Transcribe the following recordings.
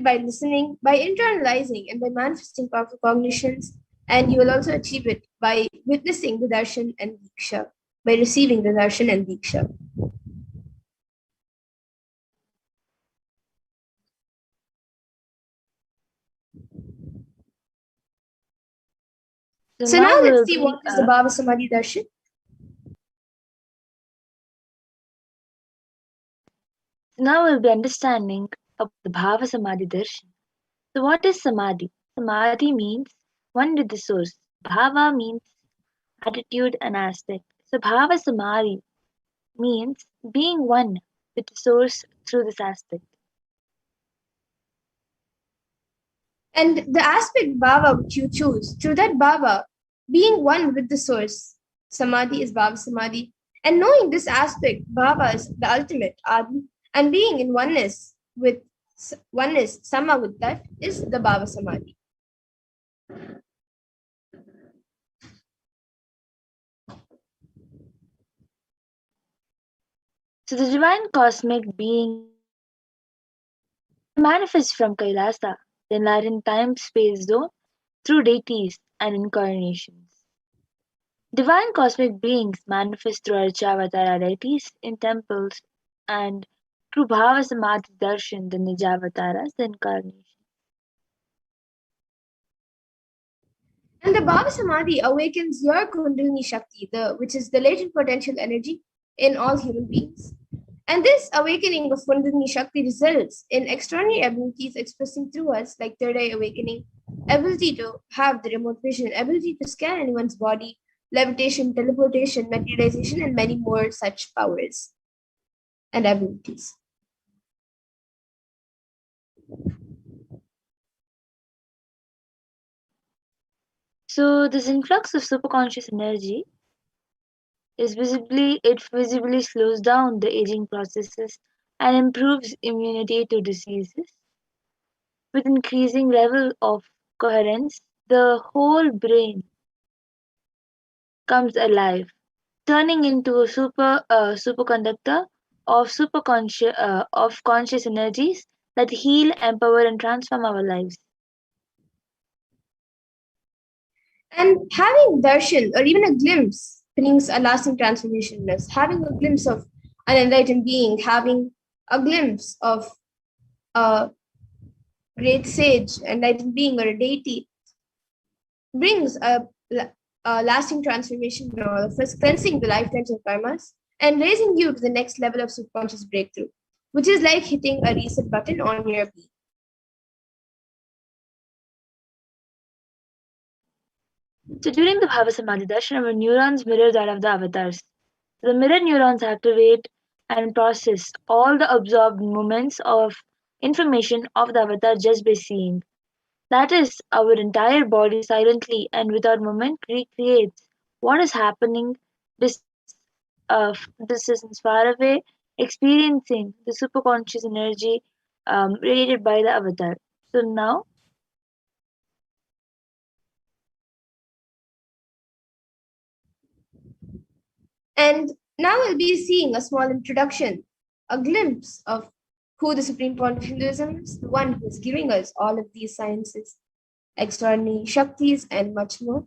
by listening, by internalizing, and by manifesting powerful cognitions. And you will also achieve it by witnessing the Darshan and Diksha, by receiving the Darshan and Diksha. So now let's see what is the Bhava Samadhi Darshan. Now we'll be understanding about the Bhava Samadhi Darshan. So what is Samadhi? Samadhi means one with the source. Bhava means attitude and aspect. So Bhava Samadhi means being one with the source through this aspect. And the aspect Bhava which you choose, through that Bhava, being one with the source, Samadhi is Bhava Samadhi. And knowing this aspect, Bhava is the ultimate, Adi, and being in oneness, Sama with that, is the Bhava Samadhi. So the divine cosmic being manifests from Kailasa, the enlightened time-space zone, through deities and incarnations. Divine cosmic beings manifest through Archavatara deities in temples and through Bhava Samadhi Darshan, the Nijavataras, the incarnation. And the Bhava Samadhi awakens your Kundalini Shakti, which is the latent potential energy in all human beings. And this awakening of Kundalini Shakti results in extraordinary abilities expressing through us, like third eye awakening, ability to have the remote vision, ability to scan anyone's body, levitation, teleportation, materialization, and many more such powers and abilities. So this influx of superconscious energy visibly slows down the aging processes and improves immunity to diseases. With increasing level of coherence, the whole brain comes alive, turning into a superconductor of conscious energies that heal, empower, and transform our lives. And having darshan or even a glimpse brings a lasting transformation in us. Having a glimpse of an enlightened being, having a glimpse of a great sage, enlightened being, or a deity brings a lasting transformation in all of us, cleansing the lifetimes of karmas and raising you to the next level of subconscious breakthrough, which is like hitting a reset button on your being. So during the Bhava Samadhi Darshan, our neurons mirror that of the avatars. The mirror neurons activate and process all the absorbed moments of information of the avatar just by seeing. That is, our entire body silently and without movement recreates what is happening distance far away, experiencing the superconscious energy radiated by the avatar. So now, and now we'll be seeing a small introduction, a glimpse of who the Supreme Point of Hinduism is, the one who is giving us all of these sciences, extraordinary Shaktis, and much more.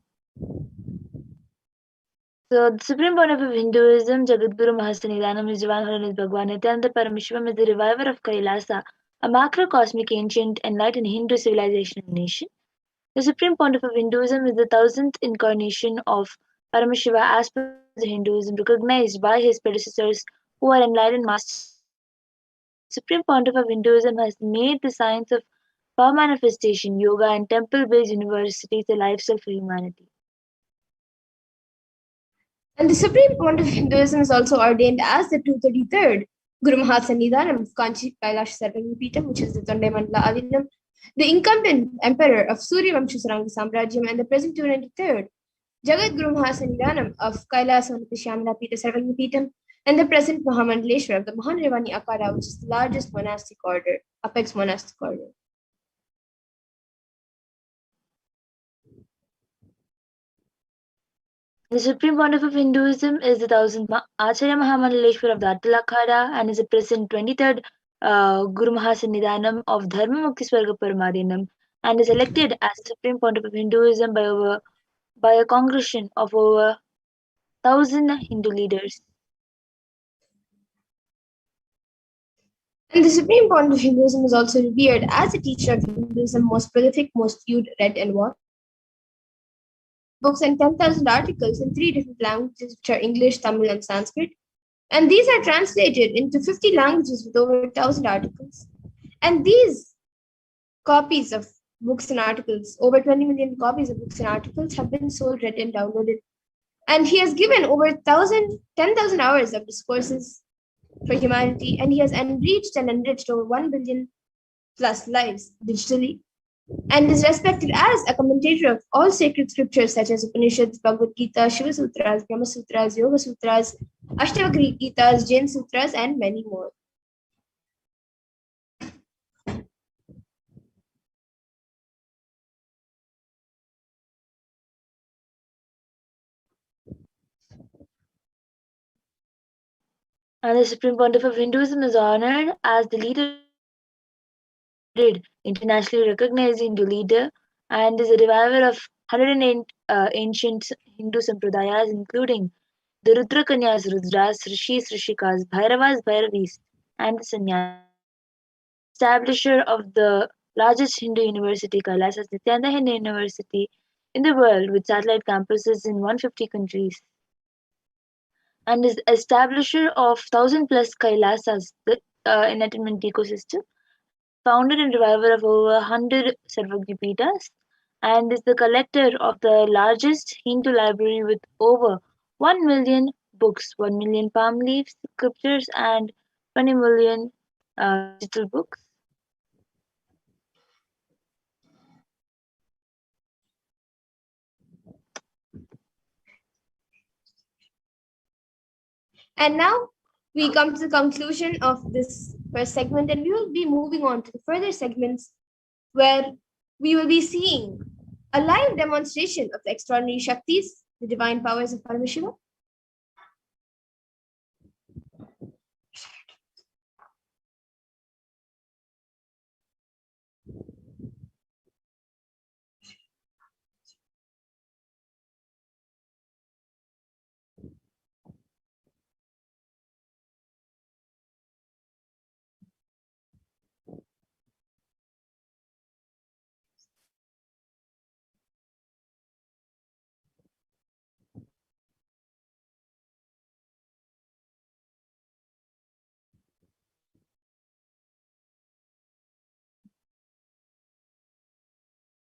So the Supreme Point of Hinduism, Jagadguru Mahasanidanam, is Divine is Bhagavan Nithyananda Paramashivam, is the reviver of Kailasa, a macrocosmic ancient enlightened Hindu civilization and nation. The Supreme Pontiff of Hinduism is the 1000th incarnation of Paramashiva as per the Hinduism, recognized by his predecessors who are enlightened masters. The Supreme Pontiff of Hinduism has made the science of power manifestation, yoga, and temple-based universities a lifestyle for humanity. And the Supreme Point of Hinduism is also ordained as the 233rd Guru Mahasanidanam of Kanchi Kailash Sarvangipitam, which is the Tonde Mandala Avinam, the incumbent emperor of Surya Vamsha Saranga Samrajyam, and the present 293rd Jagat Guru Mahasanidanam of Kailasam Shyamala Pita Sarvangipitam, and the present Mahamandaleshwar of the Mahanirvani Akara, which is the largest monastic order, apex monastic order. The Supreme Pontiff of Hinduism is the 1000th Acharya Mahamandaleshwar of the Atal Akhada and is the present 23rd Guru Mahasannidhanam of Dharma Mukti Swarga Paramadinam, and is elected as the Supreme Pontiff of Hinduism by a congregation of over 1,000 Hindu leaders. And the Supreme Pontiff of Hinduism is also revered as a teacher of Hinduism, most prolific, most viewed, read, and watched. Books and 10,000 articles in 3 different languages, which are English, Tamil, and Sanskrit. And these are translated into 50 languages with over 1,000 articles. And these copies of books and articles, over 20 million copies of books and articles, have been sold, read, and downloaded. And he has given over 10,000 hours of discourses for humanity, and he has enriched over 1 billion plus lives digitally, and is respected as a commentator of all sacred scriptures such as Upanishads, Bhagavad Gita, Shiva Sutras, Brahma Sutras, Yoga Sutras, Ashtavakra Gitas, Jain Sutras, and many more. And the Supreme Pontiff of Hinduism is honored as the leader of internationally recognized Hindu leader, and is a reviver of 108 ancient Hindu sampradayas, including the Rudrakanyas, Rudras, Rishis, Rishikas, Bhairavas, Bhairavis, and the Sannyasis. Establisher of the largest Hindu university, Kailasas Nithyananda Hindu University in the world, with satellite campuses in 150 countries, and is establisher of 1,000 plus Kailasas, the enlightenment ecosystem, and is founder and reviver of over 100 Sarvagnipitas, and is the collector of the largest Hindu library with over 1 million books, 1 million palm leaves, scriptures, and 20 million digital books. And now we come to the conclusion of this first segment, and we will be moving on to the further segments where we will be seeing a live demonstration of the extraordinary Shaktis, the divine powers of Paramashiva.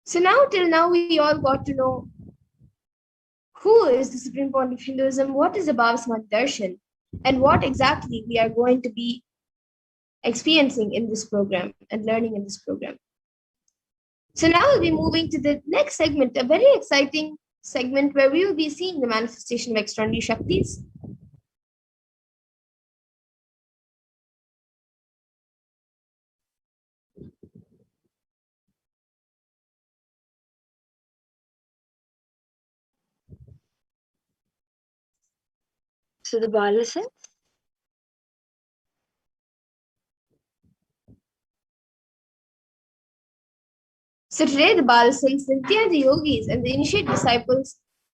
So now, till now, we all got to know who is the Supreme Pontiff of Hinduism, what is the Bhava Samadhi Darshan, and what exactly we are going to be experiencing in this program and learning in this program. So now we'll be moving to the next segment, a very exciting segment where we will be seeing the manifestation of extraordinary Shaktis. So the Balasans. So today, the Balasans, the Nityananda yogis, and the initiate disciples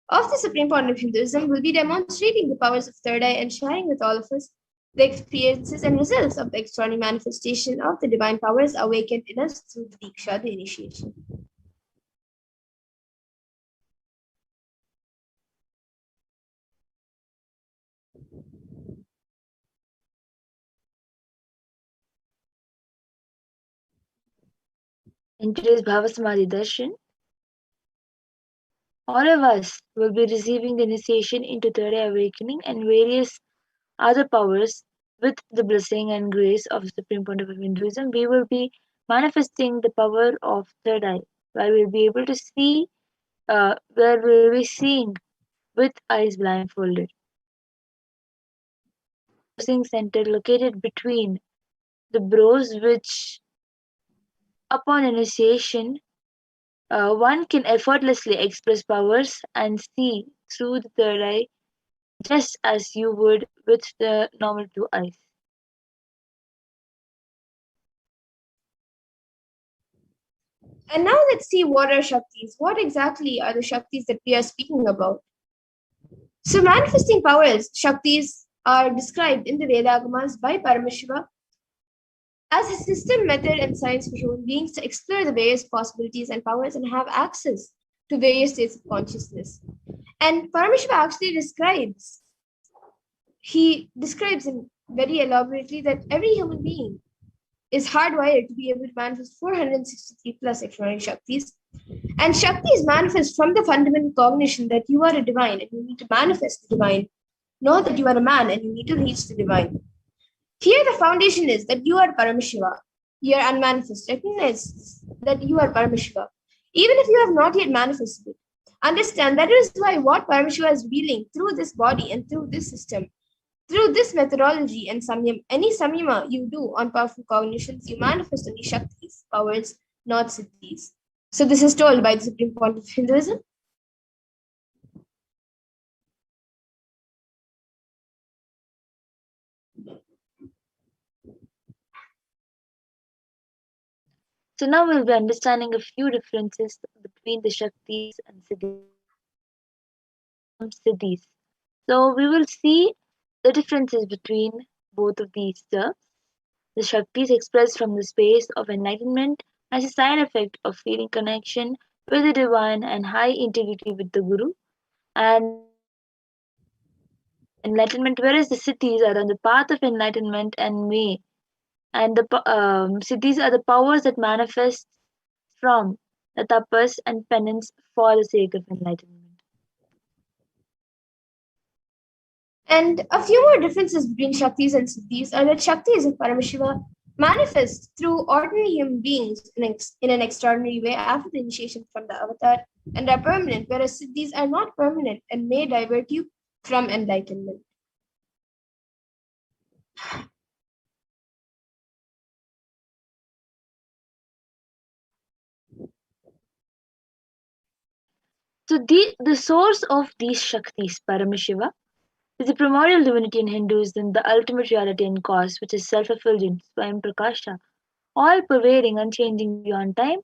of the Supreme Pontiff of Hinduism will be demonstrating the powers of third eye and sharing with all of us the experiences and results of the extraordinary manifestation of the divine powers awakened in us through the Diksha, the initiation. In today's Bhava Samadhi Darshan, all of us will be receiving the initiation into third eye awakening and various other powers with the blessing and grace of the Supreme Pontiff of Hinduism. We will be manifesting the power of third eye, where we'll be able to see, where we'll be seeing with eyes blindfolded. Dowsing center located between the brows, which upon initiation one can effortlessly express powers and see through the third eye just as you would with the normal two eyes. And now let's see what are Shaktis. What exactly are the Shaktis that we are speaking about? So manifesting powers, Shaktis, are described in the Vedagamas by Paramashiva as a system, method, and science for human beings to explore the various possibilities and powers and have access to various states of consciousness. And Paramashiva actually describes in very elaborately that every human being is hardwired to be able to manifest 463 plus extraordinary Shaktis. And Shaktis manifest from the fundamental cognition that you are a divine and you need to manifest the divine, not that you are a man and you need to reach the divine. Here, the foundation is that you are Paramashiva. You are unmanifest. Recognize that you are Paramashiva. Even if you have not yet manifested it, understand that is why what Paramashiva is revealing through this body and through this system, through this methodology and samyam, any samyama you do on powerful cognitions, you manifest only Shaktis, powers, not siddhis. So this is told by the Supreme Point of Hinduism. So now we'll be understanding a few differences between the Shaktis and Siddhis. So we will see the differences between both of these terms. The Shaktis expressed from the space of enlightenment as a side effect of feeling connection with the divine and high integrity with the Guru, and enlightenment, whereas the Siddhis are on the path of enlightenment and may, and the Siddhis are the powers that manifest from the tapas and penance for the sake of enlightenment. And a few more differences between Shaktis and Siddhis are that Shaktis of Paramashiva manifest through ordinary human beings in an extraordinary way after the initiation from the avatar and are permanent, whereas Siddhis are not permanent and may divert you from enlightenment. So the source of these Shaktis, Paramashiva, is the primordial divinity in Hinduism, the ultimate reality and cause, which is self-effulgent, Swayam Prakasha, all pervading, unchanging beyond time,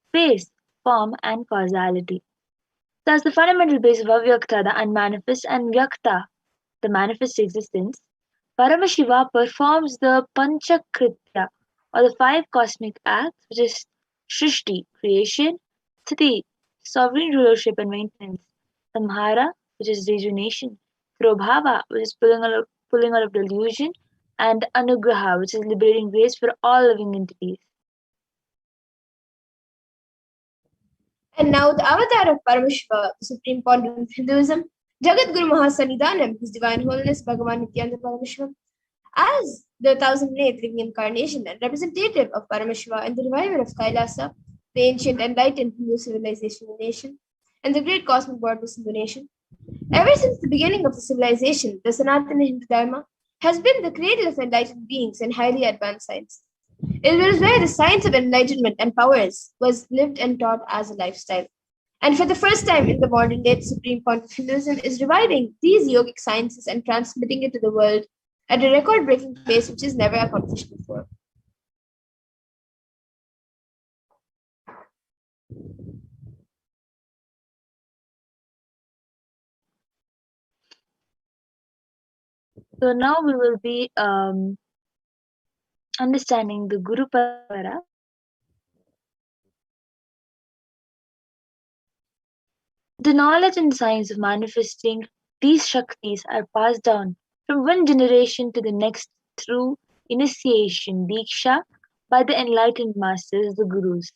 space, form, and causality. Thus, the fundamental base of Avyakta, the unmanifest, and Vyakta, the manifest existence, Paramashiva performs the Panchakritya, or the five cosmic acts, which is Shrishti, creation, Sthiti, sovereign rulership and maintenance, Samhara, which is rejuvenation, Prabhava, which is pulling out of delusion, and Anugraha, which is liberating grace for all living entities. And now the avatar of Paramashiva, the supreme pontiff of Hinduism, Jagat Guru Mahasannidhanam, His Divine Holiness Bhagavan Nithyananda Paramashivam, as the thousand eighth living incarnation and representative of Paramashiva and the reviver of Kailasa, the ancient enlightened Hindu civilization and nation, and the great cosmic goddess in the nation. Ever since the beginning of the civilization, the Sanatana Hindu Dharma has been the cradle of enlightened beings and highly advanced science. It was where the science of enlightenment and powers was lived and taught as a lifestyle. And for the first time in the modern day, the Supreme Point of Hinduism is reviving these yogic sciences and transmitting it to the world at a record breaking pace which is never accomplished before. So now we will be understanding the Guru Parampara. The knowledge and science of manifesting these Shaktis are passed down from one generation to the next through initiation, Diksha, by the enlightened masters, the Gurus.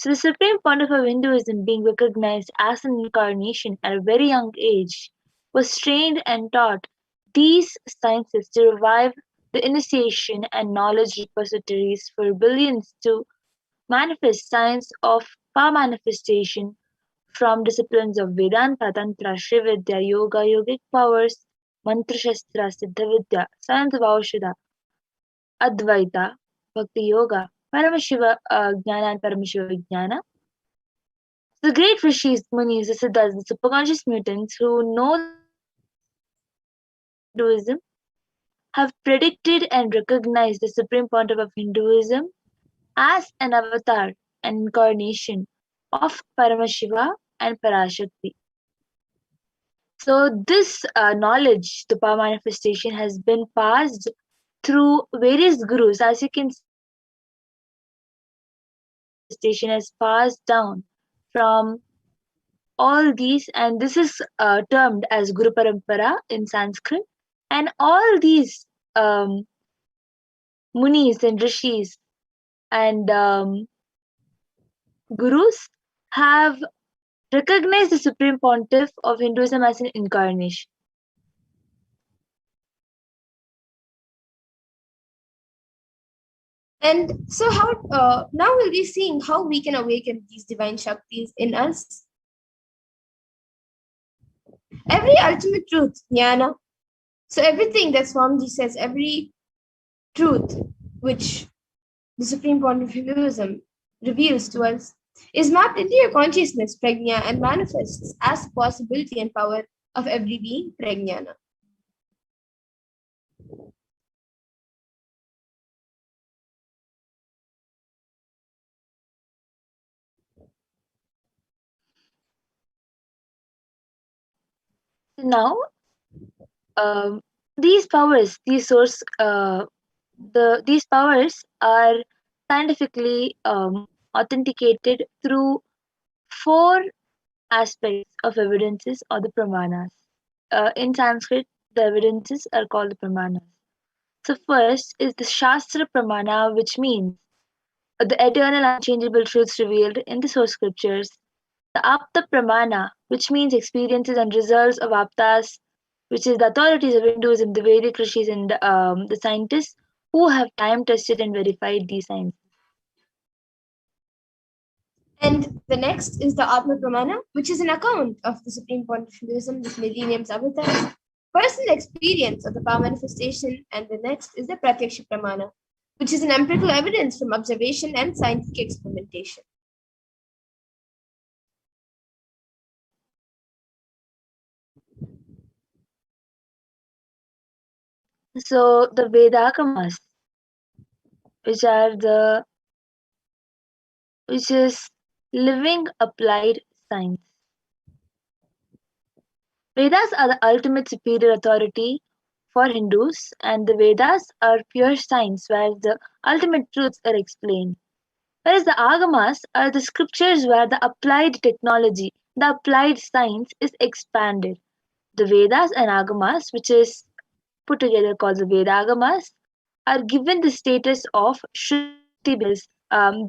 So the supreme pontiff of Hinduism, being recognized as an incarnation at a very young age, was trained and taught these sciences to revive the initiation and knowledge repositories for billions to manifest science of power manifestation from disciplines of Vedanta, Tantra, Srividya, Yoga, Yogic powers, Mantra Shastra, Siddha Vidya, science of Aushadha, Advaita, Bhakti Yoga, Paramashiva Jnana and Paramashiva Vijnana. The great rishis, munis, the siddhas, the superconscious mutants who know the Hinduism have predicted and recognized the supreme pontiff of Hinduism as an avatar and incarnation of Paramashiva and Parashakti. So this knowledge, the power manifestation, has been passed through various gurus. As you can see, the power manifestation has passed down from all these, and this is termed as Guru Parampara in Sanskrit. And all these munis and rishis and gurus have recognized the Supreme Pontiff of Hinduism as an incarnation. And so, how now we'll be seeing how we can awaken these divine Shaktis in us. Every ultimate truth, jnana. So, everything that Swamiji says, every truth which the Supreme Pontiff of Hinduism reveals to us is mapped into your consciousness, prajna, and manifests as the possibility and power of every being, prajnana. Now, these powers, these powers are scientifically authenticated through four aspects of evidences or the pramanas. In Sanskrit, the evidences are called the pramanas. So first is the Shastra Pramana, which means the eternal unchangeable truths revealed in the source scriptures. The Apta Pramana, which means experiences and results of Aptas, which is the authorities of Hinduism, the Vedic rishis, and the scientists who have time tested and verified these sciences. And the next is the Atma Pramana, which is an account of the Supreme Pontiff of Hinduism, this millennium's avatars, personal experience of the power manifestation. And the next is the Pratyaksha Pramana, which is an empirical evidence from observation and scientific experimentation. So the Vedagamas, which are which is living applied science. Vedas are the ultimate superior authority for Hindus, and the Vedas are pure science where the ultimate truths are explained. Whereas the Agamas are the scriptures where the applied technology, the applied science is expanded. The Vedas and Agamas, which is put together called the Vedagamas, are given the status of Shruti because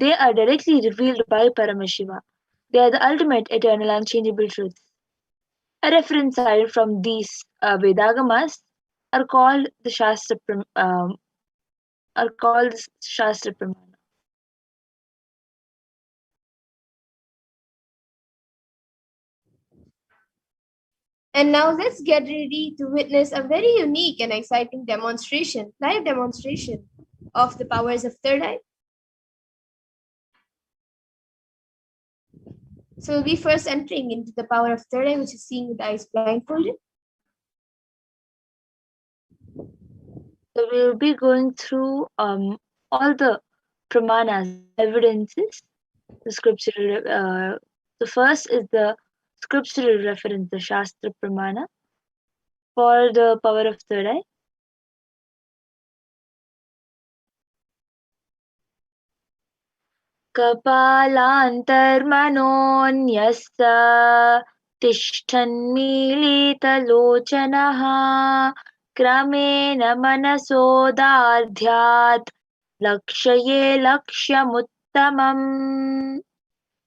they are directly revealed by Paramashiva. They are the ultimate eternal unchangeable truths. A reference cited from these Vedagamas are called the Shastra Pramana. And now let's get ready to witness a very unique and exciting demonstration, live demonstration of the powers of third eye. So we'll be first entering into the power of third eye, which is seeing with the eyes blindfolded. So we'll be going through all the pramanas, evidences, the scriptural. The first is the scriptural reference, the Shastra Pramana, for the power of third eye. कपालान्तर्मनोऽन्यस्य तिष्ठन्मीलितलोचनः क्रमेण मनसोदार्ध्यात् लक्ष्ये लक्ष्यमुत्तमम्.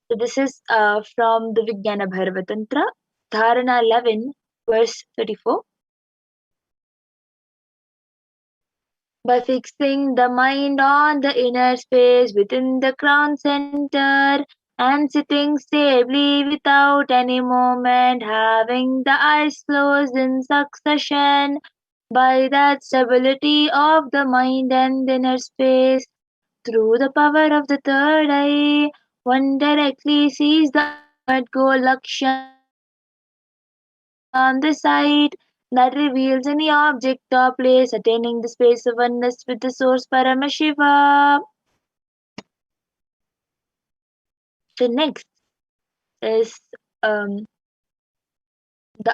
So this is from the Vijnana Bhairava Tantra, Dharana 11, verse 34. By fixing the mind on the inner space within the crown center and sitting stably without any movement, having the eyes closed in succession, by that stability of the mind and the inner space, through the power of the third eye, one directly sees the ultimate goal Lakshya on the sight that reveals any object or place attaining the space of oneness with the source Paramashiva. So next is the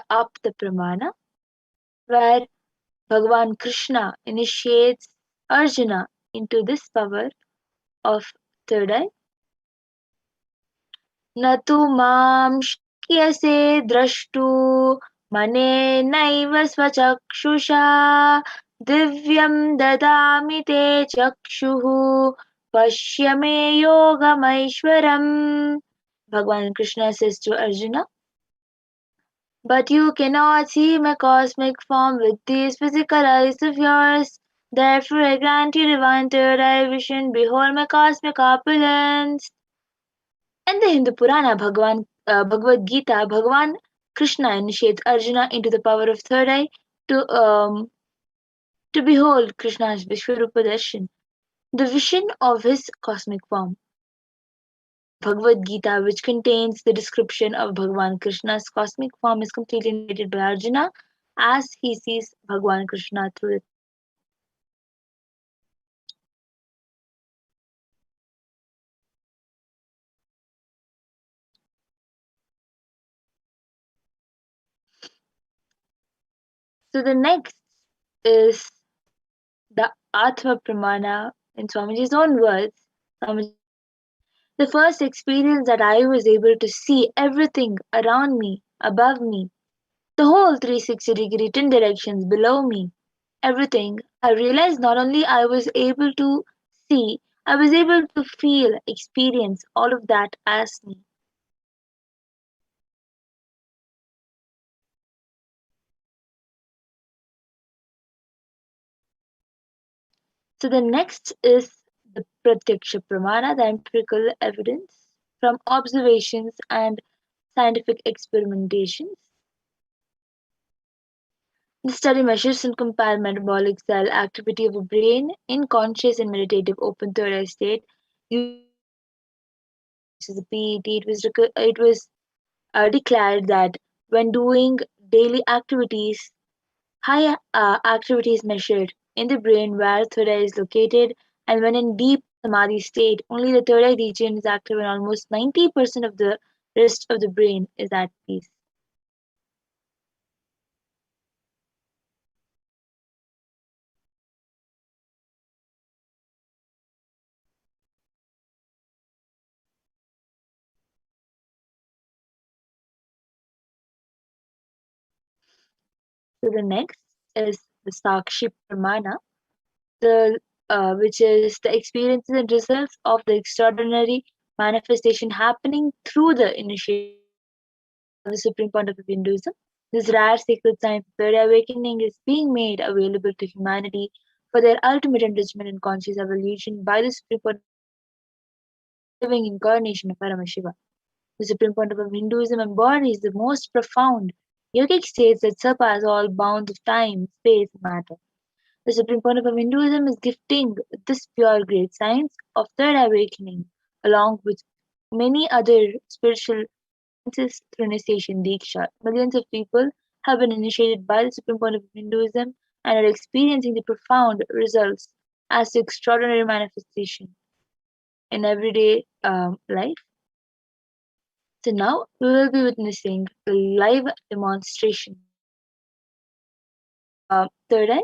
Apta Pramana, where Bhagavan Krishna initiates Arjuna into this power of third eye. न तु मां शक्यसे द्रष्टु मनेनैव स्वचक्षुषा दिव्यं ददामि ते चक्षुः पश्य मे योगमैश्वरम्. Bhagavan Krishna says to Arjuna, but you cannot see my cosmic form with these physical eyes of yours. Therefore, I grant you divine third eye vision. Behold my cosmic opulence. In the Hindu Purana Bhagavad Gita, Bhagavan Krishna initiates Arjuna into the power of third eye to behold Krishna's Vishwarupa Darshan, the vision of his cosmic form. Bhagavad Gita, which contains the description of Bhagavan Krishna's cosmic form, is completely narrated by Arjuna as he sees Bhagavan Krishna through it. So the next is the Atma Pramana in Swamiji's own words. Swamiji, the first experience that I was able to see everything around me, above me, the whole 360-degree 10 directions below me, everything, I realized not only I was able to see, I was able to feel, experience all of that as me. So the next is the Pratyaksha Pramana, the empirical evidence from observations and scientific experimentations. The study measures and compares metabolic cell activity of a brain in conscious and meditative open third eye state. This is a PET. It was declared that when doing daily activities, high activity is measured in the brain where third eye is located, and when in deep Samadhi state, only the third eye region is active and almost 90% of the rest of the brain is at peace. So the next is the Sakshi Pramana, which is the experiences and results of the extraordinary manifestation happening through the initiation of the supreme point of Hinduism. This rare sacred science of third awakening is being made available to humanity for their ultimate enrichment and conscious evolution by the supreme point, living incarnation of Paramashiva. The supreme point of Hinduism embodies the most profound yogic states that surpass all bounds of time, space, and matter. The supreme point of Hinduism is gifting this pure great science of third awakening, along with many other spiritual sciences through initiation Diksha. Millions of people have been initiated by the supreme point of Hinduism and are experiencing the profound results as the extraordinary manifestation in everyday life. So now we will be witnessing the live demonstration. Third eye.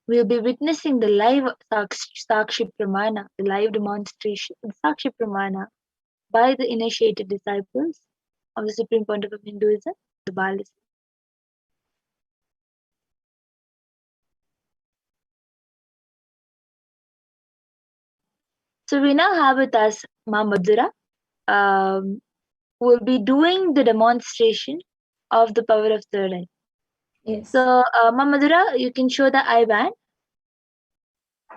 We'll be witnessing the live Sakshi Pramana, the live demonstration of Sakshi Pramana by the initiated disciples of the Supreme Pontiff of Hinduism, the Balis. So we now have with us Ma Madhura, who will be doing the demonstration of the power of third eye. Yes. So Ma Madhura, you can show the eye band.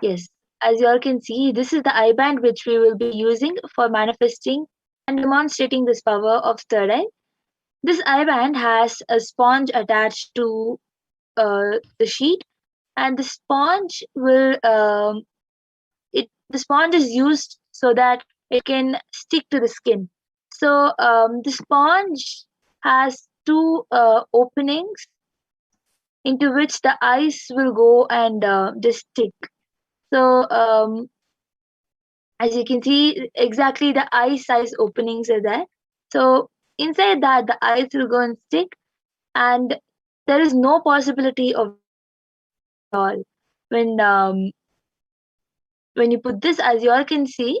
Yes, as you all can see, this is the eye band which we will be using for manifesting and demonstrating this power of third eye. This eye band has a sponge attached to the sheet, and the sponge will the sponge is used so that it can stick to the skin. So the sponge has two openings into which the ice will go and just stick. So as you can see, exactly the eye size openings are there. So inside that, the ice will go and stick, and there is no possibility of leakage at all. When when you put this, as you all can see,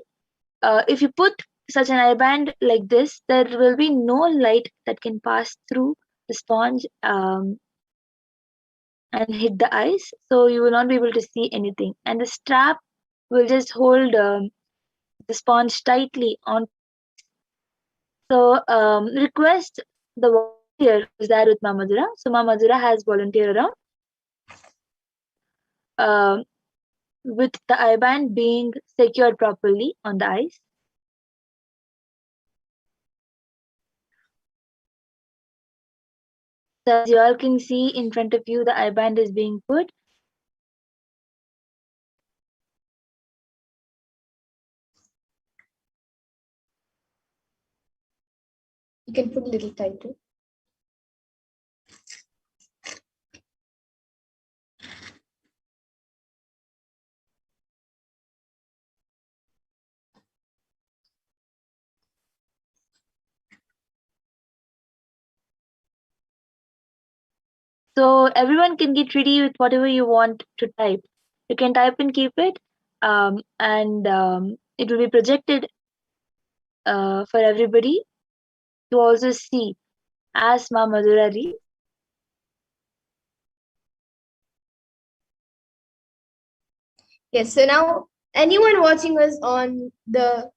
if you put such an eye band like this, there will be no light that can pass through the sponge and hit the ice, so you will not be able to see anything. And the strap will just hold the sponge tightly onto the ice. So request the volunteer who is there with Mamadura. So Mamadura has volunteer around um with the eye band being secured properly on the ice. So as you all can see in front of you, the eye band is being put. You can put a little tighter. So everyone can get ready with whatever you want to type. You can type and keep it, and it will be projected for everybody to also see as Ma Madhura reads. Yes, so now anyone watching us on the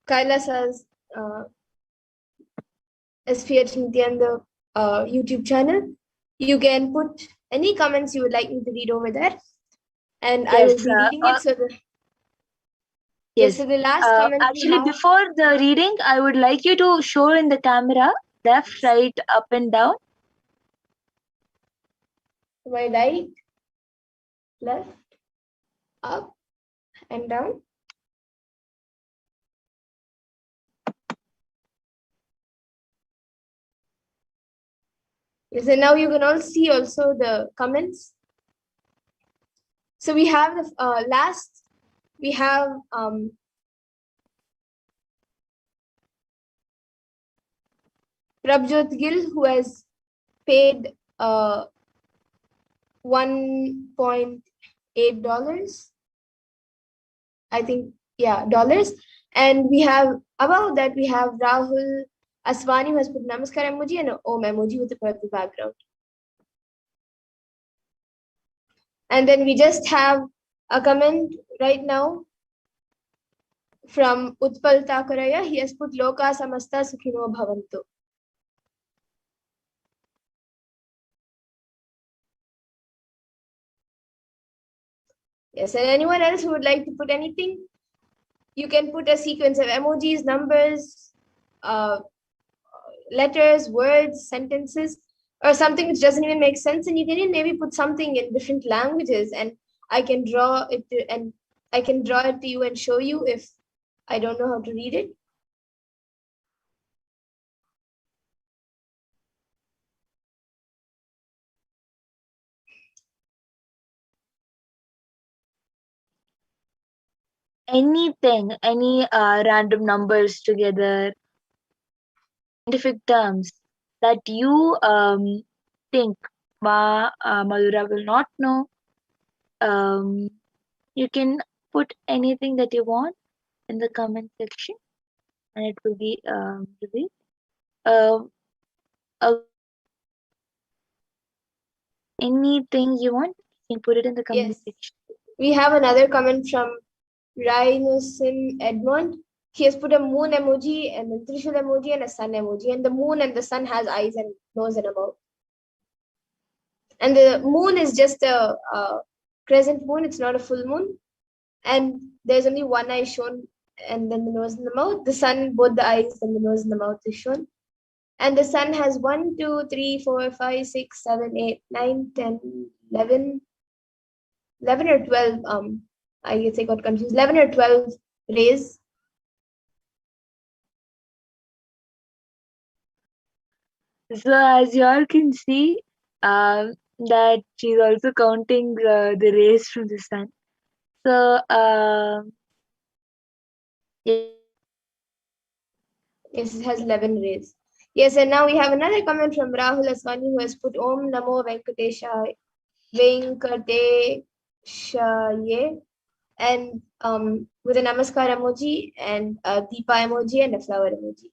Kailasa's HDH Nithyananda YouTube channel, you can put any comments you would like me to read over there, and I will Yes, be reading it. So yes. so the last comment we Actually, have. before the reading, I would like you to show in the camera left, right, up, and down. My right, left, up, and down. Yes, and now you can all see also the comments. So we have the last, we have Prabjot Gill, who has paid $1.8, I think, yeah, dollars. And we have, above that, we have Rahul Aswani, who has put Namaskar emoji and an Om emoji with a purple background. And then we just have a comment right now from Utpal Takaraya. He has put Loka Samasta Sukhino Bhavantu. Yes, and anyone else who would like to put anything, you can put a sequence of emojis, numbers, letters, words, sentences, or something which doesn't even make sense. And you can maybe put something in different languages, and I can draw it to you and show you if I don't know how to read it. Anything, any random numbers together, scientific terms that you think Madhura will not know. You can put anything that you want in the comment section, and it will be revealed. Uh, anything you want, you can put it in the comment Yes. section. We have another comment from Rhinosin Edmond. He has put a moon emoji and a Trishul emoji and a sun emoji. And the moon and the sun has eyes and nose and a mouth. And the moon is just a crescent moon, it's not a full moon. And there's only one eye shown, and then the nose and the mouth. The sun, both the eyes and the nose and the mouth is shown. And the sun has 1, 2, 3, 4, 5, 6, 7, 8, 9, 10, 11, 11 or 12. I guess I got confused. 11 or 12 rays. So as you all can see, that she's also counting the rays from the sun. So Yes, it has 11 rays. Yes, and now we have another comment from Rahul Aswani who has put Om Namo Venkateshaye, Venkateshaye, and with a Namaskar emoji and a Deepa emoji and a flower emoji.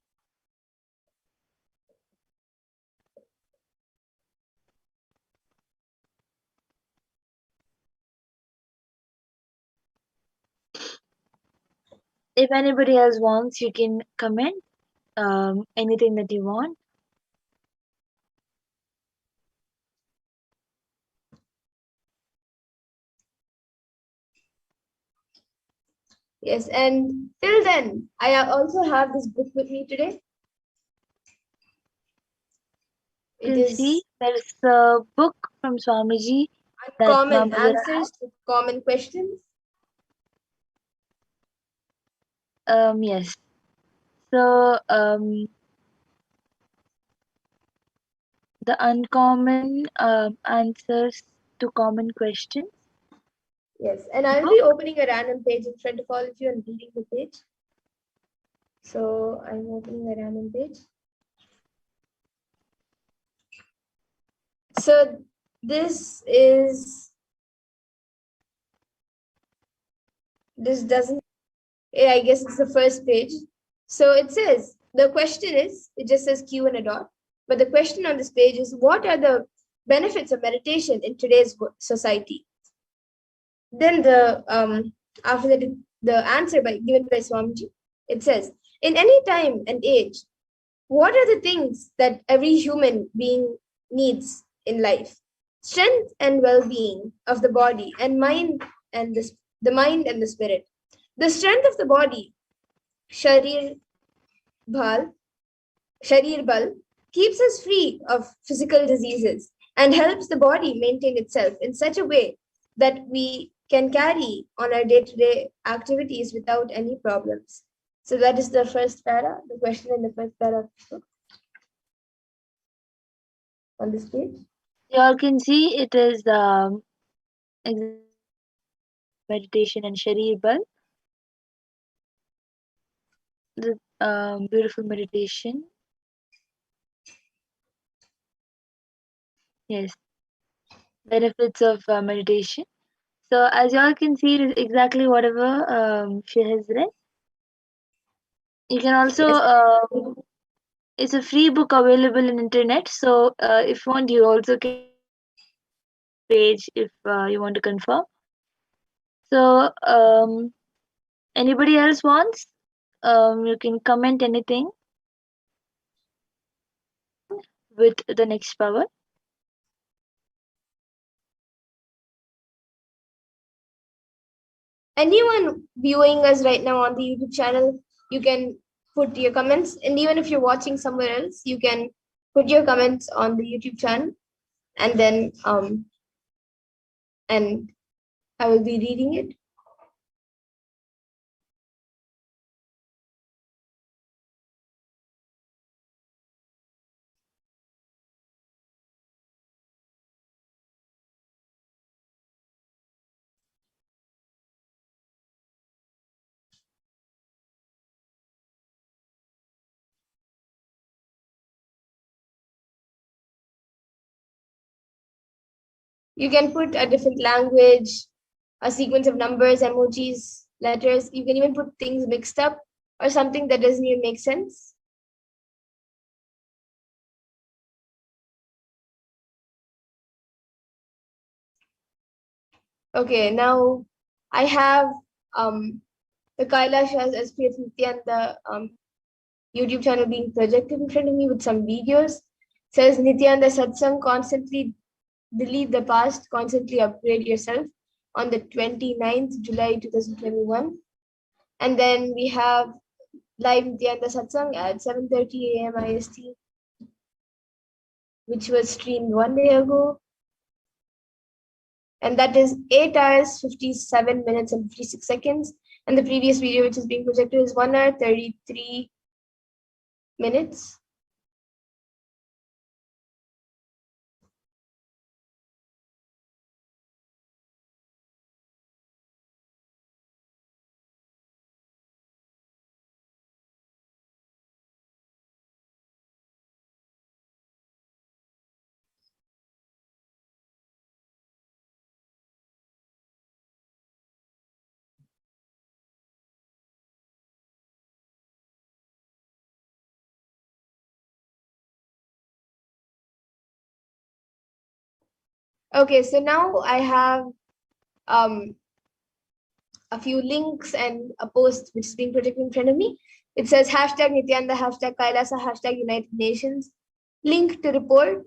if anybody else wants, you can comment anything that you want. Yes, and till then, I also have this book with me today. It You is see, there's a book from Swamiji that Common Mama Zara Answers to Common Questions. yes. So the uncommon answers to common questions. Yes, and I'll be opening a random page in front of all of you and reading the page. So I'm opening a random page. So this doesn't, I guess it's the first page. So it says, the question is, it just says Q and a dot. But the question on this page is, what are the benefits of meditation in today's society? Then after that, the answer given by Swamiji, it says, in any time and age, what are the things that every human being needs in life? Strength and well-being of the body and mind and the mind and the spirit. The strength of the body, sharir bal, keeps us free of physical diseases and helps the body maintain itself in such a way that we can carry on our day-to-day activities without any problems. So that is the first para, the question in the first para on this page. You all can see it is meditation and Sharir Bal, the beautiful meditation. Yes, benefits of meditation. So as you all can see, it is exactly whatever she has read. You can also Yes. it's a free book available in internet. So if you want, you also can page if you want to confirm. So anybody else wants? You can comment anything with the next power. Anyone viewing us right now on the YouTube channel, you can put your comments. And even if you're watching somewhere else, you can put your comments on the YouTube channel. And then and I will be reading it. You can put a different language, a sequence of numbers, emojis, letters. You can even put things mixed up or something that doesn't even make sense. Okay, now I have the Kailasha's SPH Nithyananda YouTube channel being projected in front of me with some videos. It says Nithyananda Satsang, constantly delete the past, constantly upgrade yourself. on the 29th July 2021. And then we have live Nithyananda Satsang at 7:30 a.m. IST, which was streamed 1 day ago. And that is 8 hours, 57 minutes, and 56 seconds. And the previous video, which is being projected, is 1 hour, 33 minutes. Okay, so now I have a few links and a post which is being projected in front of me. It says hashtag Nithyananda, hashtag Kailasa, hashtag United Nations. Link to report,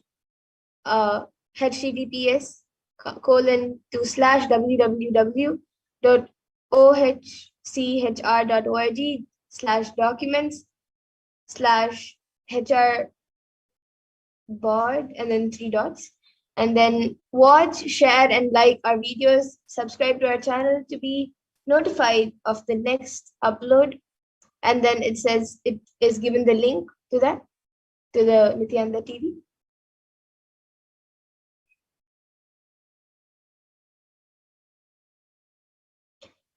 https www.ohchr.org/documents/hr board and then 3 dots. And then watch, share, and like our videos. Subscribe to our channel to be notified of the next upload. And then it says it is given the link to that, to the Nithyananda TV.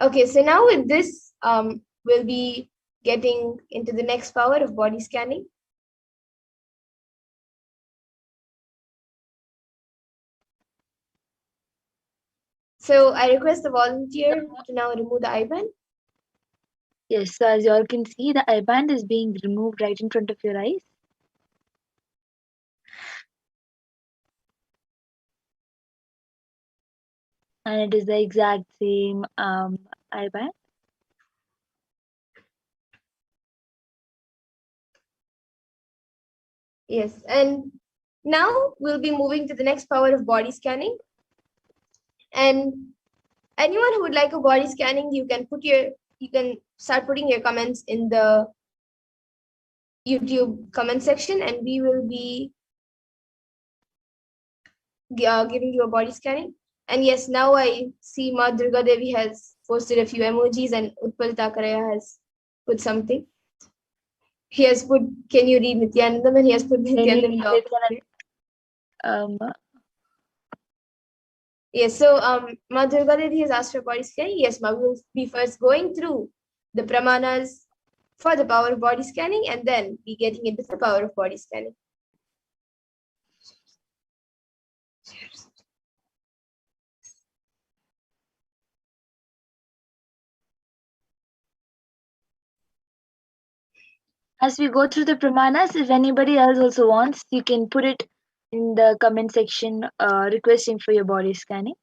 Okay, so now with this, we'll be getting into the next power of body scanning. So I request the volunteer to now remove the IBAN. Yes, so as you all can see, the I-band is being removed right in front of your eyes. And it is the exact same I-band. Yes, and now we'll be moving to the next power of body scanning. And anyone who would like a body scanning, you can start putting your comments in the YouTube comment section, and we will be giving you a body scanning. And yes, now I see Ma Durga Devi has posted a few emojis, and Utpal Takaraya has put something. He has put, can you read Nithyanandam? And he has put Nithyanandam. Yes, so Ma Durga Devi has asked for body scanning. Yes, Ma, we will be first going through the pramanas for the power of body scanning, and then be getting into the power of body scanning. As we go through the pramanas, if anybody else also wants, you can put it in the comment section requesting for your body scanning.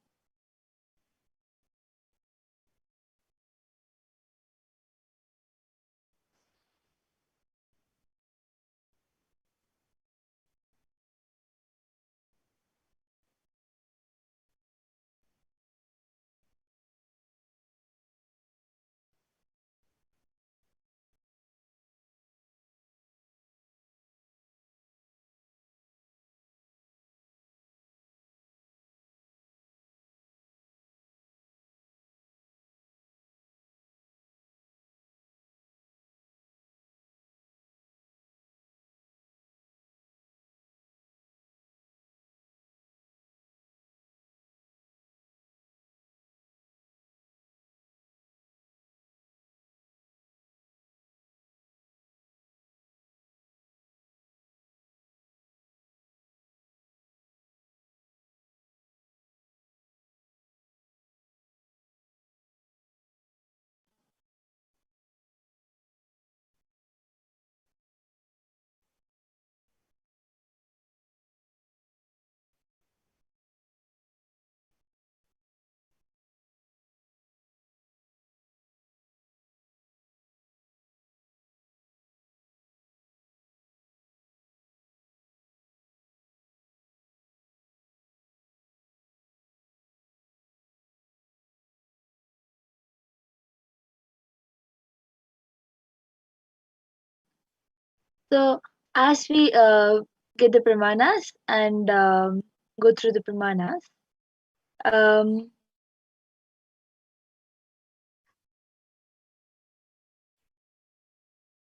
So as we get the pramanas and go through the pramanas, um,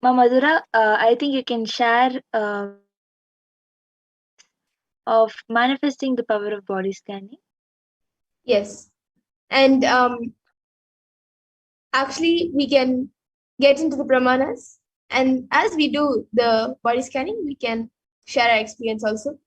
Ma Madhura, I think you can share of manifesting the power of body scanning. Yes. And actually, we can get into the pramanas. And as we do the body scanning, we can share our experience also.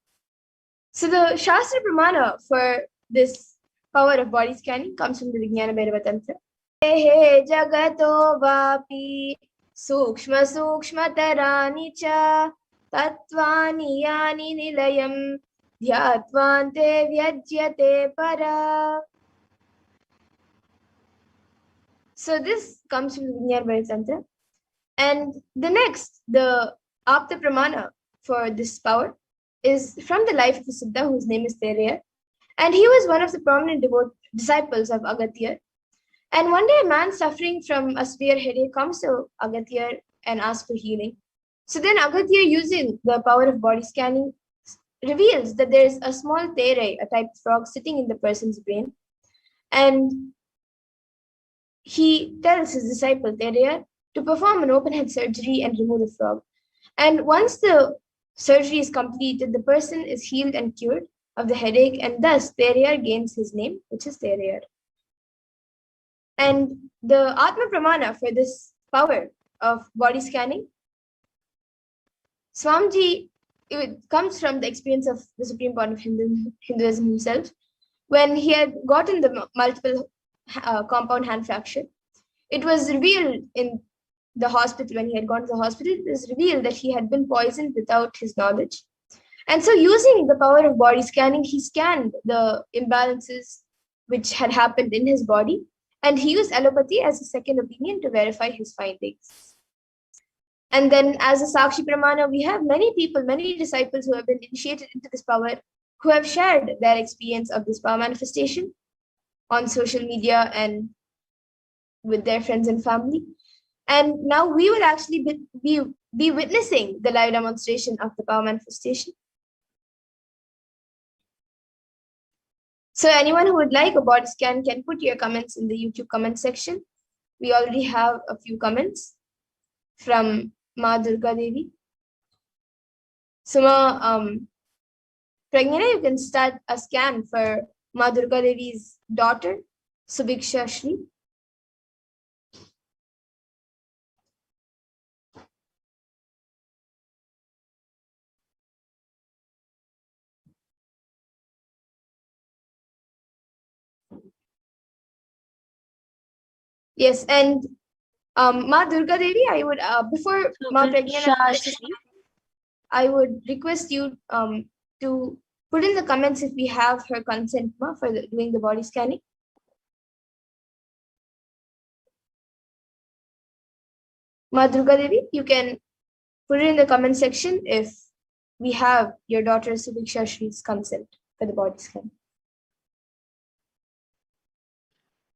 So the Shastra Pramana for this power of body scanning comes from the Vijnana Bhairava Tantra. He jagato vapi sukshma sukshmatarani cha tatvani yani nilayam dhyatvante vyajyate para. So this comes from the Vijnana Bhairava Tantra. And the next, the Apta Pramana for this power is from the life of a Siddha whose name is Teraya. And he was one of the prominent disciples of Agatya. And one day a man suffering from a severe headache comes to Agatya and asks for healing. So then Agatya, using the power of body scanning, reveals that there is a small tere, a type of frog, sitting in the person's brain. And he tells his disciple Teraya to perform an open head surgery and remove the frog. And once the surgery is completed, the person is healed and cured of the headache, and thus Teraya gains his name, which is Teraya. And the Atma Pramana for this power of body scanning, Swamiji, it comes from the experience of the Supreme Lord of Hinduism himself, when he had gotten the multiple compound hand fracture. It was revealed in the hospital, when he had gone to the hospital, it was revealed that he had been poisoned without his knowledge. And so using the power of body scanning, he scanned the imbalances which had happened in his body, and he used allopathy as a second opinion to verify his findings. And then as a Sakshi Pramana, we have many people, many disciples who have been initiated into this power, who have shared their experience of this power manifestation on social media and with their friends and family. And now we will actually be witnessing the live demonstration of the power manifestation. So anyone who would like a body scan can put your comments in the YouTube comment section. We already have a few comments from Ma Durga Devi. So Pragnana, you can start a scan for Ma Durga Devi's daughter, Subiksha Shri. Yes, and Ma Durga Devi, I would before Ma Pragnana, I would request you to put in the comments if we have her consent for doing the body scanning. Ma Durga Devi, you can put it in the comment section if we have your daughter Subiksha Shri's consent for the body scan.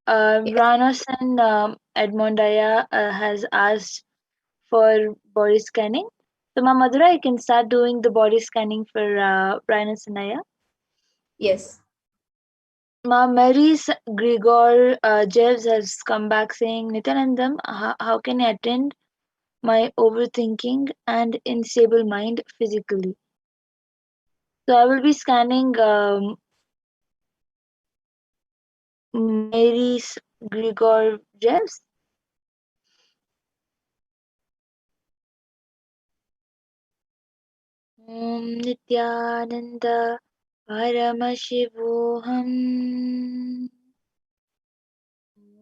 Yes. Ranasan Edmondaya has asked for body scanning. So, Ma Madhura, you can start doing the body scanning for Ranasanaya. Yes. Ma Mary's Grigor Jevs has come back saying, Nityanandam, how can I attend my overthinking and unstable mind physically? So I will be scanning Mary's Grigor Jevs. Om Nithyananda Paramashivoham.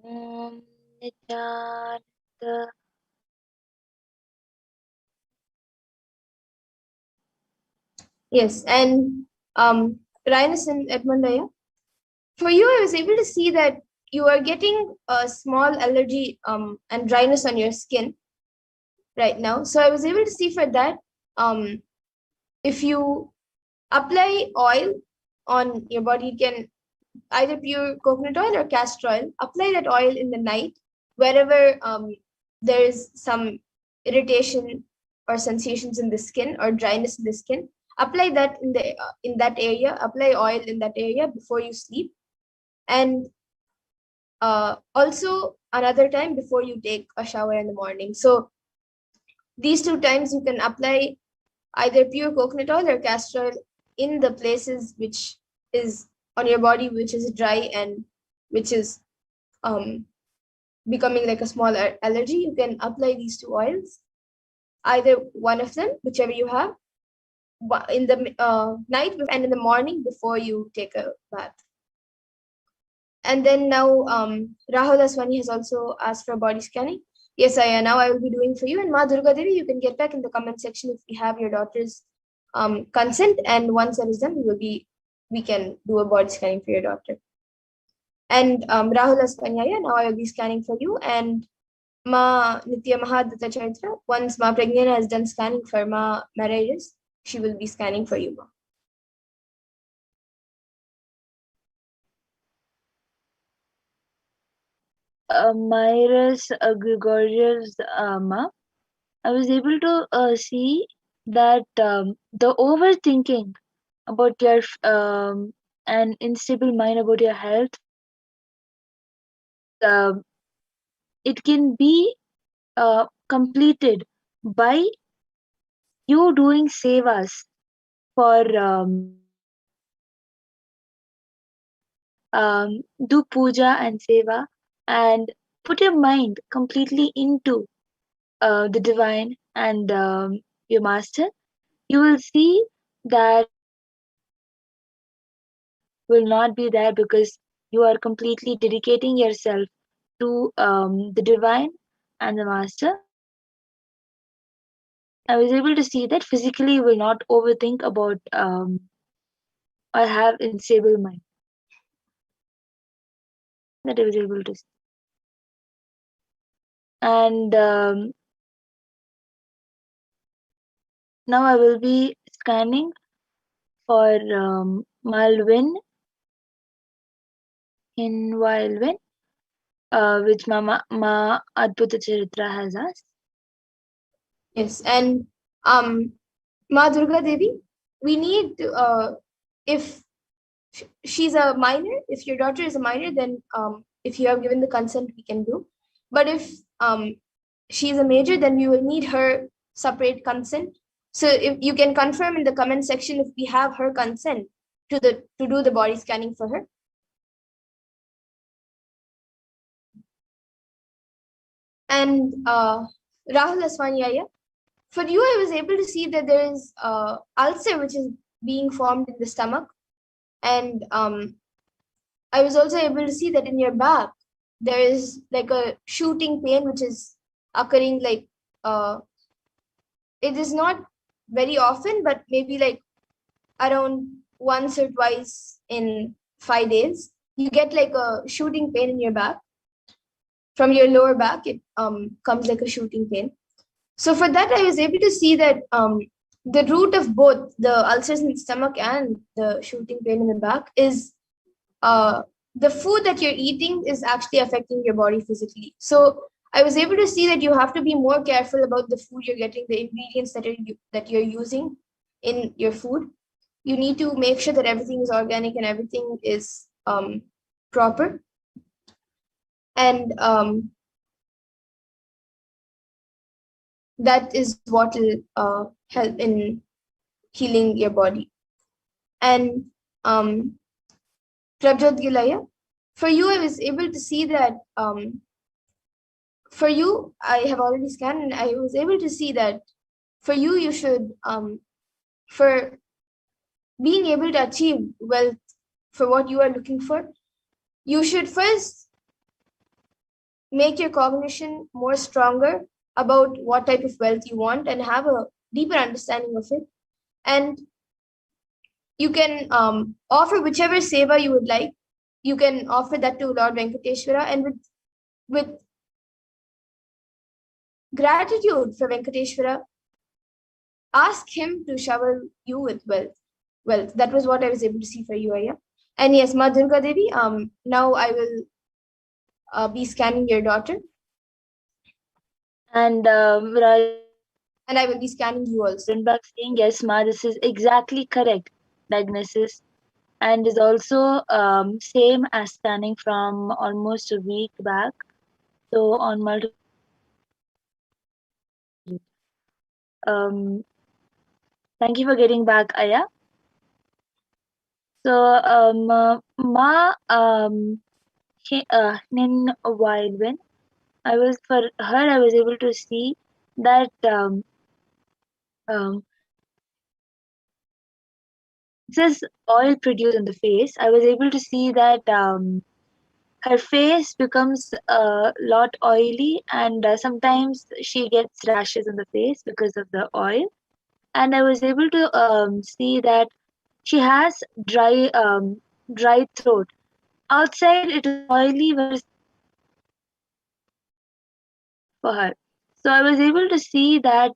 Om Nithyananda. Yes, and Rhinus and Edmondaya, for you, I was able to see that you are getting a small allergy and dryness on your skin right now. So I was able to see for that, if you apply oil on your body, you can either pure coconut oil or castor oil. Apply that oil in the night wherever there is some irritation or sensations in the skin or dryness in the skin, apply that in that area. Apply oil in that area before you sleep, and also another time before you take a shower in the morning. So these 2 times you can apply either pure coconut oil or castor oil in the places which is on your body which is dry and which is becoming like a small allergy. You can apply these 2 oils, either one of them, whichever you have, in the night and in the morning before you take a bath. And then now Rahul Aswani has also asked for body scanning. Yes, now I will be doing for you. And Ma Durga Devi, you can get back in the comment section if we have your daughter's consent. And once that is done, we can do a body scanning for your daughter. And Rahul Aswani, now I will be scanning for you. And Ma Nitya Mahadata Chaitra, once Ma Pragnana has done scanning for Ma Marairis, she will be scanning for you, Ma. Myra's Gregorius Ma, I was able to see that the overthinking about your an unstable mind about your health, it can be completed by you doing sevas for do puja and seva and put your mind completely into the divine and your master. You will see that will not be there because you are completely dedicating yourself to the divine and the master. I was able to see that physically you will not overthink about or have unstable mind. That I was able to see. And now I will be scanning for Malvin in Wildwin, which Ma Adbhuta Charitra has asked. Yes, and Ma Durga Devi, we need to, if she's a minor, if your daughter is a minor, then if you have given the consent, we can do. But if she's a major, then we will need her separate consent. So if you can confirm in the comment section if we have her consent to do the body scanning for her. And Rahul Aswani, for you, I was able to see that there is ulcer which is being formed in the stomach. And I was also able to see that in your back, there is like a shooting pain which is occurring, like it is not very often, but maybe like around once or twice in 5 days. You get like a shooting pain in your back. From your lower back, it comes like a shooting pain. So for that, I was able to see that the root of both the ulcers in the stomach and the shooting pain in the back is the food that you're eating is actually affecting your body physically. So I was able to see that you have to be more careful about the food you're getting, the ingredients that you're using in your food. You need to make sure that everything is organic and everything is proper. And that is what will help in healing your body. And Prabjot Gilaya, for you, I was able to see that for you, I have already scanned and I was able to see that for you, you should, for being able to achieve wealth for what you are looking for, you should first make your cognition more stronger about what type of wealth you want and have a deeper understanding of it. And you can offer whichever seva you would like. You can offer that to Lord Venkateshwara, and with gratitude for Venkateshwara, ask him to shower you with wealth. That was what I was able to see for you, Aya. And yes, Ma Durga Devi, now I will be scanning your daughter. And and I will be scanning you also. Back saying, yes, Ma, this is exactly correct diagnosis, and is also same as scanning from almost a week back. So on multiple thank you for getting back, Aya. So Ma in a while when I was for her, I was able to see that um, excess oil produced on the face. I was able to see that her face becomes a lot oily, and sometimes she gets rashes on the face because of the oil. And I was able to see that she has dry throat. Outside it is oily, but for her. So I was able to see that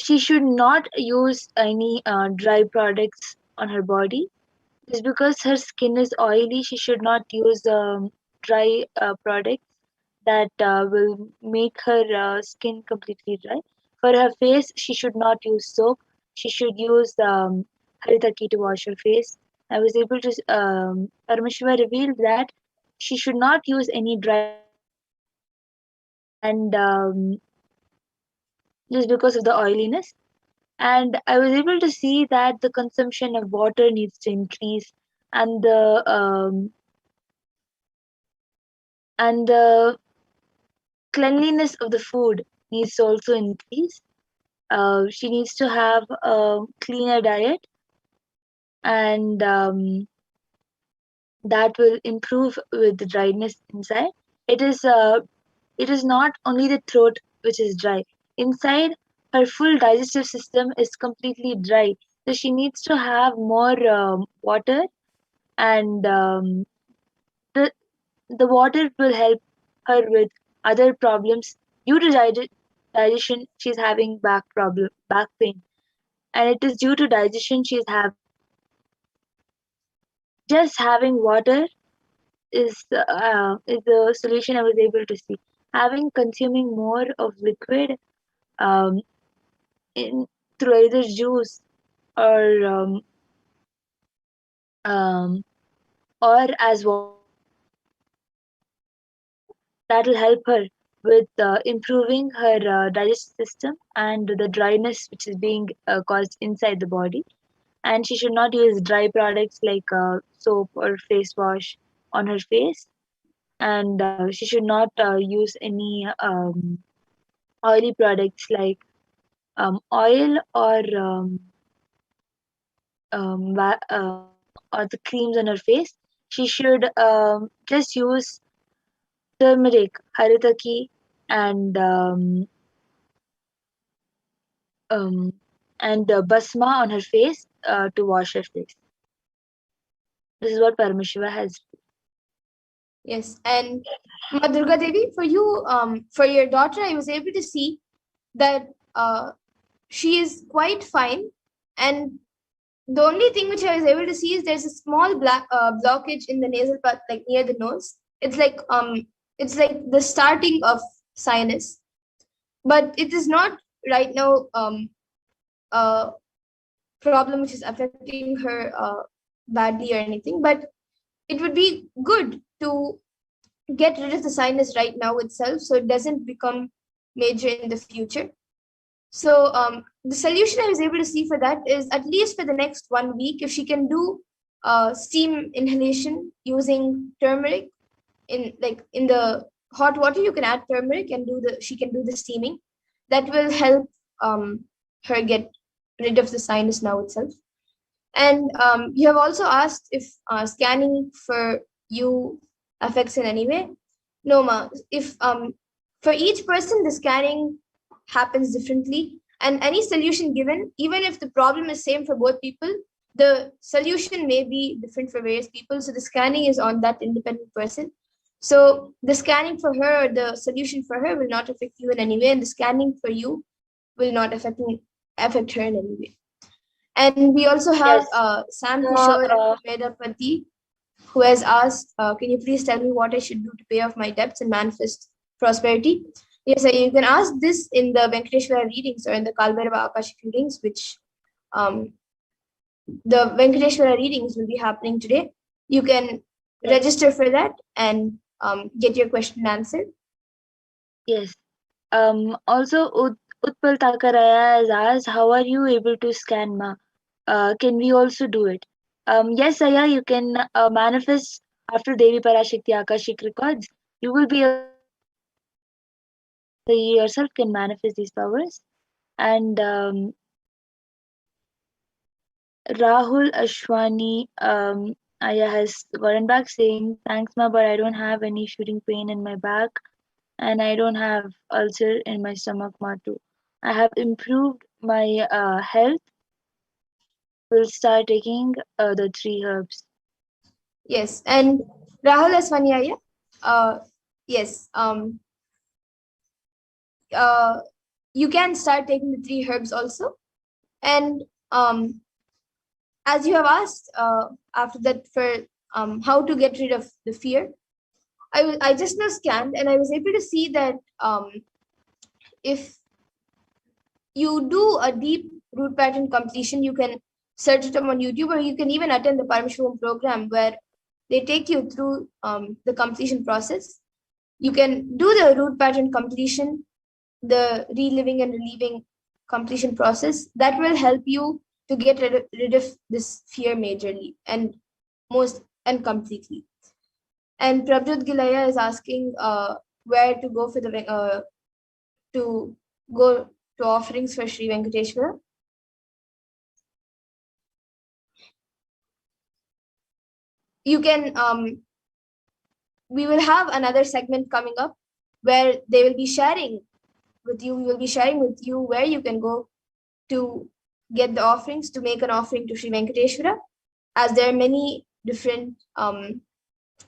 she should not use any dry products on her body. Just because her skin is oily, she should not use dry products that will make her skin completely dry. For her face, she should not use soap. She should use haritaki to wash her face. I was able to, Paramashiva revealed that she should not use any dry products, and just because of the oiliness. And I was able to see that the consumption of water needs to increase, and the cleanliness of the food needs to also increase. She needs to have a cleaner diet, and that will improve with the dryness inside. It is it is not only the throat which is dry. Inside, her full digestive system is completely dry. So she needs to have more water, and the the water will help her with other problems due to digestion. She's having back pain, and it is due to digestion she's having just having water is the solution I was able to see. Having consuming more of liquid um, in through either juice or um, or as water, that will help her with improving her digestive system and the dryness which is being caused inside the body. And she should not use dry products like soap or face wash on her face, and she should not use any oily products like oil or or the creams on her face. She should just use turmeric, haritaki, and um, basma on her face to wash her face. This is what Paramashiva has. Yes, and Ma Durga Devi, for you, for your daughter, I was able to see that she is quite fine, and the only thing which I was able to see is there's a small black blockage in the nasal part, like near the nose. It's like the starting of sinus, but it is not right now a problem which is affecting her badly or anything. But it would be good to get rid of the sinus right now itself, so it doesn't become major in the future. So the solution I was able to see for that is, at least for the next 1 week, if she can do steam inhalation using turmeric in the hot water, you can add turmeric and she can do the steaming. That will help her get rid of the sinus now itself. And you have also asked if scanning for you affects in any way. No, Ma. If for each person the scanning happens differently, and any solution given, even if the problem is same for both people, the solution may be different for various people. So the scanning is on that independent person. So the scanning for her or the solution for her will not affect you in any way, and the scanning for you will not affect her in any way. And we also have Yes. Sam Kishore Vedapati, who has asked, can you please tell me what I should do to pay off my debts and manifest prosperity? Yes, sir, you can ask this in the Venkateshwara readings or in the Kalbhairava Akashic readings, which the Venkateshwara readings will be happening today. You can register for that and get your question answered. Yes. Also, Utpal Takaraya has asked, how are you able to scan Ma? Can we also do it? Yes, Aya, you can manifest after Devi Parashakti Akashic records. You will be able to manifest these powers. You yourself can manifest these powers. And Rahul Ashwani Aya has gotten back saying, thanks, Ma, but I don't have any shooting pain in my back and I don't have ulcer in my stomach, Ma, too. I have improved my health. I will start taking the 3 herbs. Yes, and Rahul Aswanyaya, yes, you can start taking the 3 herbs also. And as you have asked after that for how to get rid of the fear, I just now scanned and I was able to see that if you do a deep root pattern completion, you can search it up on YouTube, or you can even attend the Paramashivoham program where they take you through the completion process. You can do the root pattern completion, the reliving and relieving completion process. That will help you to get rid of this fear majorly and completely. And Prabjot Gilaya is asking where to go for the to go to offerings for Sri Venkateshwara. You can we will have another segment coming up where they will be sharing with you. We will be sharing with you where you can go to get the offerings, to make an offering to Sri Venkateshwara, as there are many different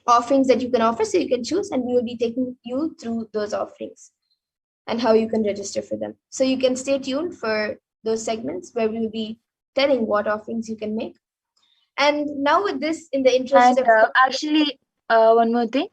offerings that you can offer, so you can choose, and we will be taking you through those offerings and how you can register for them. So you can stay tuned for those segments where we will be telling what offerings you can make. And now with this, in the interest And of actually, one more thing.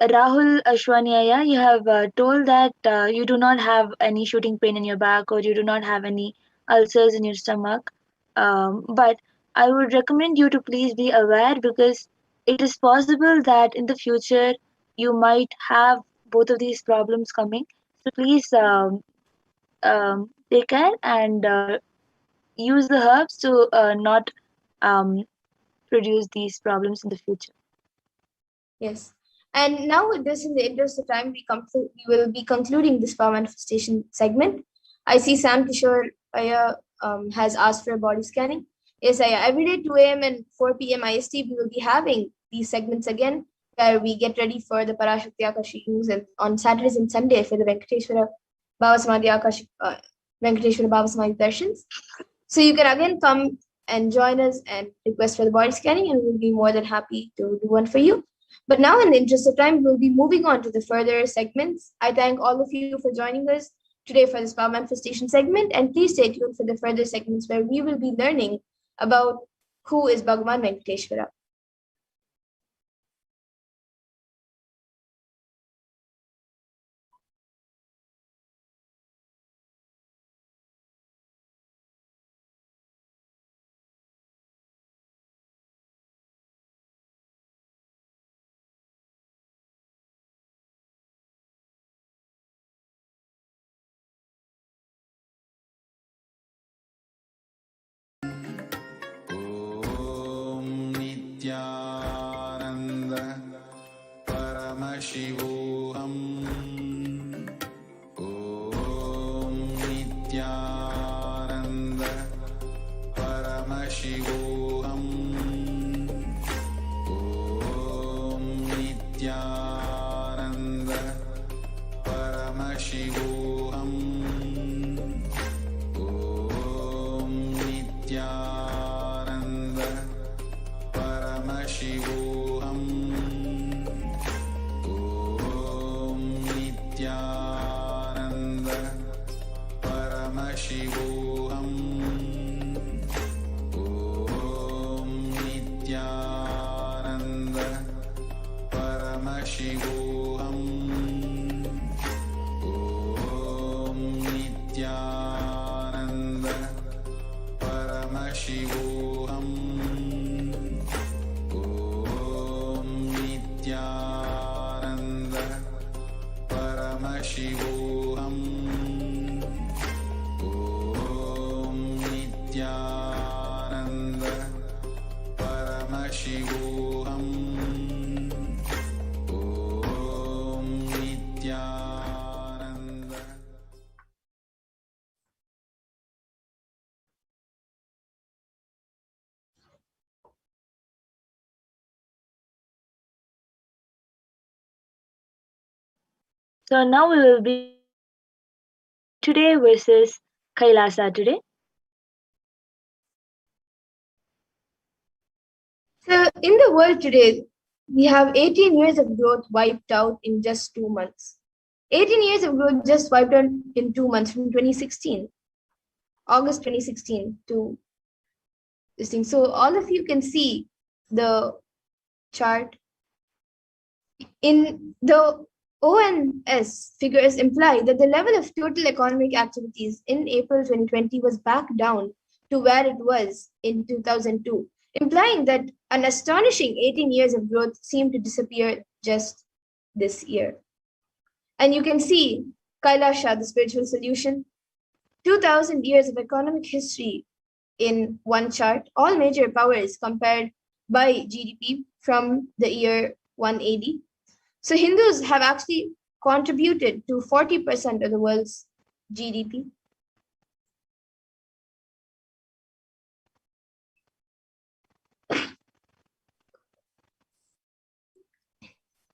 Rahul Ashwaniaya, you have told that you do not have any shooting pain in your back or you do not have any ulcers in your stomach. But I would recommend you to please be aware, because it is possible that in the future you might have both of these problems coming. So please take care and use the herbs to not um, produce these problems in the future. yes. And now with this, in the interest of time, we will be concluding this power manifestation segment. I see Sam Kishore has asked for a body scanning. Yes, Aya, every day 2 a.m. and 4 p.m. IST, we will be having these segments again, where we get ready for the Parashakti Akashic news, and on Saturdays and Sunday for the Venkateshwara Bhava Samadhi Akashic Venkateshwara Bhava Samadhi Darshans. So you can again come and join us and request for the body scanning, and we'll be more than happy to do one for you. But now, in the interest of time, we'll be moving on to the further segments. I thank all of you for joining us today for this power manifestation segment, and please stay tuned for the further segments where we will be learning about who is Bhagavan Venkateshwara. Nithyananda Paramashivoham. Om Nithyananda Paramashivoham. Om Nithyananda Paramashivoham. Om Nithyananda Paramashivoham. Om Nithyananda Paramashivoham. Om Nithyananda Paramashivoham. So now we will be today versus Kailasa today. So in the world today, we have 18 years of growth wiped out in just 2 months. 18 years of growth just wiped out in 2 months from 2016, August 2016 to this thing. So all of you can see the chart. In the ONS figures imply that the level of total economic activities in April 2020 was back down to where it was in 2002, implying that an astonishing 18 years of growth seemed to disappear just this year. And you can see Kailasha, the spiritual solution, 2000 years of economic history in one chart, all major powers compared by GDP from the year 180. So Hindus have actually contributed to 40% of the world's GDP.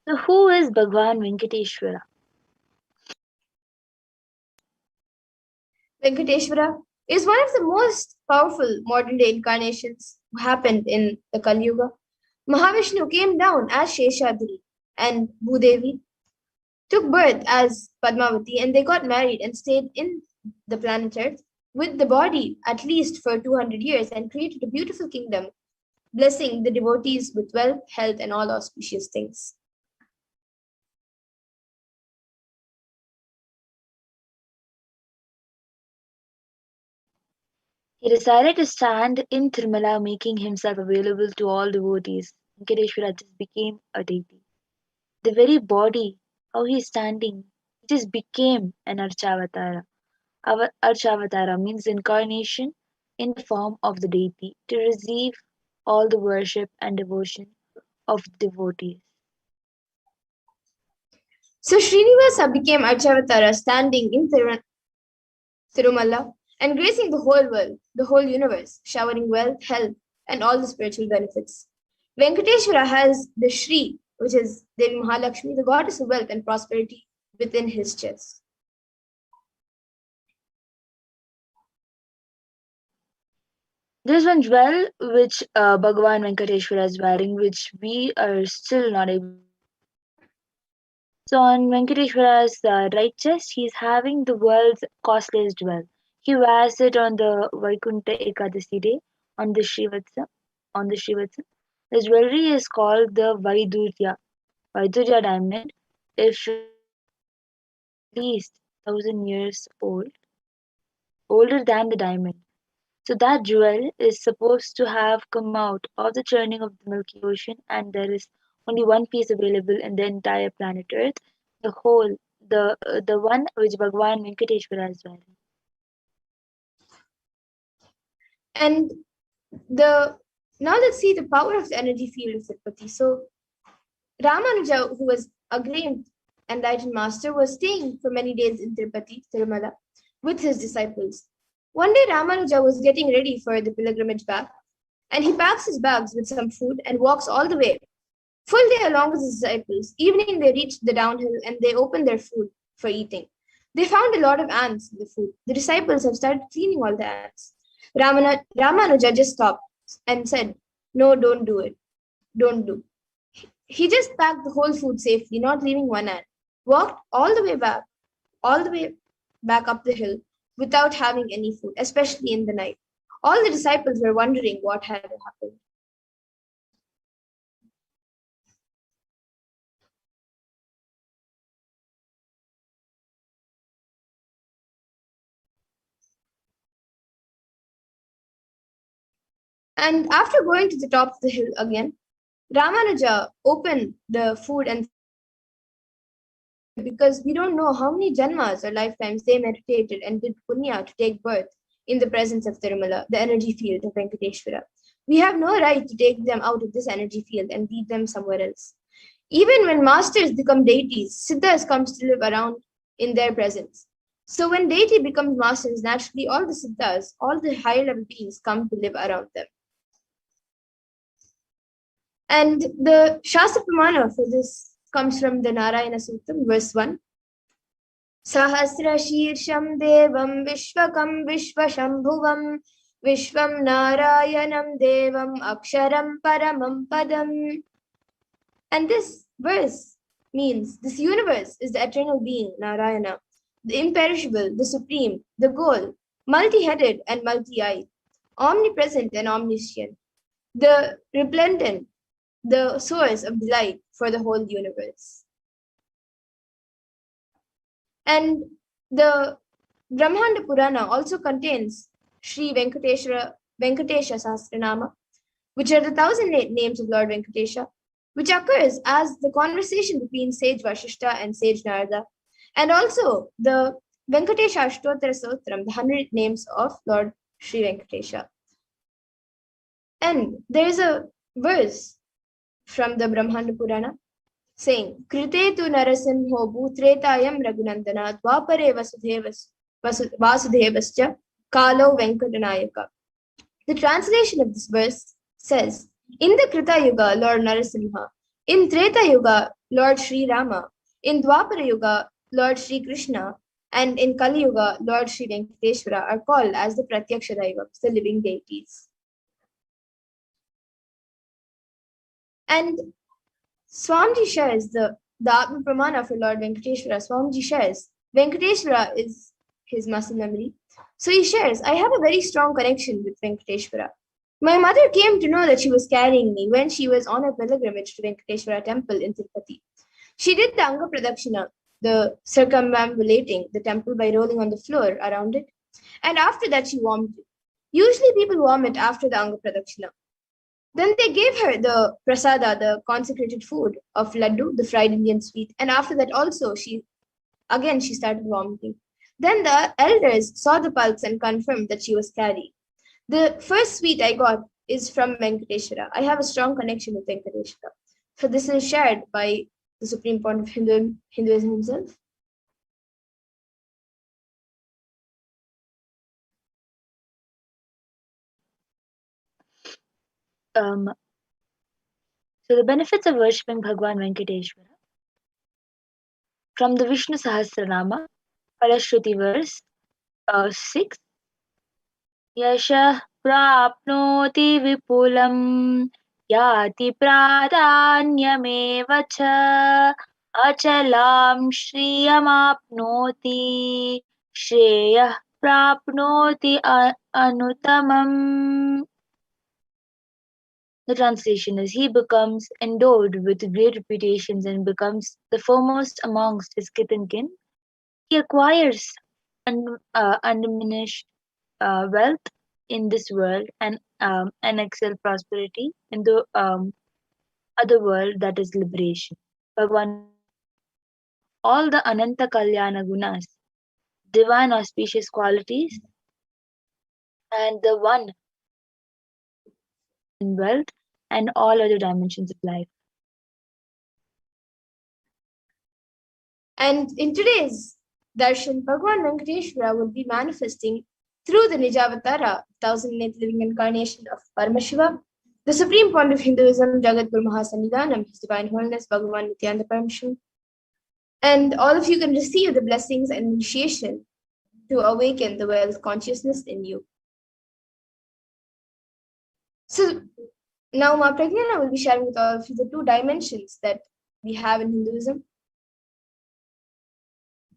So who is Bhagavan Venkateshwara? Venkateshwara is one of the most powerful modern day incarnations who happened in the Kali Yuga. Mahavishnu came down as Sheshadri and Bhudevi took birth as Padmavati, and they got married and stayed in the planet Earth with the body at least for 200 years and created a beautiful kingdom, blessing the devotees with wealth, health, and all auspicious things. He decided to stand in Tirumala, making himself available to all devotees. Venkateshwara just became a deity. The very body, how he is standing, it just became an Archavatara. Our Archavatara means incarnation in the form of the deity to receive all the worship and devotion of the devotees. So Srinivasa became Archavatara, standing in Tirumala and gracing the whole world, the whole universe, showering wealth, health, and all the spiritual benefits. Venkateshwara has the Shri, which is Devi Mahalakshmi, the goddess of wealth and prosperity, within his chest. There's one jewel which Bhagavan Venkateshwara is wearing, which we are still not able. So on Venkateshwara's right chest, he's having the world's costliest jewel. He wears it on the Vaikunta Ekadasi day on the Srivatsa. On the Srivatsa, the jewelry is called the Vaidurya diamond. If at least 1,000 years old, older than the diamond. So that jewel is supposed to have come out of the churning of the Milky Ocean, and there is only one piece available in the entire planet Earth, the whole, the one which Bhagavan Venkateshwara is wearing. And now let's see the power of the energy field of Tirupati. So Ramanuja, who was a great enlightened master, was staying for many days in Tirupati, Tirumala, with his disciples. One day Ramanuja was getting ready for the pilgrimage back, and he packs his bags with some food and walks all the way. Full day along with his disciples. Evening they reached the downhill and they opened their food for eating. They found a lot of ants in the food. The disciples have started cleaning all the ants. Ramanuja just stopped and said, "No, don't do it. Don't do." He just packed the whole food safely, not leaving one ant. Walked all the way back up the hill without having any food, especially in the night. All the disciples were wondering what had happened. And after going to the top of the hill again, Ramanuja opened the food and because we don't know how many janmas or lifetimes they meditated and did punya to take birth in the presence of Tirumala, the energy field of Venkateshwara. We have no right to take them out of this energy field and lead them somewhere else. Even when masters become deities, siddhas comes to live around in their presence. So when deity becomes masters, naturally all the siddhas, all the higher level beings come to live around them. And the Shastra Pramana for this comes from the Narayana Sutram, verse 1. Sahasrashirsham Devam Vishwakam Vishwashambhuvam Vishwam Narayanam Devam Aksharam Paramam Padam. And this verse means this universe is the eternal being, Narayana, the imperishable, the supreme, the goal, multi-headed and multi-eyed, omnipresent and omniscient, the resplendent, the source of delight for the whole universe. And the Brahmanda Purana also contains Sri Venkatesha Sahasranama, which are the 1,000 names of Lord Venkatesha, which occurs as the conversation between sage Vashishta and sage Narada, and also the Venkatesha Ashtotara Sotram, the 100 names of Lord Sri Venkatesha. And there is a verse from the Brahmanda Purana saying, Krite tu narasimho bhutretayam raghunandana dvapare vasudevascha kalo venkatanayaka. The translation of this verse says, in the Krita Yuga, Lord Narasimha, in Treta Yuga, Lord Sri Rama, in Dwapara Yuga, Lord Sri Krishna, and in Kali Yuga, Lord Sri Venkateshwara are called as the Pratyaksha Daivams, the living deities. And Swamiji shares the Atma Pramana for Lord Venkateshwara. Swamiji shares, Venkateshwara is his muscle memory. So he shares, I have a very strong connection with Venkateshwara. My mother came to know that she was carrying me when she was on a pilgrimage to Venkateshwara temple in Tirupati. She did the Anga Pradakshina, the circumambulating the temple by rolling on the floor around it. And after that, she vomited. Usually people vomit after the Anga Pradakshina. Then they gave her the prasada, the consecrated food of laddu, the fried Indian sweet. And after that also, she started vomiting. Then the elders saw the pulse and confirmed that she was carrying. The first sweet I got is from Venkateshwara. I have a strong connection with Venkateshwara. So this is shared by the Supreme Point of Hinduism himself. So the benefits of worshipping Bhagavan Venkateshwara. From the Vishnu Sahasranama, Falashruti verse 6. Yasha prapnoti vipulam yati pradanyameva cha achalam shriyamapnoti shreyah prapnoti anutamam. The translation is, he becomes endowed with great reputations and becomes the foremost amongst his kith and kin. He acquires undiminished wealth in this world and excel prosperity in the other world, that is liberation. Bhagavan, all the Ananta Kalyana Gunas, divine auspicious qualities, and the one in wealth and all other dimensions of life. And in today's Darshan, Bhagavan Venkateshwara will be manifesting through the Nijavatara, 1008th living incarnation of Paramashivoham, the Supreme Point of Hinduism, Jagadguru Mahasannidhanam, His Divine Holiness, Bhagavan Nithyananda Paramashivam. And all of you can receive the blessings and initiation to awaken the wealth consciousness in you. So now Ma Pragyana will be sharing with all of you the 2 dimensions that we have in Hinduism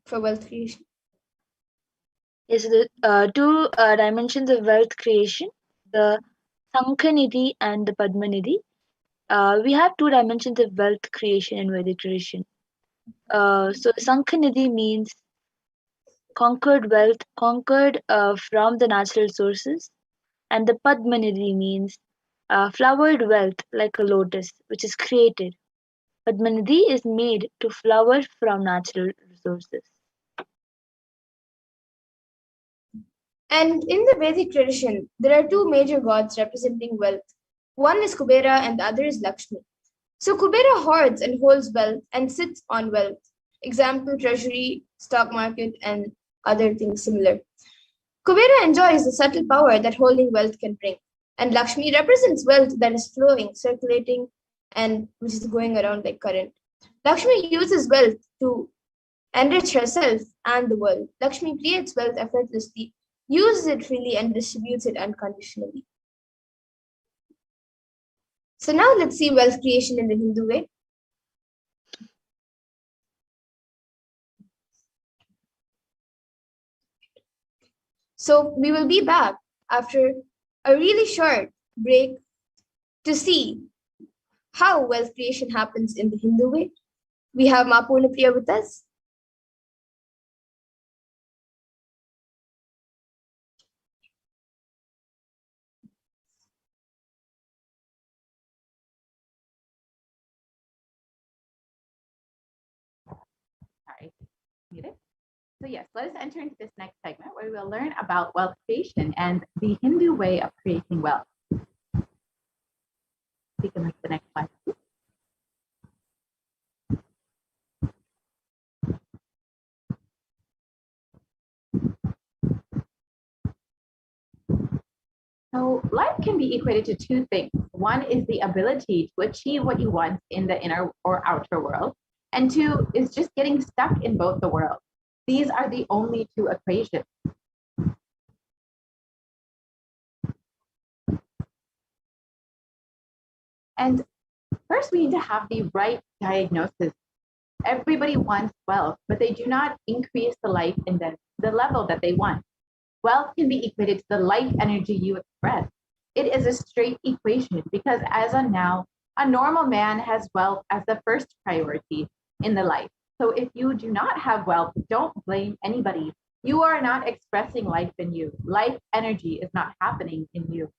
for wealth creation. Yes, the 2 dimensions of wealth creation, the Sankhanidhi and the Padmanidhi. We have 2 dimensions of wealth creation in Vedic tradition. So Sankhanidhi means conquered wealth, conquered from the natural sources, and the Padmanidhi means flowered wealth like a lotus, which is created. Padmanidhi is made to flower from natural resources. And in the Vedic tradition, there are 2 major gods representing wealth. One is Kubera and the other is Lakshmi. So Kubera hoards and holds wealth and sits on wealth. Example, treasury, stock market, and other things similar. Kubera enjoys the subtle power that holding wealth can bring. And Lakshmi represents wealth that is flowing, circulating, and which is going around like current. Lakshmi uses wealth to enrich herself and the world. Lakshmi creates wealth effortlessly, uses it freely, and distributes it unconditionally. So now let's see wealth creation in the Hindu way. So we will be back after a really short break to see how wealth creation happens in the Hindu way. We have Ma Priya with us. Sorry, muted. So yes, let us enter into this next segment where we will learn about wealth creation and the Hindu way of creating wealth. We can move to the next slide. So life can be equated to two things. One is the ability to achieve what you want in the inner or outer world, and two is just getting stuck in both the worlds. These are the only two equations. And first, we need to have the right diagnosis. Everybody wants wealth, but they do not increase the life in the level that they want. Wealth can be equated to the life energy you express. It is a straight equation because as of now, a normal man has wealth as the first priority in the life. So if you do not have wealth, don't blame anybody. You are not expressing life in you. Life energy is not happening in you.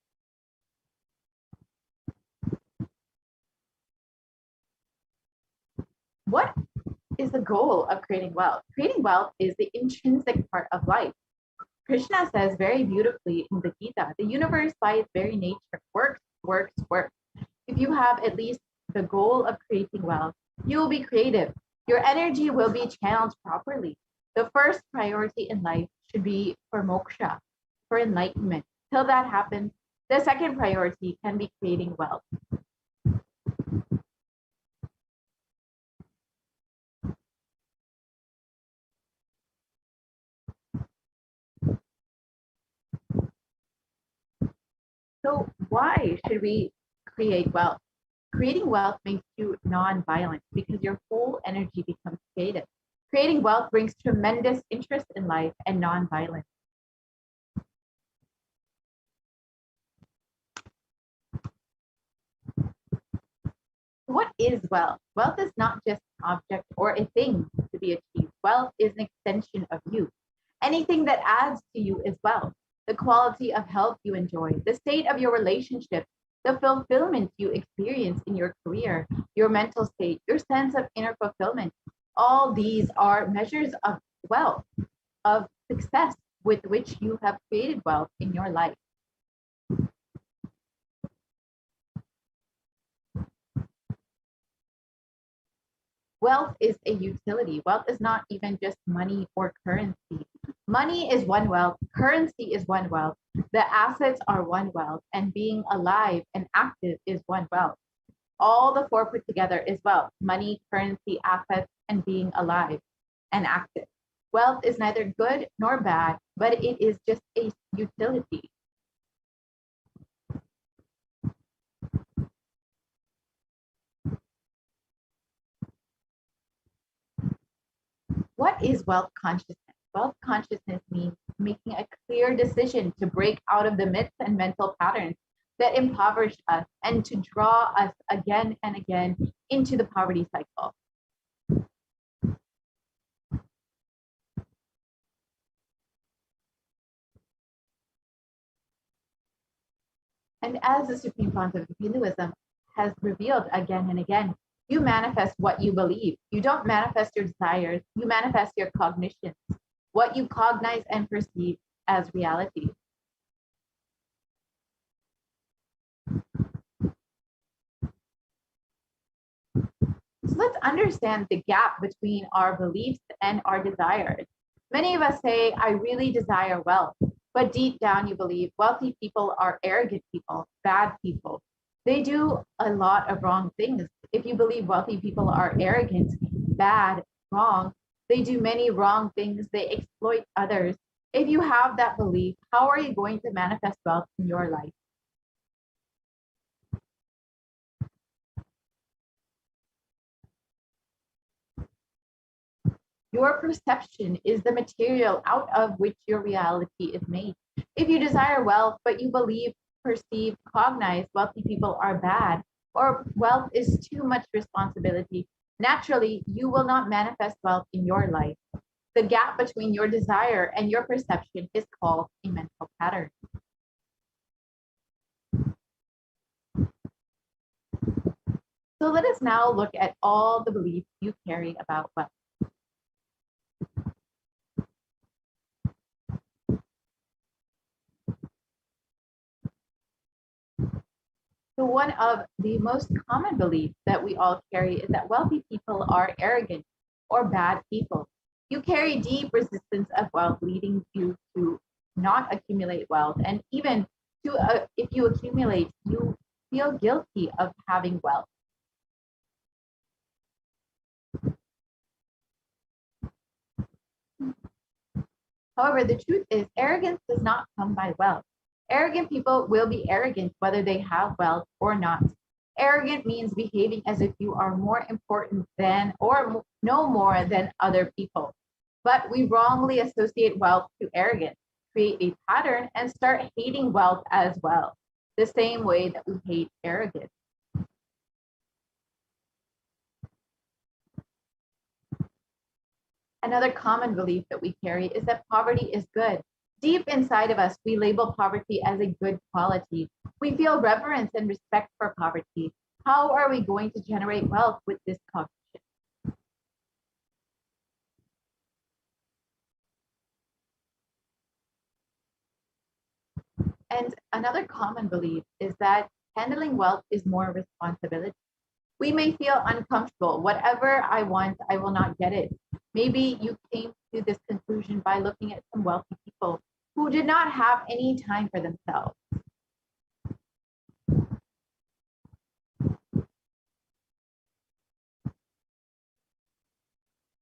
What is the goal of creating wealth? Creating wealth is the intrinsic part of life. Krishna says very beautifully in the Gita, the universe by its very nature works, works, works. If you have at least the goal of creating wealth, you will be creative. Your energy will be channeled properly. The first priority in life should be for moksha, for enlightenment. Till that happens, the second priority can be creating wealth. So why should we create wealth? Creating wealth makes you non-violent because your whole energy becomes creative. Creating wealth brings tremendous interest in life and non-violence. What is wealth? Wealth is not just an object or a thing to be achieved. Wealth is an extension of you. Anything that adds to you is wealth. The quality of health you enjoy, the state of your relationship, the fulfillment you experience in your career, your mental state, your sense of inner fulfillment. All these are measures of wealth, of success with which you have created wealth in your life. Wealth is a utility. Wealth is not even just money or currency. Money is one wealth, currency is one wealth, the assets are one wealth, and being alive and active is one wealth. All the four put together is wealth: money, currency, assets, and being alive and active. Wealth is neither good nor bad, but it is just a utility. What is wealth consciousness? Wealth consciousness means making a clear decision to break out of the myths and mental patterns that impoverish us and to draw us again and again into the poverty cycle. And as the Supreme Pontiff of Hinduism has revealed again and again, you manifest what you believe. You don't manifest your desires, you manifest your cognitions, what you cognize and perceive as reality. So let's understand the gap between our beliefs and our desires. Many of us say, I really desire wealth, but deep down you believe wealthy people are arrogant people, bad people. They do a lot of wrong things. If you believe wealthy people are arrogant, bad, wrong, They do many wrong things. They exploit others. If you have that belief, how are you going to manifest wealth in your life? Your perception is the material out of which your reality is made. If you desire wealth, but you believe, perceive, cognize wealthy people are bad, or wealth is too much responsibility, naturally, you will not manifest wealth in your life. The gap between your desire and your perception is called a mental pattern. So let us now look at all the beliefs you carry about wealth. So one of the most common beliefs that we all carry is that wealthy people are arrogant or bad people. You carry deep resistance of wealth, leading you to not accumulate wealth. And even if you accumulate, you feel guilty of having wealth. However, the truth is arrogance does not come by wealth. Arrogant people will be arrogant whether they have wealth or not. Arrogant means behaving as if you are more important than or no more than other people. But we wrongly associate wealth to arrogance, create a pattern, and start hating wealth as well, the same way that we hate arrogance. Another common belief that we carry is that poverty is good. Deep inside of us, we label poverty as a good quality. We feel reverence and respect for poverty. How are we going to generate wealth with this cognition? And another common belief is that handling wealth is more responsibility. We may feel uncomfortable. Whatever I want, I will not get it. Maybe you came to this conclusion by looking at some wealthy people who did not have any time for themselves.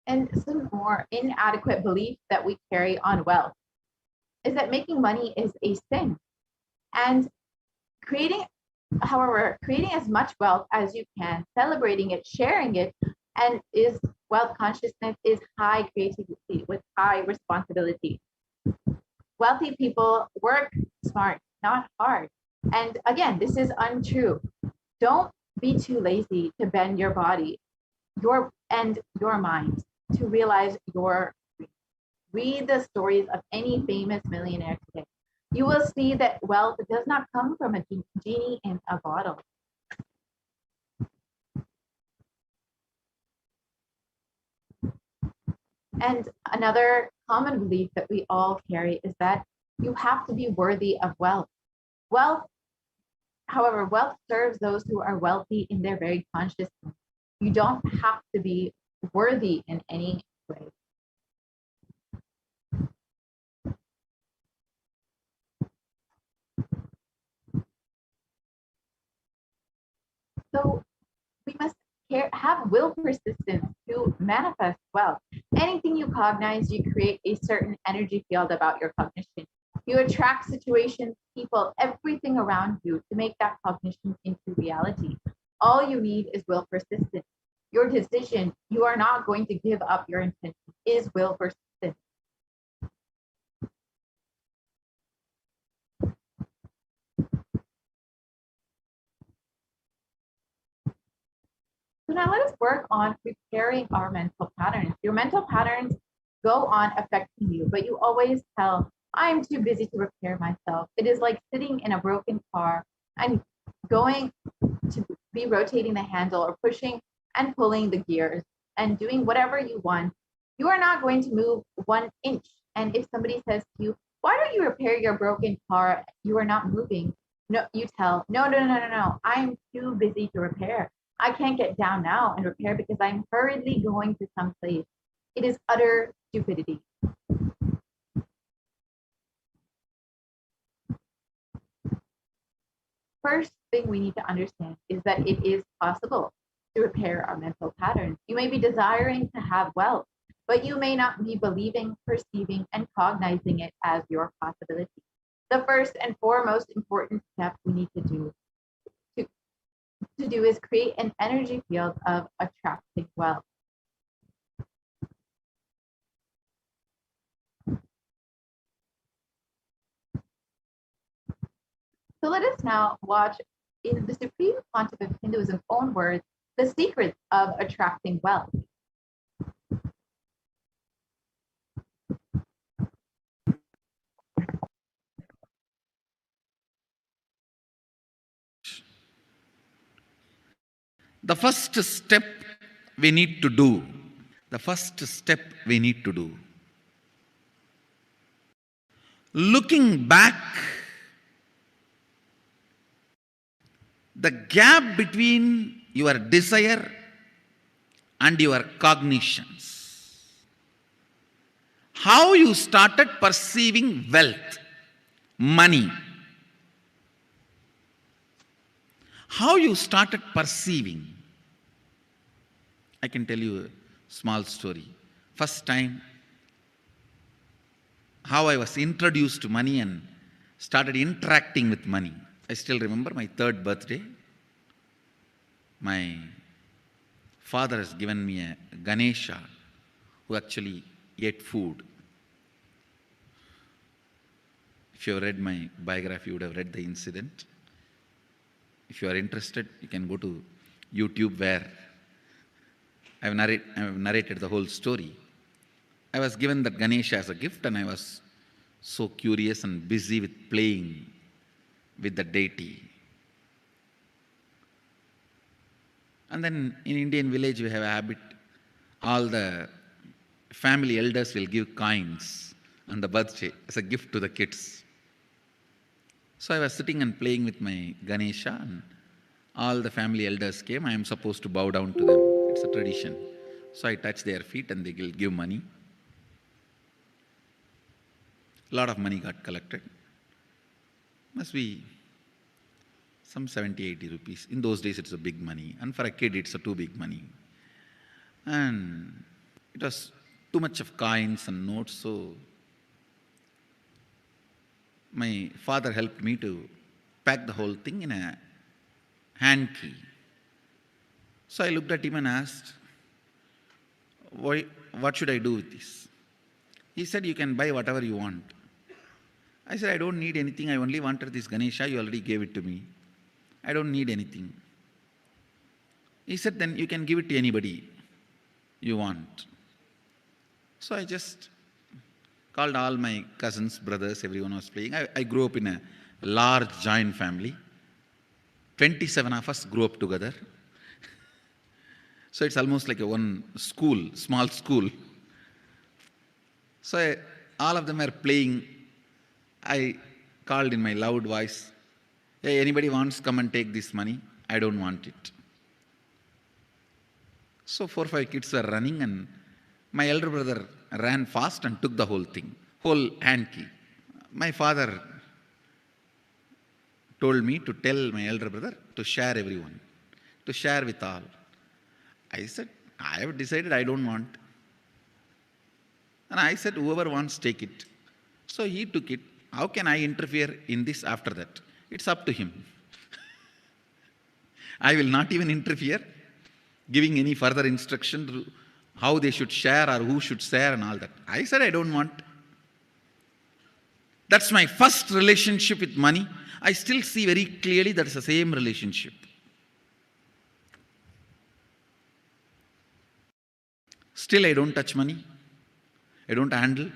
And some more inadequate beliefs that we carry on wealth is that making money is a sin. And creating as much wealth as you can, celebrating it, sharing it, and is wealth consciousness is high creativity with high responsibility. Wealthy people work smart, not hard. And again, this is untrue. Don't be too lazy to bend your body, your mind to realize your dreams. Read the stories of any famous millionaire today. You will see that wealth does not come from a genie in a bottle. And another common belief that we all carry is that you have to be worthy of wealth. However, wealth serves those who are wealthy in their very consciousness. You don't have to be worthy in any way. So we must have will persistence to manifest wealth. Anything you cognize, you create a certain energy field about your cognition. You attract situations, people, everything around you to make that cognition into reality. All you need is will persistence. Your decision, you are not going to give up your intention, is will persistence. So now let us work on repairing our mental patterns. Your mental patterns go on affecting you, but you always tell, I'm too busy to repair myself. It is like sitting in a broken car and going to be rotating the handle or pushing and pulling the gears and doing whatever you want. You are not going to move 1 inch. And if somebody says to you, why don't you repair your broken car? You are not moving. No, you tell, no. I'm too busy to repair. I can't get down now and repair because I'm hurriedly going to some place. It is utter stupidity. First thing we need to understand is that it is possible to repair our mental patterns. You may be desiring to have wealth, but you may not be believing, perceiving, and cognizing it as your possibility. The first and foremost important step we need to do is create an energy field of attracting wealth. So let us now watch, in the Supreme Pontiff of Hinduism's own words, the secrets of attracting wealth. The first step we need to do, the first step we need to do, looking back, the gap between your desire and your cognitions, how you started perceiving wealth, money, how you started perceiving. I can tell you a small story. First time, how I was introduced to money and started interacting with money. I still remember my 3rd birthday. My father has given me a Ganesha who actually ate food. If you have read my biography, you would have read the incident. If you are interested, you can go to YouTube where I have narrated the whole story. I was given that Ganesha as a gift and I was so curious and busy with playing with the deity. And then in Indian village we have a habit, all the family elders will give coins on the birthday as a gift to the kids. So I was sitting and playing with my Ganesha and all the family elders came. I am supposed to bow down to them. It's a tradition. So I touch their feet and they will give money. A lot of money got collected. Must be some 70, 80 rupees. In those days it's a big money. And for a kid it's a too big money. And it was too much of coins and notes, so my father helped me to pack the whole thing in a hand key. So I looked at him and asked, what should I do with this? He said, you can buy whatever you want. I said, I don't need anything. I only wanted this Ganesha. You already gave it to me. I don't need anything. He said, then you can give it to anybody you want. So I just called all my cousins, brothers, everyone was playing. I grew up in a large joint family. 27 of us grew up together. So it's almost like a one school, small school. So all of them are playing. I called in my loud voice, hey, anybody wants, come and take this money? I don't want it. So 4 or 5 kids were running and my elder brother ran fast and took the whole thing, whole hand key. My father told me to tell my elder brother to share everyone, to share with all. I said, I have decided I don't want. And I said, whoever wants, take it. So he took it. How can I interfere in this after that? It's up to him. I will not even interfere, giving any further instruction to how they should share or who should share and all that. I said, I don't want. That's my first relationship with money. I still see very clearly that it's the same relationship. Still, I don't touch money. I don't handle.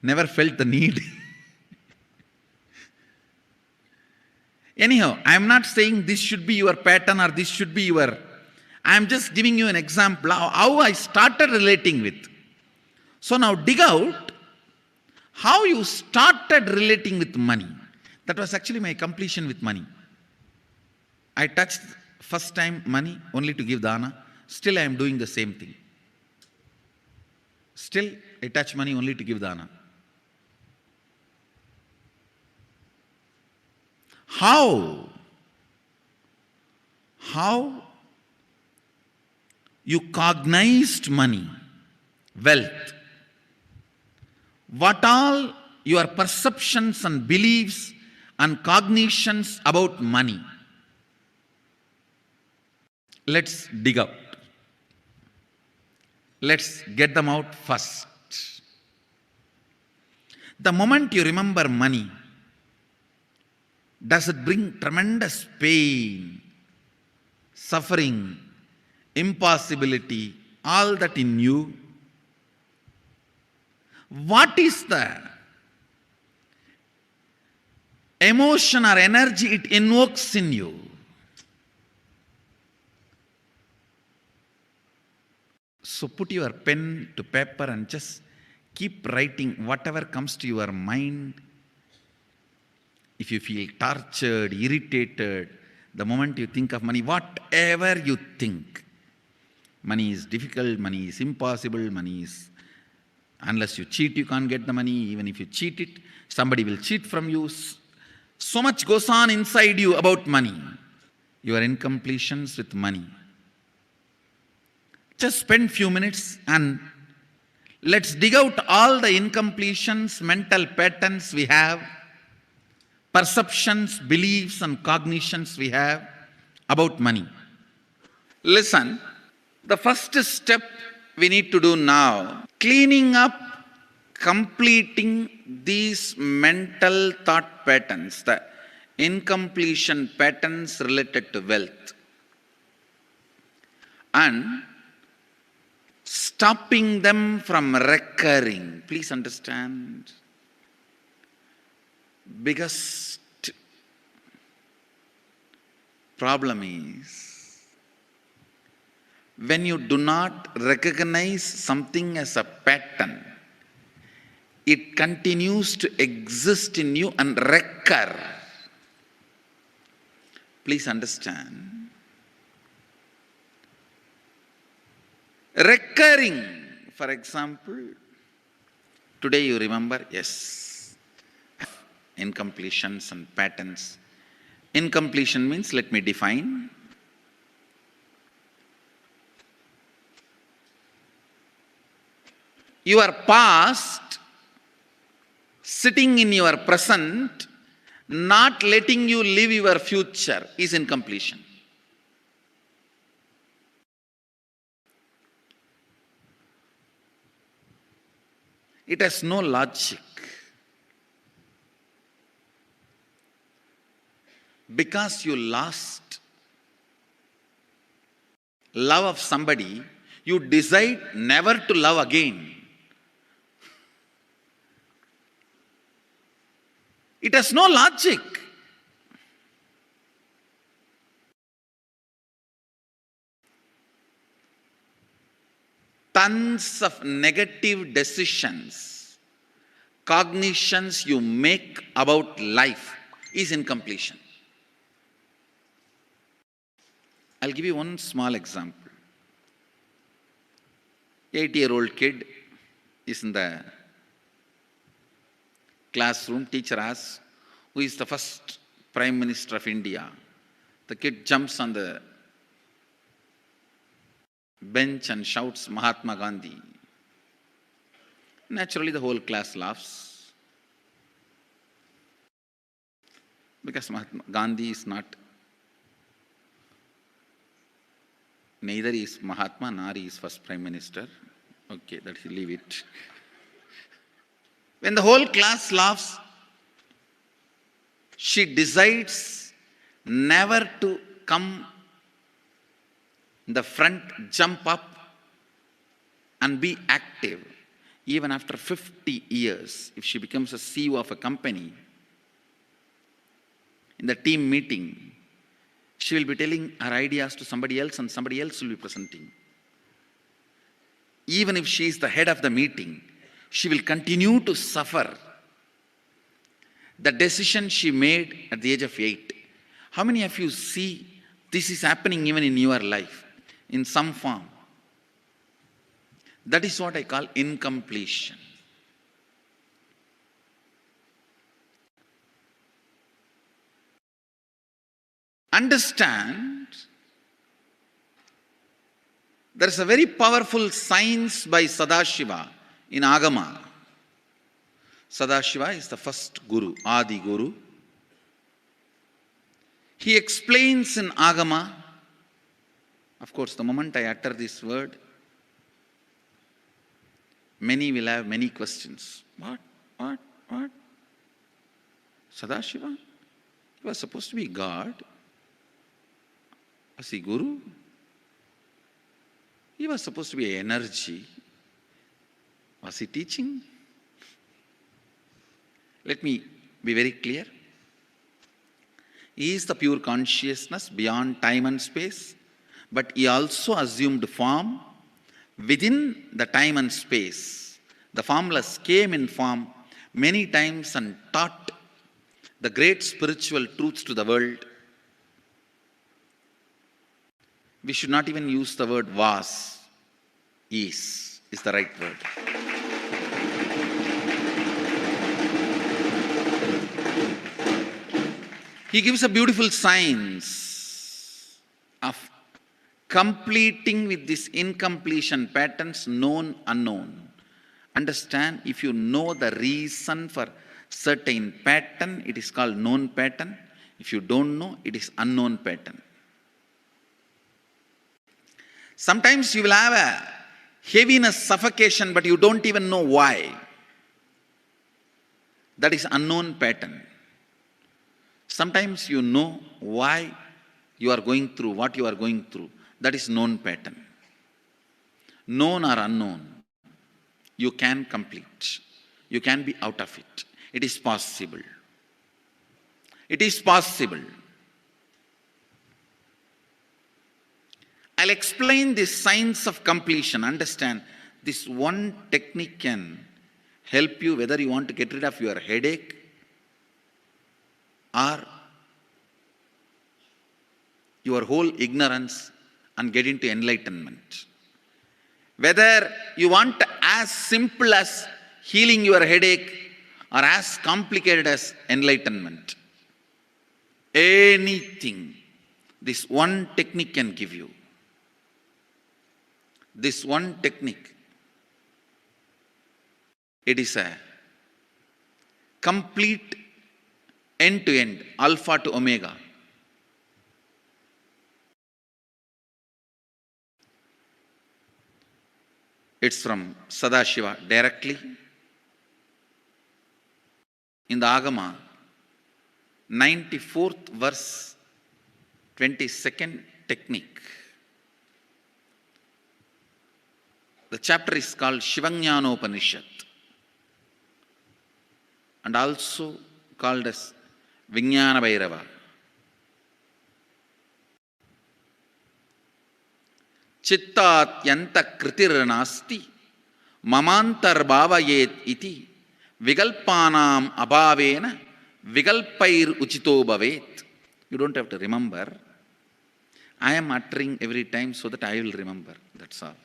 Never felt the need. Anyhow, I am not saying this should be your pattern or this should be your... I am just giving you an example of how I started relating with. So now dig out how you started relating with money. That was actually my completion with money. I touched first time money only to give dana. Still I am doing the same thing. Still I touch money only to give dana. How You cognized money, wealth. What all your perceptions and beliefs and cognitions about money? Let's dig out. Let's get them out first. The moment you remember money, does it bring tremendous pain, suffering, impossibility, all that in you? What is the emotion or energy it invokes in you? So put your pen to paper and just keep writing whatever comes to your mind. If you feel tortured, irritated, the moment you think of money, whatever you think, money is difficult, money is impossible, money is, unless you cheat, you can't get the money. Even if you cheat it, somebody will cheat from you. So much goes on inside you about money. Your incompletions with money. Just spend few minutes and let's dig out all the incompletions, mental patterns we have, perceptions, beliefs and cognitions we have about money. Listen, the first step we need to do now, cleaning up, completing these mental thought patterns, the incompletion patterns related to wealth, and stopping them from recurring. Please understand. Biggest problem is when you do not recognize something as a pattern, it continues to exist in you and recur. Please understand. Recurring, for example, today you remember, yes, incompletions and patterns. Incompletion means, let me define. Your past sitting in your present, not letting you live your future is incompletion. It has no logic. Because you lost love of somebody, you decide never to love again. It has no logic. Tons of negative decisions, cognitions you make about life is incompletion. I'll give you one small example. 8-year-old kid is in the classroom. Teacher asks, who is the first Prime Minister of India? The kid jumps on the bench and shouts, Mahatma Gandhi. Naturally, the whole class laughs. Because Mahatma Gandhi is not, neither is Mahatma nor is first Prime Minister. Okay, let's leave it. When the whole class laughs, she decides never to come in the front, jump up and be active. Even after 50 years, if she becomes a CEO of a company, in the team meeting, she will be telling her ideas to somebody else and somebody else will be presenting. Even if she is the head of the meeting, she will continue to suffer the decision she made at the age of 8. How many of you see this is happening even in your life in some form? That is what I call incompletion. Understand There is a very powerful science by Sadashiva in Agama. Sadashiva is the first Guru, Adi Guru. He explains in Agama, of course, the moment I utter this word, many will have many questions. What? Sadashiva? He was supposed to be God. Was he Guru? He was supposed to be energy. Was he teaching? Let me be very clear. He is the pure consciousness beyond time and space, but he also assumed form within the time and space. The formless came in form many times and taught the great spiritual truths to the world. We should not even use the word was. Is the right word. He gives a beautiful science of completing with this incompletion patterns, known, unknown. Understand, if you know the reason for certain pattern, it is called known pattern. If you don't know, it is unknown pattern. Sometimes you will have a heaviness, suffocation, but you don't even know why. That is unknown pattern. Sometimes you know why you are going through what you are going through. That is known pattern. Known or unknown, you can complete. You can be out of it. It is possible. It is possible. I'll explain this science of completion. Understand, this one technique can help you whether you want to get rid of your headache or your whole ignorance and get into enlightenment. Whether you want as simple as healing your headache or as complicated as enlightenment. Anything, this one technique can give you. This one technique, it is a complete end-to-end, alpha to omega. It's from Sadashiva directly. In the Agama, 94th verse, 22nd technique. The chapter is called Shivajnanopanishad and also called as Vijnana Bhairava. Chittat yanta kritir nasti mamantar bhavayet iti vigalpanam abhavena vigalpair uchito bhavet. You don't have to remember. I am uttering every time so that I will remember. That's all.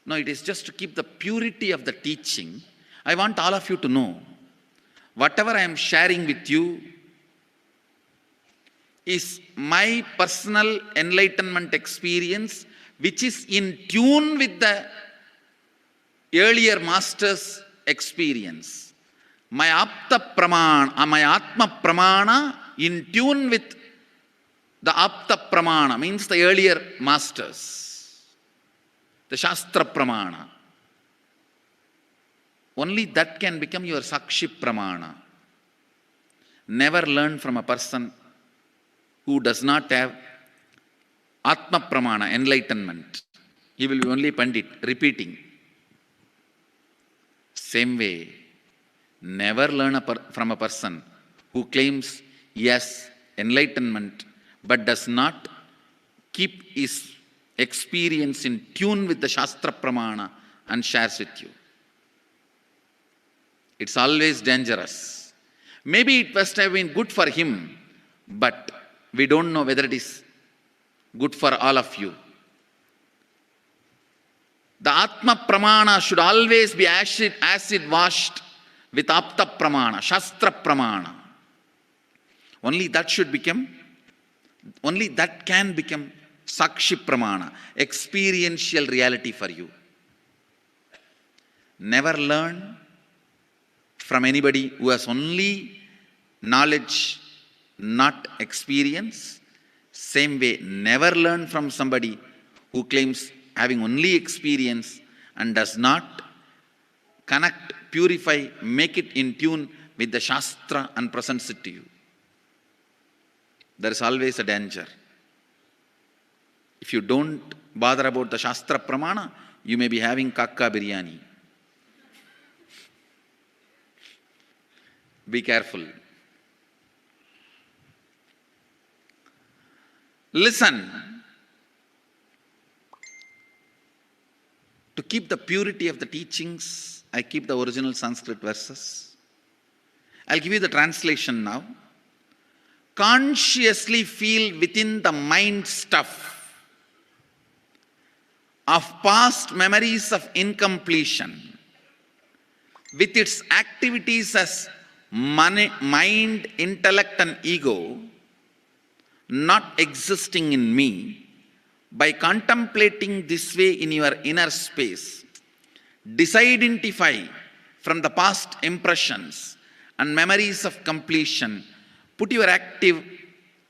No, it is just to keep the purity of the teaching. I want all of you to know, whatever I am sharing with you is my personal enlightenment experience, which is in tune with the earlier master's experience. My apta pramana, my atma pramana in tune with the apta pramana, means the earlier masters. The Shastra Pramana. Only that can become your Sakshi Pramana. Never learn from a person who does not have Atma Pramana, enlightenment. He will be only Pandit, repeating. Same way, never learn from a person who claims, yes, enlightenment, but does not keep his experience in tune with the Shastra Pramana and shares with you. It's always dangerous. Maybe it must have been good for him, but we don't know whether it is good for all of you. The Atma Pramana should always be acid washed with Apta Pramana, Shastra Pramana. Only that should become, only that can become Sakshi Pramana, experiential reality for you. Never learn from anybody who has only knowledge, not experience. Same way, never learn from somebody who claims having only experience and does not connect, purify, make it in tune with the Shastra and presents it to you. There is always a danger. If you don't bother about the Shastra Pramana, you may be having kakka biryani. Be careful. Listen. To keep the purity of the teachings, I keep the original Sanskrit verses. I'll give you the translation now. Consciously feel within the mind stuff of past memories of incompletion with its activities as mind, intellect and ego not existing in me. By contemplating this way in your inner space, disidentify from the past impressions and memories of completion. Put your active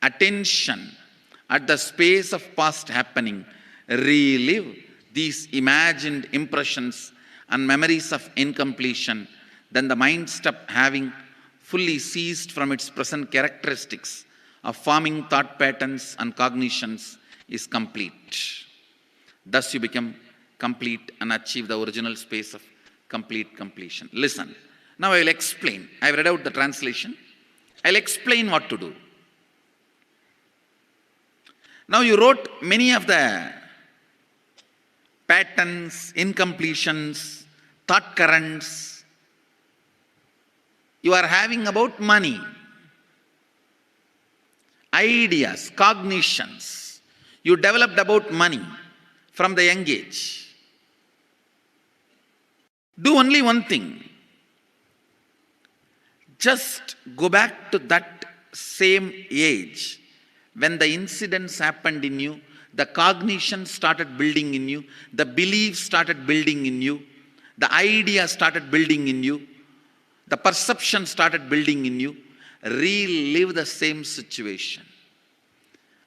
attention at the space of past happening. Relive these imagined impressions and memories of incompletion. Then the mind stop having fully ceased from its present characteristics of forming thought patterns and cognitions is complete. Thus you become complete and achieve the original space of complete completion. Listen. Now I will explain. I have read out the translation. I will explain what to do. Now you wrote many of the patterns, incompletions, thought currents you are having about money, ideas, cognitions you developed about money from the young age. Do only one thing. Just go back to that same age when the incidents happened in you, the cognition started building in you, the beliefs started building in you, the idea started building in you, the perception started building in you. Relive the same situation.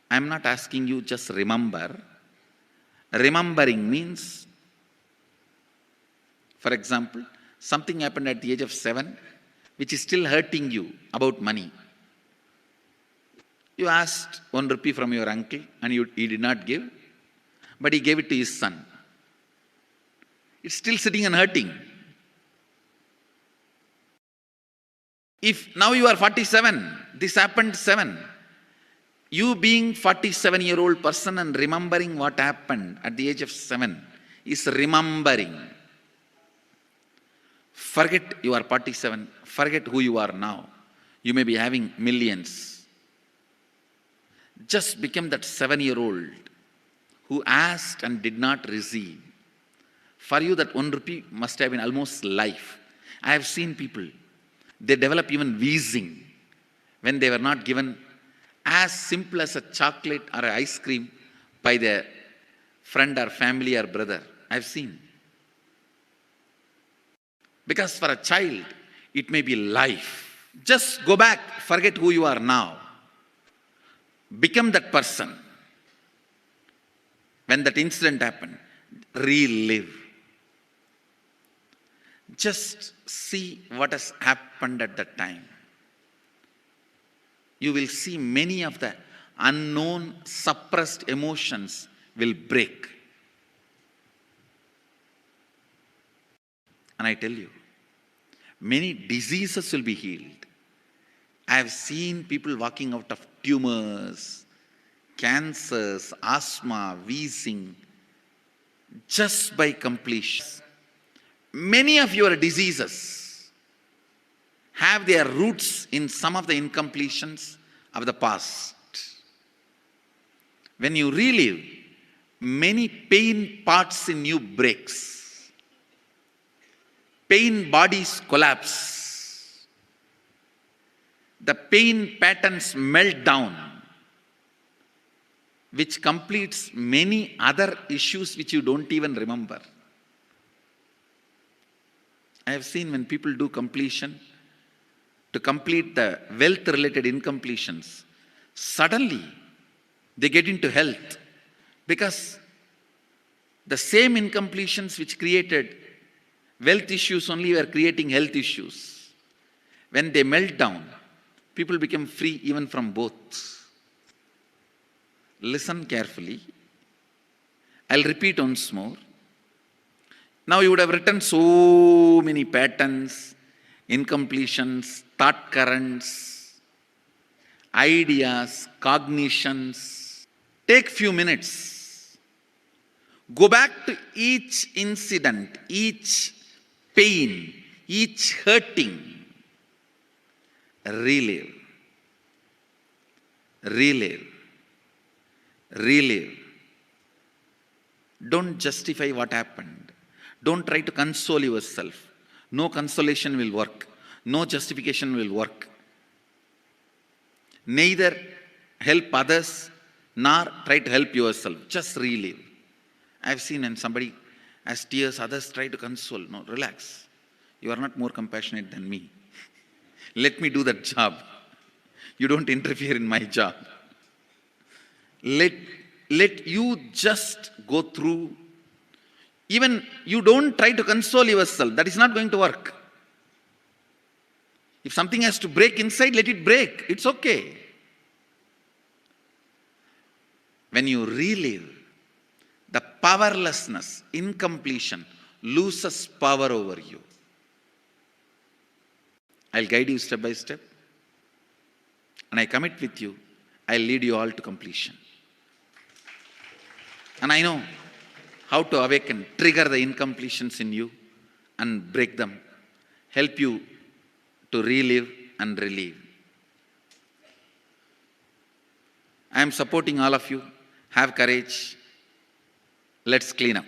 I am not asking you just remember. Remembering means, for example, something happened at the age of 7 which is still hurting you about money. You asked 1 rupee from your uncle and he did not give, but he gave it to his son. It's still sitting and hurting. If now you are 47, this happened 7. You being 47-year-old person and remembering what happened at the age of 7 is remembering. Forget you are 47. Forget who you are now. You may be having millions. Just become that 7-year-old who asked and did not receive. For you that 1 rupee must have been almost life. I have seen people, they develop even wheezing when they were not given as simple as a chocolate or an ice cream by their friend or family or brother. I've seen. Because for a child, it may be life. Just go back, forget who you are now. Become that person. When that incident happened, relive. Just see what has happened at that time. You will see many of the unknown, suppressed emotions will break. And I tell you, many diseases will be healed. I have seen people walking out of tumors, cancers, asthma, wheezing, just by completion. Many of your diseases have their roots in some of the incompletions of the past. When you relive, many pain parts in you breaks. Pain bodies collapse. The pain patterns melt down. which completes many other issues which you don't even remember. I have seen when people do completion, to complete the wealth-related incompletions, suddenly they get into health, because the same incompletions which created wealth issues only were creating health issues. When they melt down, people become free even from both. Listen carefully. I'll repeat once more. Now you would have written so many patterns, incompletions, thought currents, ideas, cognitions. Take few minutes. Go back to each incident, each pain, each hurting. Relive. Relive. Relive. Don't justify what happened. Don't try to console yourself. No consolation will work. No justification will work. Neither help others nor try to help yourself. Just relive. I've seen when somebody has tears, others try to console. No, relax. You are not more compassionate than me. Let me do that job. You don't interfere in my job. Let you just go through. Even you don't try to console yourself. That is not going to work. If something has to break inside, let it break. It's okay. When you relive, the powerlessness, incompletion, loses power over you. I'll guide you step by step. And I commit with you, I'll lead you all to completion. And I know how to awaken, trigger the incompletions in you and break them. Help you to relive and relieve. I am supporting all of you. Have courage. Let's clean up.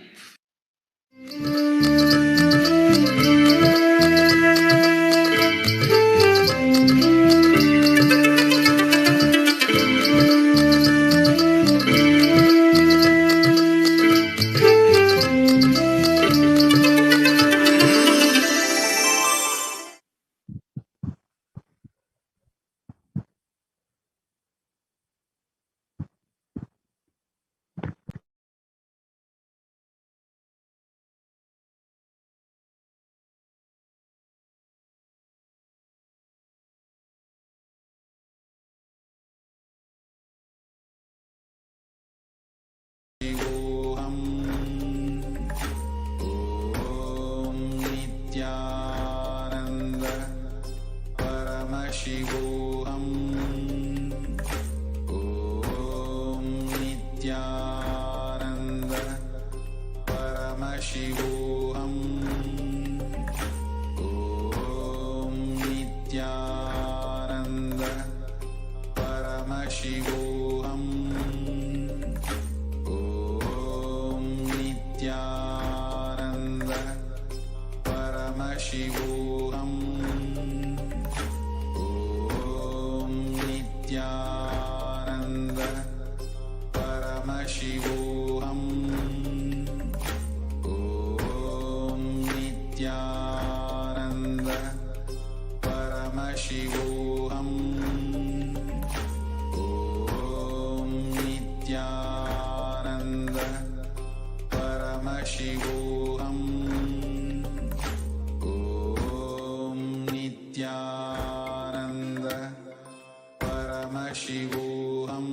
Paramashivoham. Om Nithyananda Paramashivoham. Om Nithyananda Paramashivoham. Om Nithyananda Paramashivoham. Nithyananda Paramashivoham. Om Nithyananda Paramashivoham. Om Nithyananda Paramashivoham. Om Nithyananda Paramashivoham.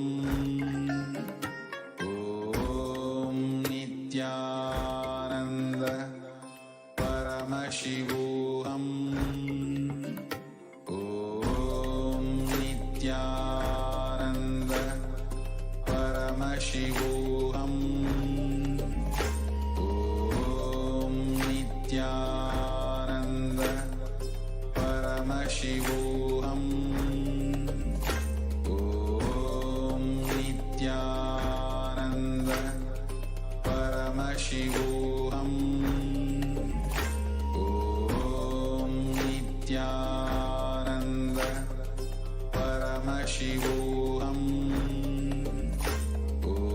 Om Nithyananda Paramashivoham. Om Nithyananda Paramashivoham. Om Nithyananda Paramashivoham. Om Nithyananda Paramashivoham. Om Nithyananda Paramashivoham. Om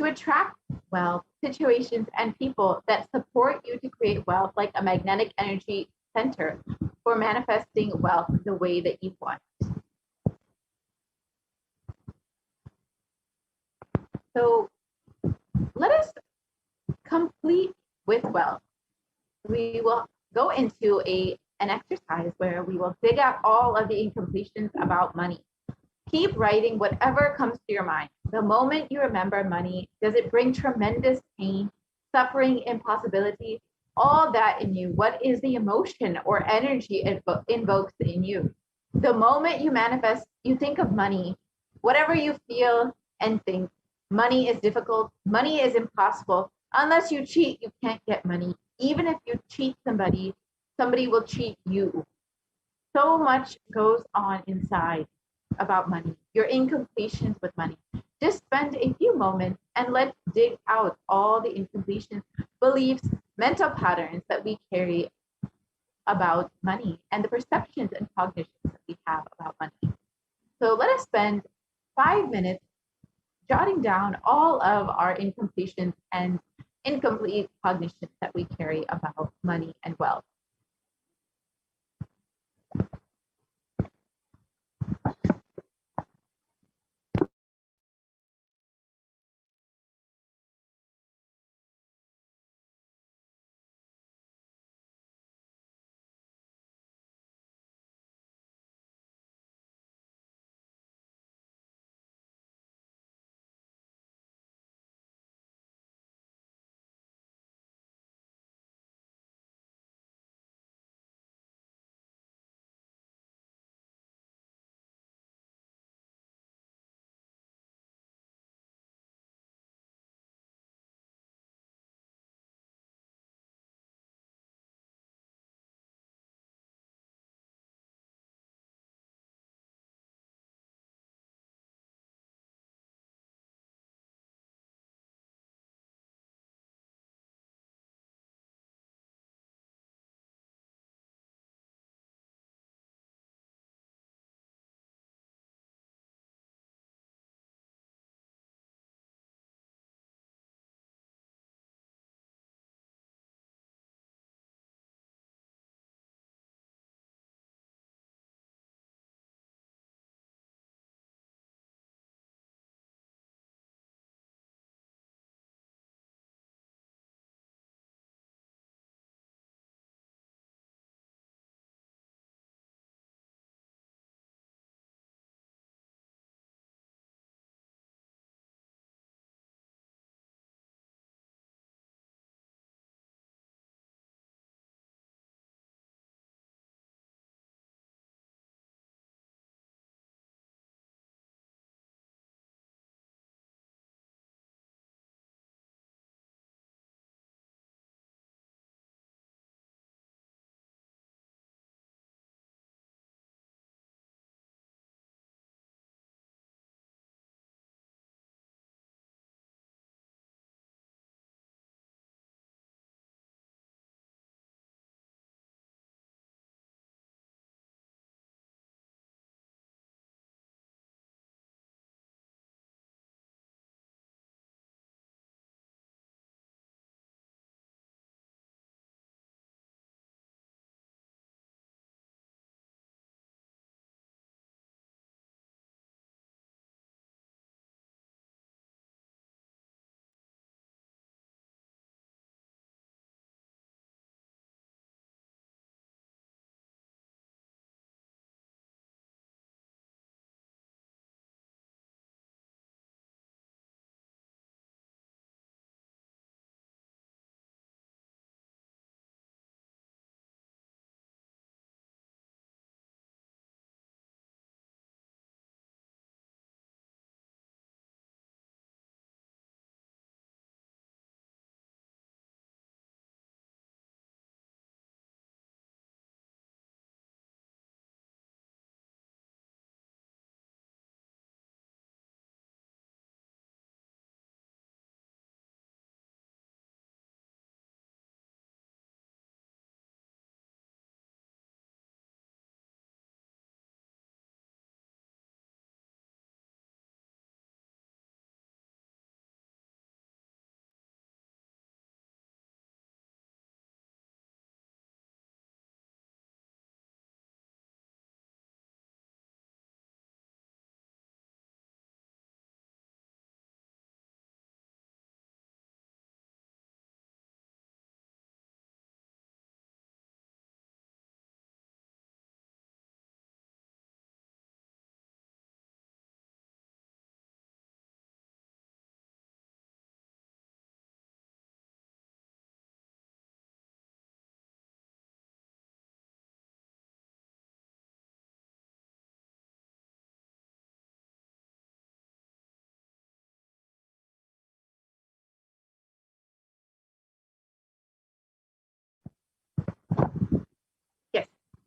to attract wealth, situations, and people that support you to create wealth like a magnetic energy center for manifesting wealth the way that you want. So let us complete with wealth. We will go into an exercise where we will dig out all of the incompletions about money. Keep writing whatever comes to your mind. The moment you remember money, does it bring tremendous pain, suffering, impossibility? All that in you. What is the emotion or energy it invokes in you? The moment you manifest, you think of money, whatever you feel and think, money is difficult, money is impossible. Unless you cheat, you can't get money. Even if you cheat somebody, somebody will cheat you. So much goes on inside about money, your incompletions with money. Just spend a few moments and let's dig out all the incompletions, beliefs, mental patterns that we carry about money and the perceptions and cognitions that we have about money. So let us spend 5 minutes jotting down all of our incompletions and incomplete cognitions that we carry about money and wealth.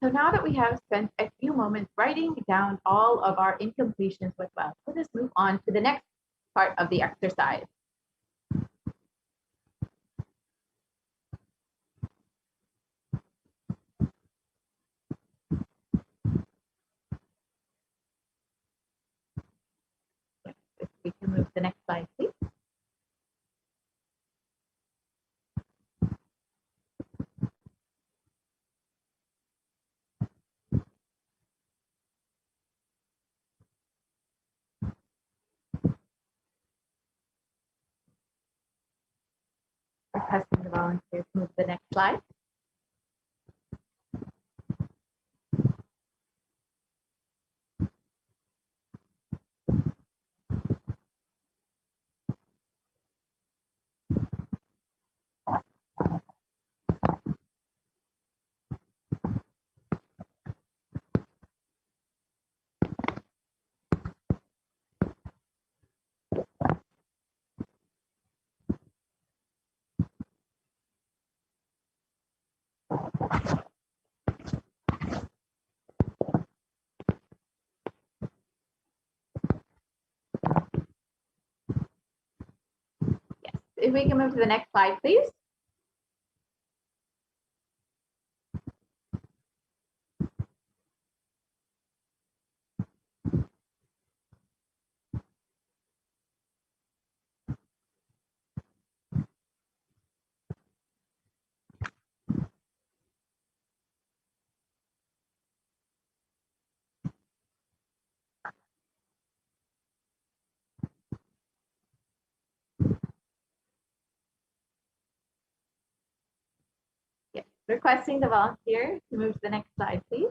So now that we have spent a few moments writing down all of our incompletions with wealth, let us move on to the next part of the exercise. If we can move to the next slide, please. Requesting the volunteers to move to the next slide. Yes, if we can move to the next slide, please. Yes, requesting the volunteer to move to the next slide, please.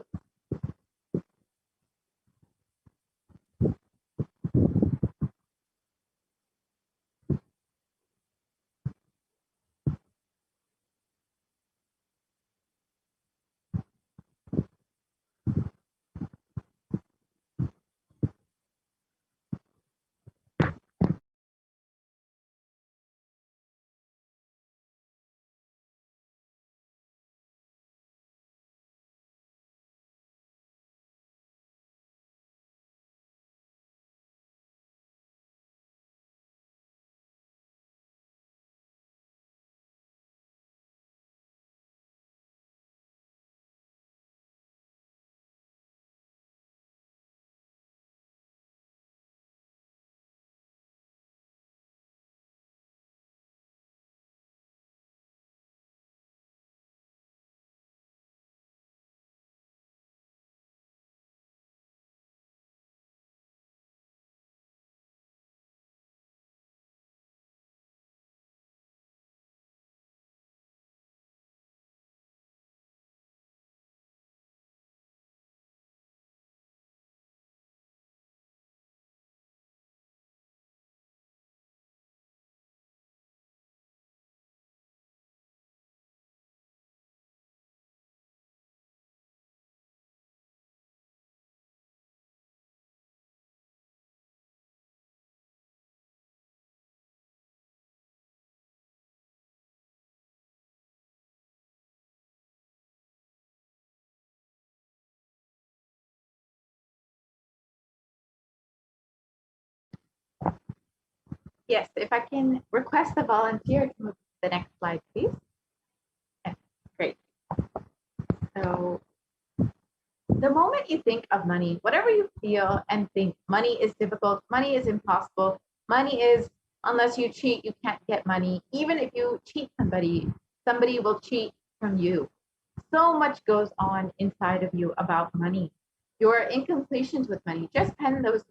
Yes, if I can request the volunteer to move to the next slide, please. Yes, great. So the moment you think of money, whatever you feel and think, money is difficult, money is impossible, money is, unless you cheat, you can't get money. Even if you cheat somebody, somebody will cheat from you. So much goes on inside of you about money. Your incompletions with money. Just spend those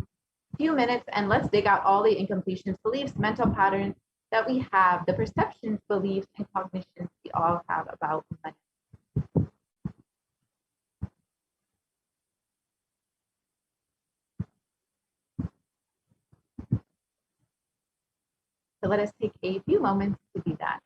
few minutes and let's dig out all the incompletions, beliefs, mental patterns that we have, the perceptions, beliefs, and cognitions we all have about money. So let us take a few moments to do that.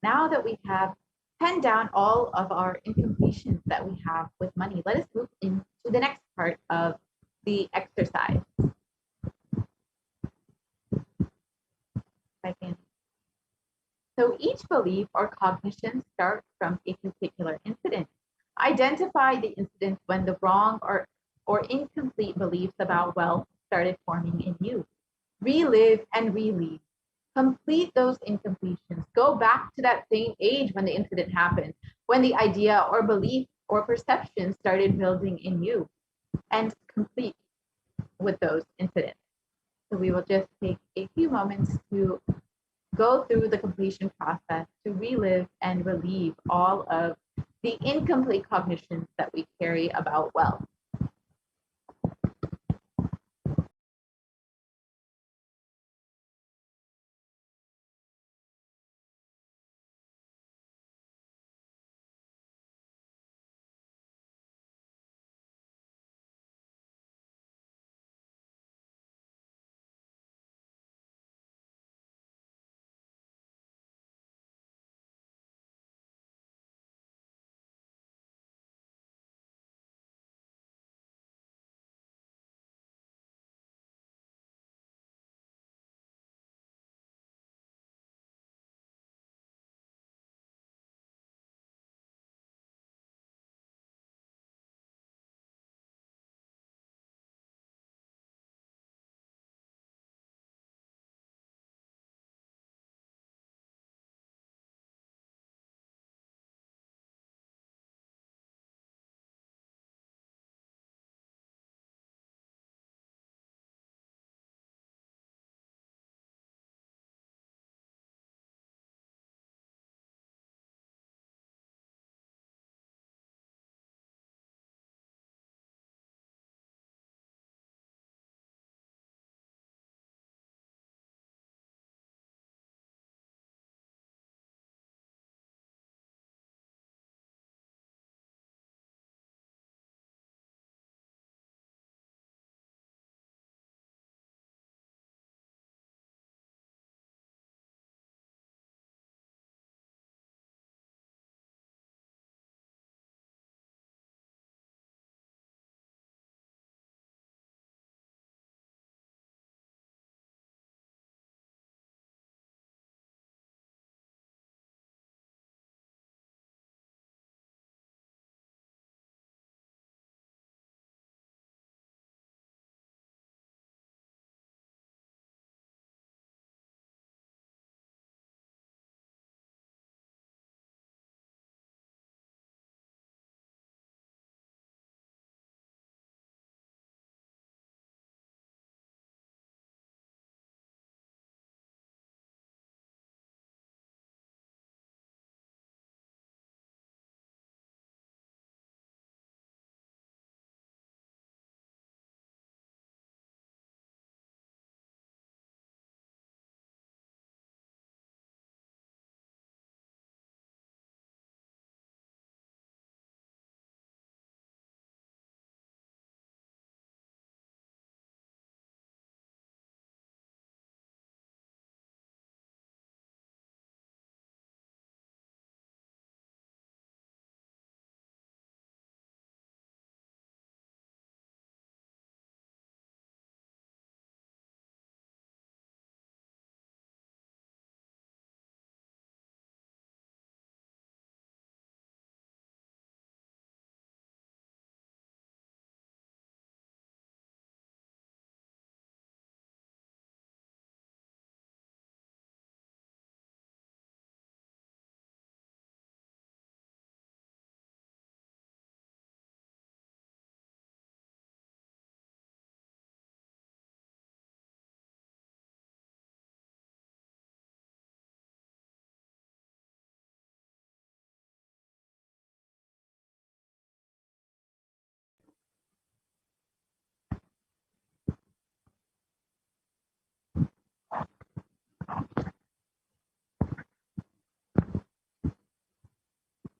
Now that we have penned down all of our incompletions that we have with money, let us move into the next part of the exercise. Second. So each belief or cognition starts from a particular incident. Identify the incident when the wrong or incomplete beliefs about wealth started forming in you. Relive and relive. Complete those incompletions. Go back to that same age when the incident happened, when the idea or belief or perception started building in you, and complete with those incidents. So we will just take a few moments to go through the completion process to relive and relieve all of the incomplete cognitions that we carry about wealth.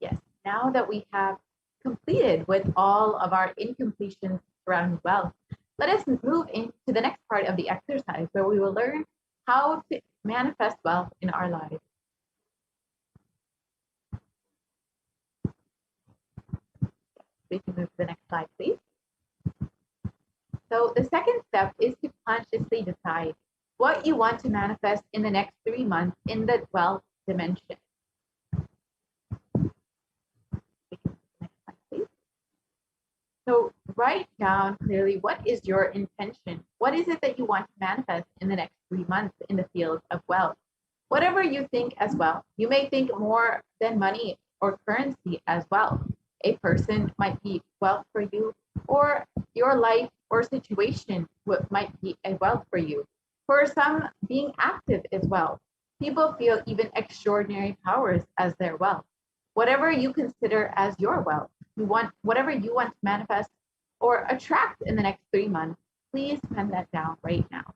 Yes, now that we have completed with all of our incompletions around wealth, let us move into the next part of the exercise where we will learn how to manifest wealth in our lives. We can move to the next slide, please. So the second step is to consciously decide what you want to manifest in the next 3 months in the 12th dimension. We can move to the next slide, please. So write down clearly what is your intention. What is it that you want to manifest in the next 3 months in the field of wealth? Whatever you think as well. You may think more than money or currency as well. A person might be wealth for you, or your life or situation might be a wealth for you. For some, being active as well. People feel even extraordinary powers as their wealth. Whatever you consider as your wealth, whatever you want to manifest or attract in the next 3 months, please pen that down right now.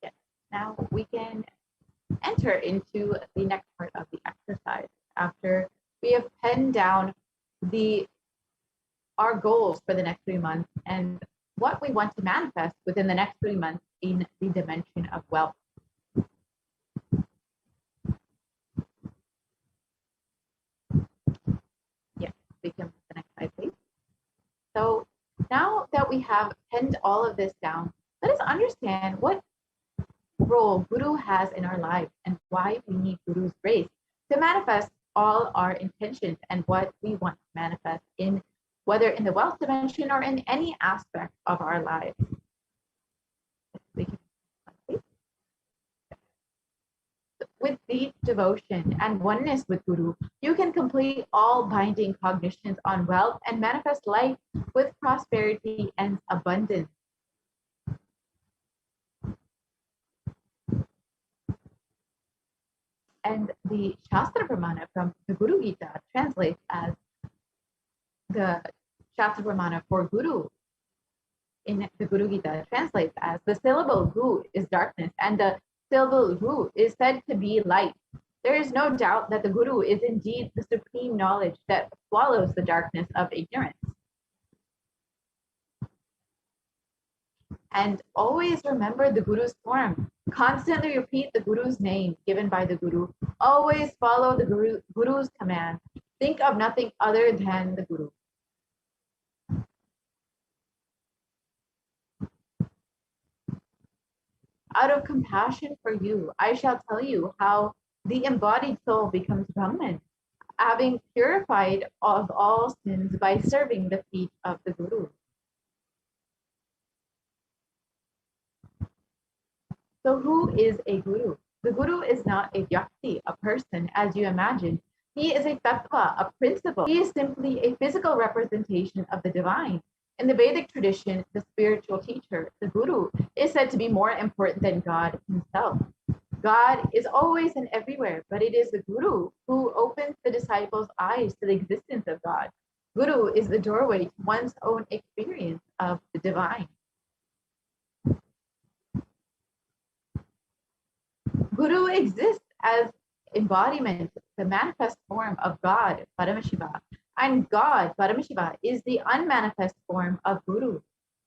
Yes. Now we can enter into the next part of the exercise after we have penned down our goals for the next 3 months and what we want to manifest within the next 3 months in the dimension of wealth. Yes, we can move the next slide, please. So now that we have penned all of this down, let us understand what role Guru has in our lives and why we need Guru's grace to manifest all our intentions and what we want to manifest in, whether in the wealth dimension or in any aspect of our lives. With deep devotion and oneness with Guru, you can complete all binding cognitions on wealth and manifest life with prosperity and abundance. And the Shastra Pramana from the Guru Gita translates as the Shastra Pramana for Guru in the Guru Gita translates as the syllable Gu is darkness and the syllable Ru is said to be light. There is no doubt that the Guru is indeed the supreme knowledge that swallows the darkness of ignorance. And always remember the Guru's form. Constantly repeat the Guru's name given by the Guru. Always follow the Guru's command. Think of nothing other than the Guru. Out of compassion for you, I shall tell you how the embodied soul becomes Brahman, having purified of all sins by serving the feet of the Guru. So who is a Guru? The Guru is not a vyakti, a person, as you imagine. He is a tattva, a principle. He is simply a physical representation of the divine. In the Vedic tradition, the spiritual teacher, the Guru, is said to be more important than God himself. God is always and everywhere, but it is the Guru who opens the disciples' eyes to the existence of God. Guru is the doorway to one's own experience of the divine. Guru exists as embodiment, the manifest form of God, Paramashiva. And God, Paramashiva, is the unmanifest form of Guru.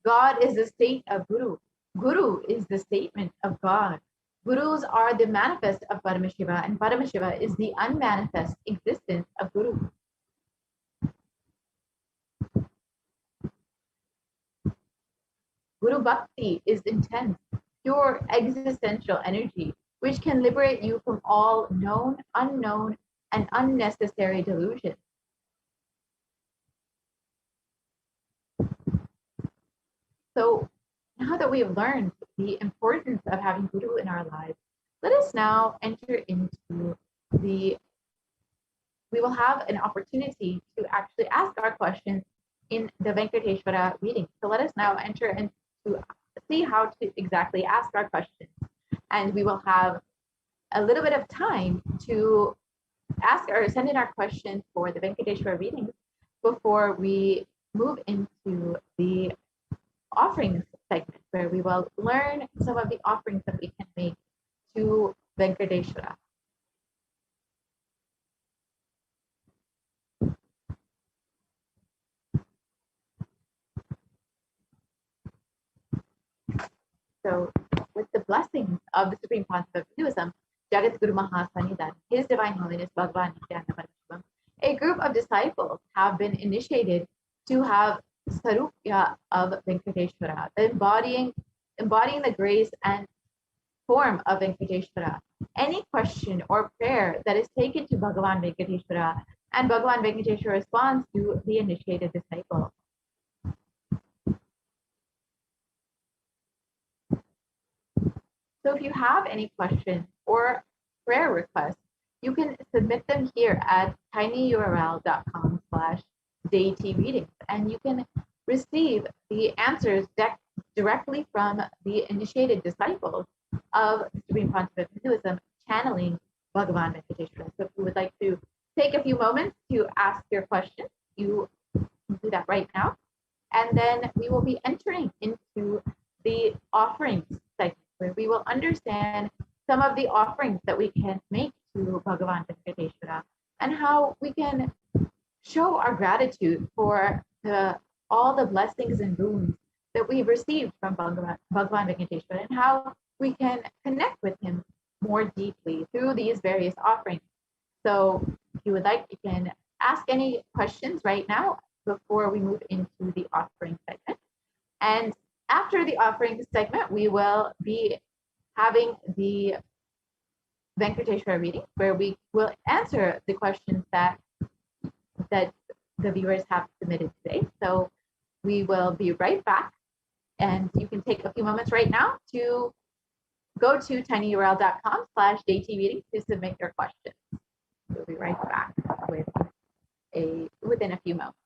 God is the state of Guru. Guru is the statement of God. Gurus are the manifest of Paramashiva, and Paramashiva is the unmanifest existence of Guru. Guru Bhakti is intense, pure existential energy, which can liberate you from all known, unknown, and unnecessary delusions. So now that we have learned the importance of having Guru in our lives, let us now enter into we will have an opportunity to actually ask our questions in the Venkateshwara reading. So let us now enter into see how to exactly ask our questions. And we will have a little bit of time to ask or send in our questions for the Venkateshwara readings before we move into the offerings segment, where we will learn some of the offerings that we can make to Venkateshwara. So, with the blessings of the Supreme Concept of Hinduism, Jagat Guru Mahasanidan, His Divine Holiness Bhagavan Nithyananda Paramashivam, a group of disciples have been initiated to have Sarupya of Venkateshwara, embodying the grace and form of Venkateshwara. Any question or prayer that is taken to Bhagavan Venkateshwara, and Bhagavan Venkateshwara responds to the initiated disciple. So if you have any questions or prayer requests, you can submit them here at tinyurl.com/daytreadings, and you can receive the answers directly from the initiated disciples of the Supreme Concept of Hinduism, channeling Bhagavan Venkateshwara. So if you would like to take a few moments to ask your questions, you can do that right now. And then we will be entering into the offerings segment, where we will understand some of the offerings that we can make to Bhagavan Venkateshwara and how we can show our gratitude for all the blessings and boons that we've received from Bhagavan Venkateshwara, and how we can connect with him more deeply through these various offerings. So if you would like, you can ask any questions right now before we move into the offering segment. And after the offering segment, we will be having the Venkateshwara reading, where we will answer the questions that the viewers have submitted today. So we will be right back, and you can take a few moments right now to go to tinyurl.com/daytreading to submit your questions. We'll be right back within a few moments.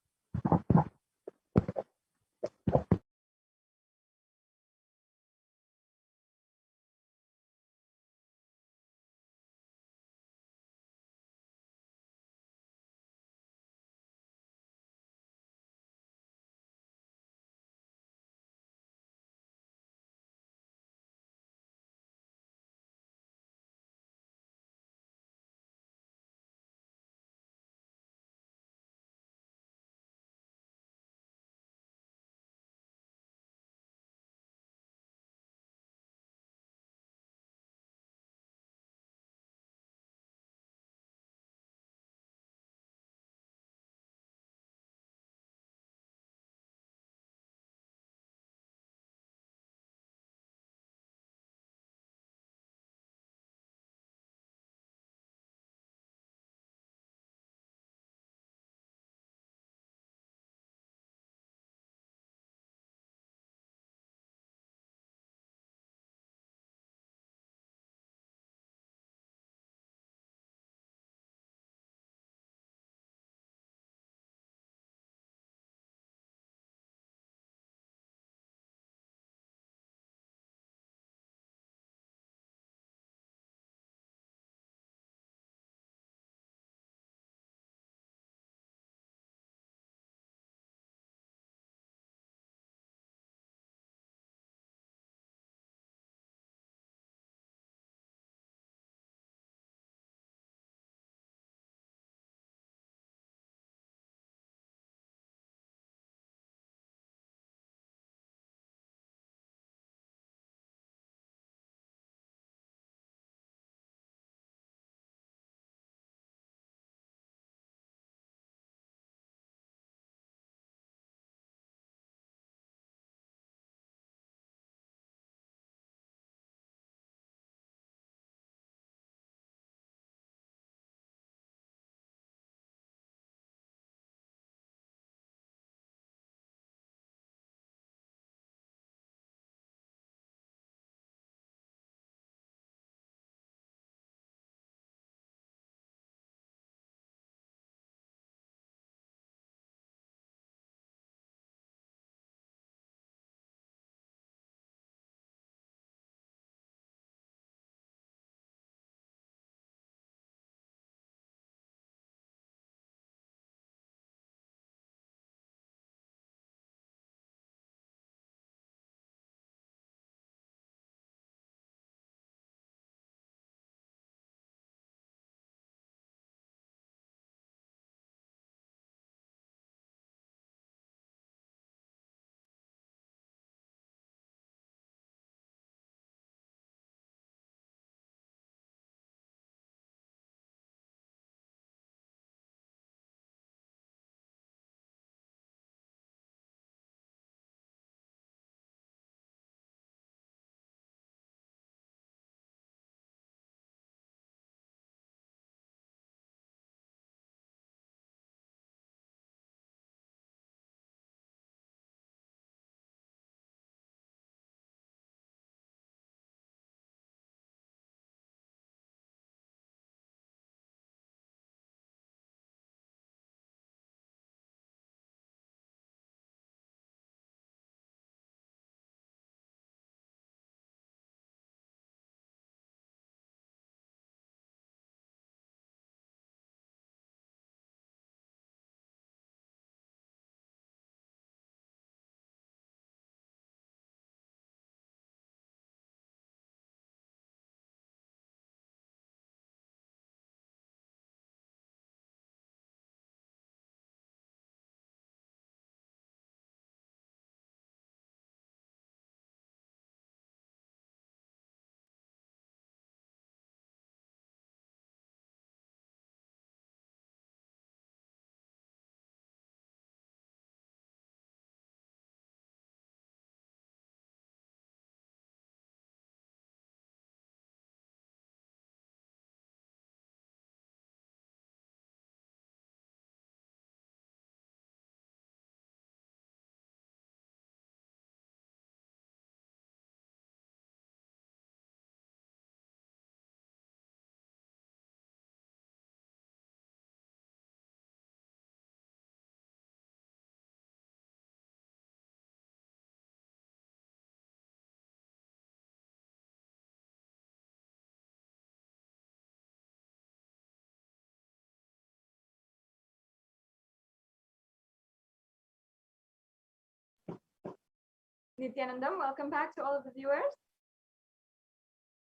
Nithyanandam, welcome back to all of the viewers.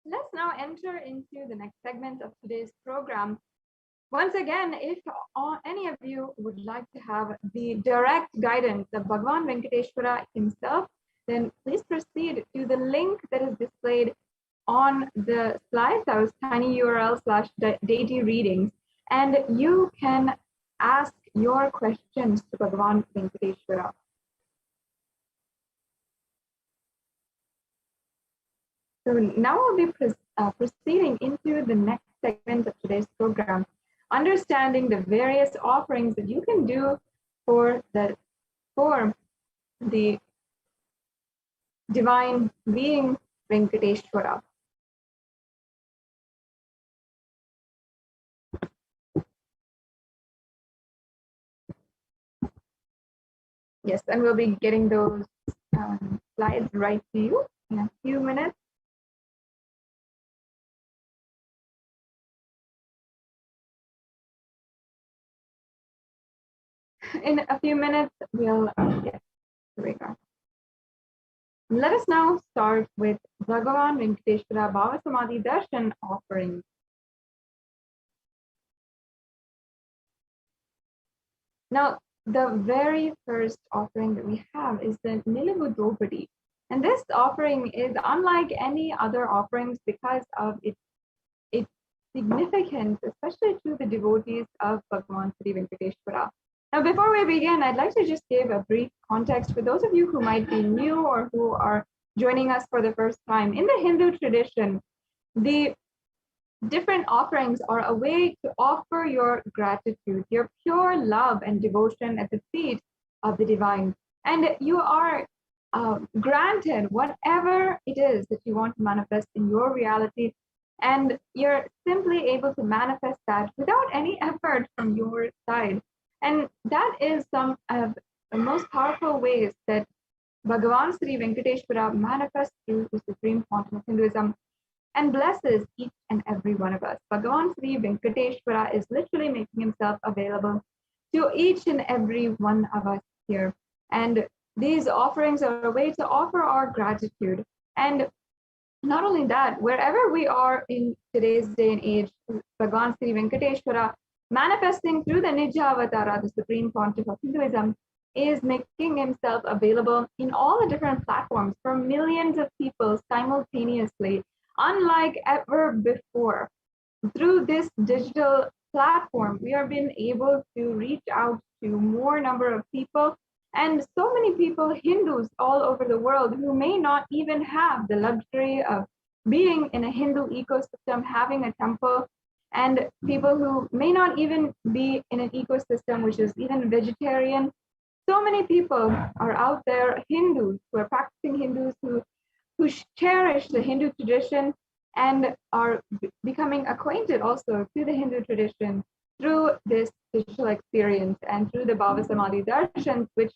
Let's now enter into the next segment of today's program. Once again, if any of you would like to have the direct guidance of Bhagavan Venkateshwara himself, then please proceed to the link that is displayed on the slides. That was tinyurl/deity readings. And you can ask your questions to Bhagavan Venkateshwara. So now we'll be proceeding into the next segment of today's program, understanding the various offerings that you can do for the divine being Venkateshwara. Yes, and we'll be getting those slides right to you in a few minutes. In a few minutes, we'll yes, here we go. Let us now start with Bhagavan Venkateshwara Bhava Samadhi Darshan offering. Now, the very first offering that we have is the Nilavu Draupadi. And this offering is unlike any other offerings because of its significance, especially to the devotees of Bhagavan Sri Venkateshwara. Now, before we begin, I'd like to just give a brief context for those of you who might be new or who are joining us for the first time. In the Hindu tradition, the different offerings are a way to offer your gratitude, your pure love and devotion at the feet of the divine. And you are granted whatever it is that you want to manifest in your reality. And you're simply able to manifest that without any effort from your side. And that is some of the most powerful ways that Bhagavan Sri Venkateshwara manifests through the supreme quantum of Hinduism and blesses each and every one of us. Bhagavan Sri Venkateshwara is literally making himself available to each and every one of us here. And these offerings are a way to offer our gratitude. And not only that, wherever we are in today's day and age, Bhagavan Sri Venkateshwara manifesting through the Nija Avatara, the supreme pontiff of Hinduism, is making himself available in all the different platforms for millions of people simultaneously, unlike ever before. Through this digital platform, we are being able to reach out to more number of people, and so many people, Hindus all over the world, who may not even have the luxury of being in a Hindu ecosystem, having a temple, and people who may not even be in an ecosystem which is even vegetarian. So many people are out there, Hindus, who are practicing Hindus, who cherish the Hindu tradition and are becoming acquainted also to the Hindu tradition through this digital experience and through the Bhava Samadhi Darshan, which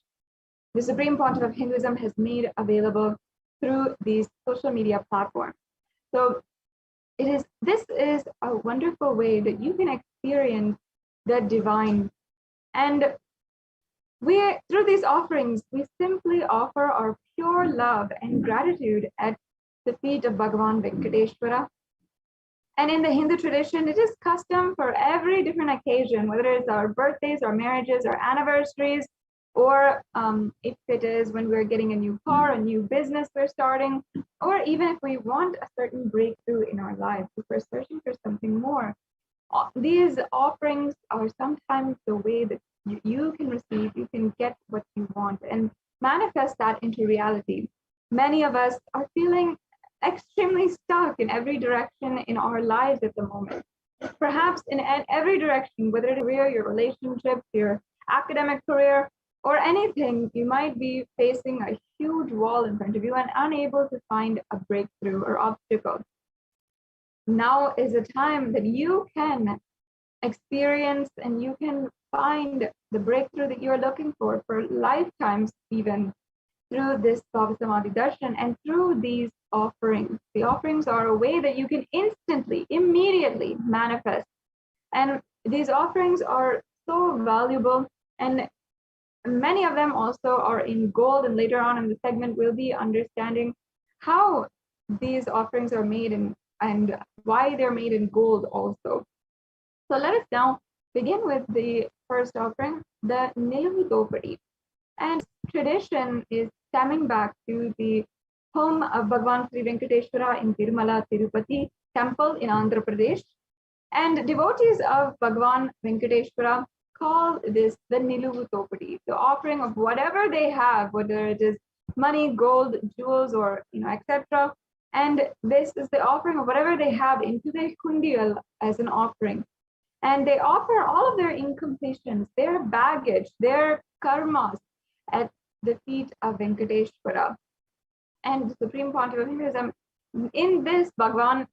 the Supreme Pontiff of Hinduism has made available through these social media platforms. So this is a wonderful way that you can experience the divine. And through these offerings, we simply offer our pure love and gratitude at the feet of Bhagavan Venkateshwara. And in the Hindu tradition, it is custom for every different occasion, whether it's our birthdays, our marriages, our anniversaries, or if it is when we're getting a new car, a new business we're starting, or even if we want a certain breakthrough in our lives, if we're searching for something more. These offerings are sometimes the way that you can receive, you can get what you want and manifest that into reality. Many of us are feeling extremely stuck in every direction in our lives at the moment. Perhaps in every direction, whether it's career, your relationships, your academic career, or anything, you might be facing a huge wall in front of you and unable to find a breakthrough or obstacle. Now is a time that you can experience and you can find the breakthrough that you're looking for lifetimes, even through this Bhava Samadhi Darshan and through these offerings. The offerings are a way that you can instantly, immediately manifest. And these offerings are so valuable. And many of them also are in gold, and later on in the segment we'll be understanding how these offerings are made and why they're made in gold also. So let us now begin with the first offering, the Niluvu Dopadi. And tradition is stemming back to the home of Bhagavan Sri Venkateshwara in Tirumala Tirupati temple in Andhra Pradesh. And devotees of Bhagavan Venkateshwara call this the Niluvu Dopadi, the offering of whatever they have, whether it is money, gold, jewels, or etc. And this is the offering of whatever they have into their kundial as an offering. And they offer all of their incompletions, their baggage, their karmas at the feet of Venkateshwara. And the Supreme Pontiff of Hinduism, in this Bhagavan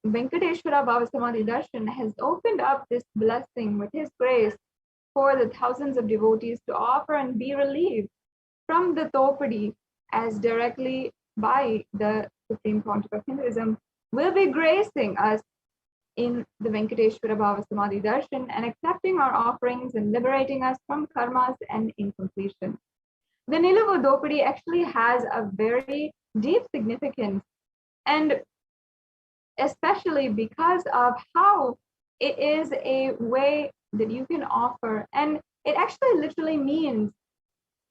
Venkateshwara Bhava Samadhi Darshan has opened up this blessing with his grace for the thousands of devotees to offer and be relieved from the Topadi, as directly by the Supreme Pontiff of Hinduism will be gracing us in the Venkateshwara Bhava Samadhi Darshan and accepting our offerings and liberating us from karmas and incompletion. The Niluvu Dopadi actually has a very deep significance, and especially because of how it is a way that you can offer, and it actually literally means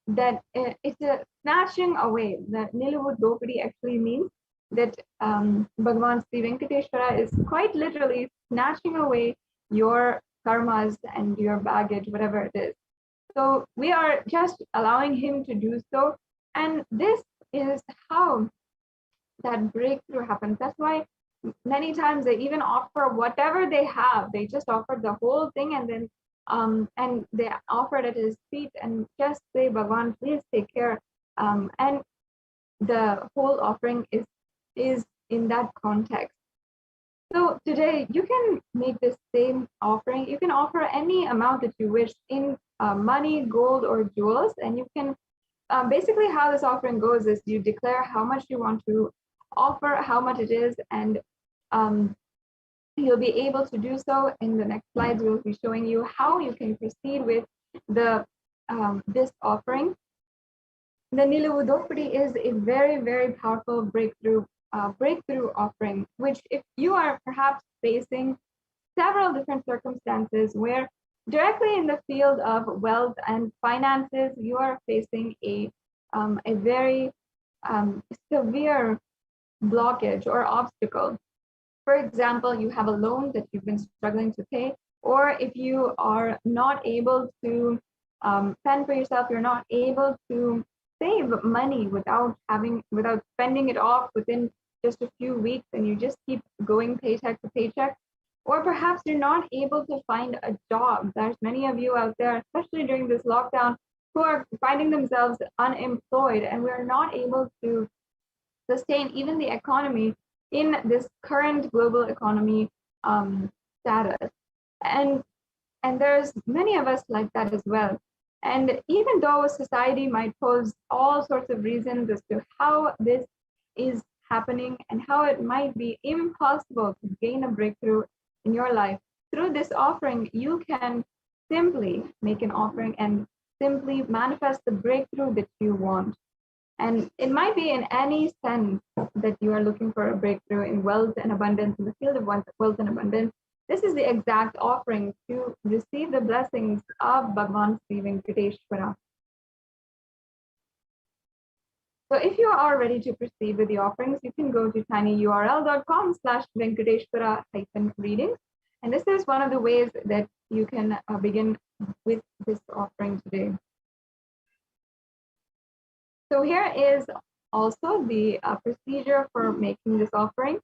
that it's a snatching away. The Niluvu Dopadi actually means that Bhagavan Sri Venkateshwara is quite literally snatching away your karmas and your baggage, whatever it is. So we are just allowing him to do so. And this is how that breakthrough happens. That's why many times they even offer whatever they have. They just offer the whole thing, and then and they offer it at his feet and just say, Bhagavan, please take care. And the whole offering is in that context. So today you can make this same offering. You can offer any amount that you wish in money, gold, or jewels. And you can basically how this offering goes is you declare how much you want to offer, how much it is, and you'll be able to do so. In the next slides, we'll be showing you how you can proceed with the this offering. The Niluvu Dopadi is a very, very powerful breakthrough offering, which if you are perhaps facing several different circumstances where directly in the field of wealth and finances, you are facing a very severe blockage or obstacle. For example, you have a loan that you've been struggling to pay, or if you are not able to fend for yourself, you're not able to save money without spending it off within just a few weeks, and you just keep going paycheck to paycheck. Or perhaps you're not able to find a job. There's many of you out there, especially during this lockdown, who are finding themselves unemployed, and we're not able to sustain even the economy in this current global economy status. And there's many of us like that as well. And even though society might pose all sorts of reasons as to how this is happening and how it might be impossible to gain a breakthrough in your life, through this offering, you can simply make an offering and simply manifest the breakthrough that you want. And it might be in any sense that you are looking for a breakthrough in wealth and abundance, in the field of wealth and abundance. This is the exact offering to receive the blessings of Bhagavan Sri Venkateshwara. So if you are ready to proceed with the offerings, you can go to tinyurl.com/Venkateshwara-readings. And this is one of the ways that you can begin with this offering today. So here is also the procedure for making this offering.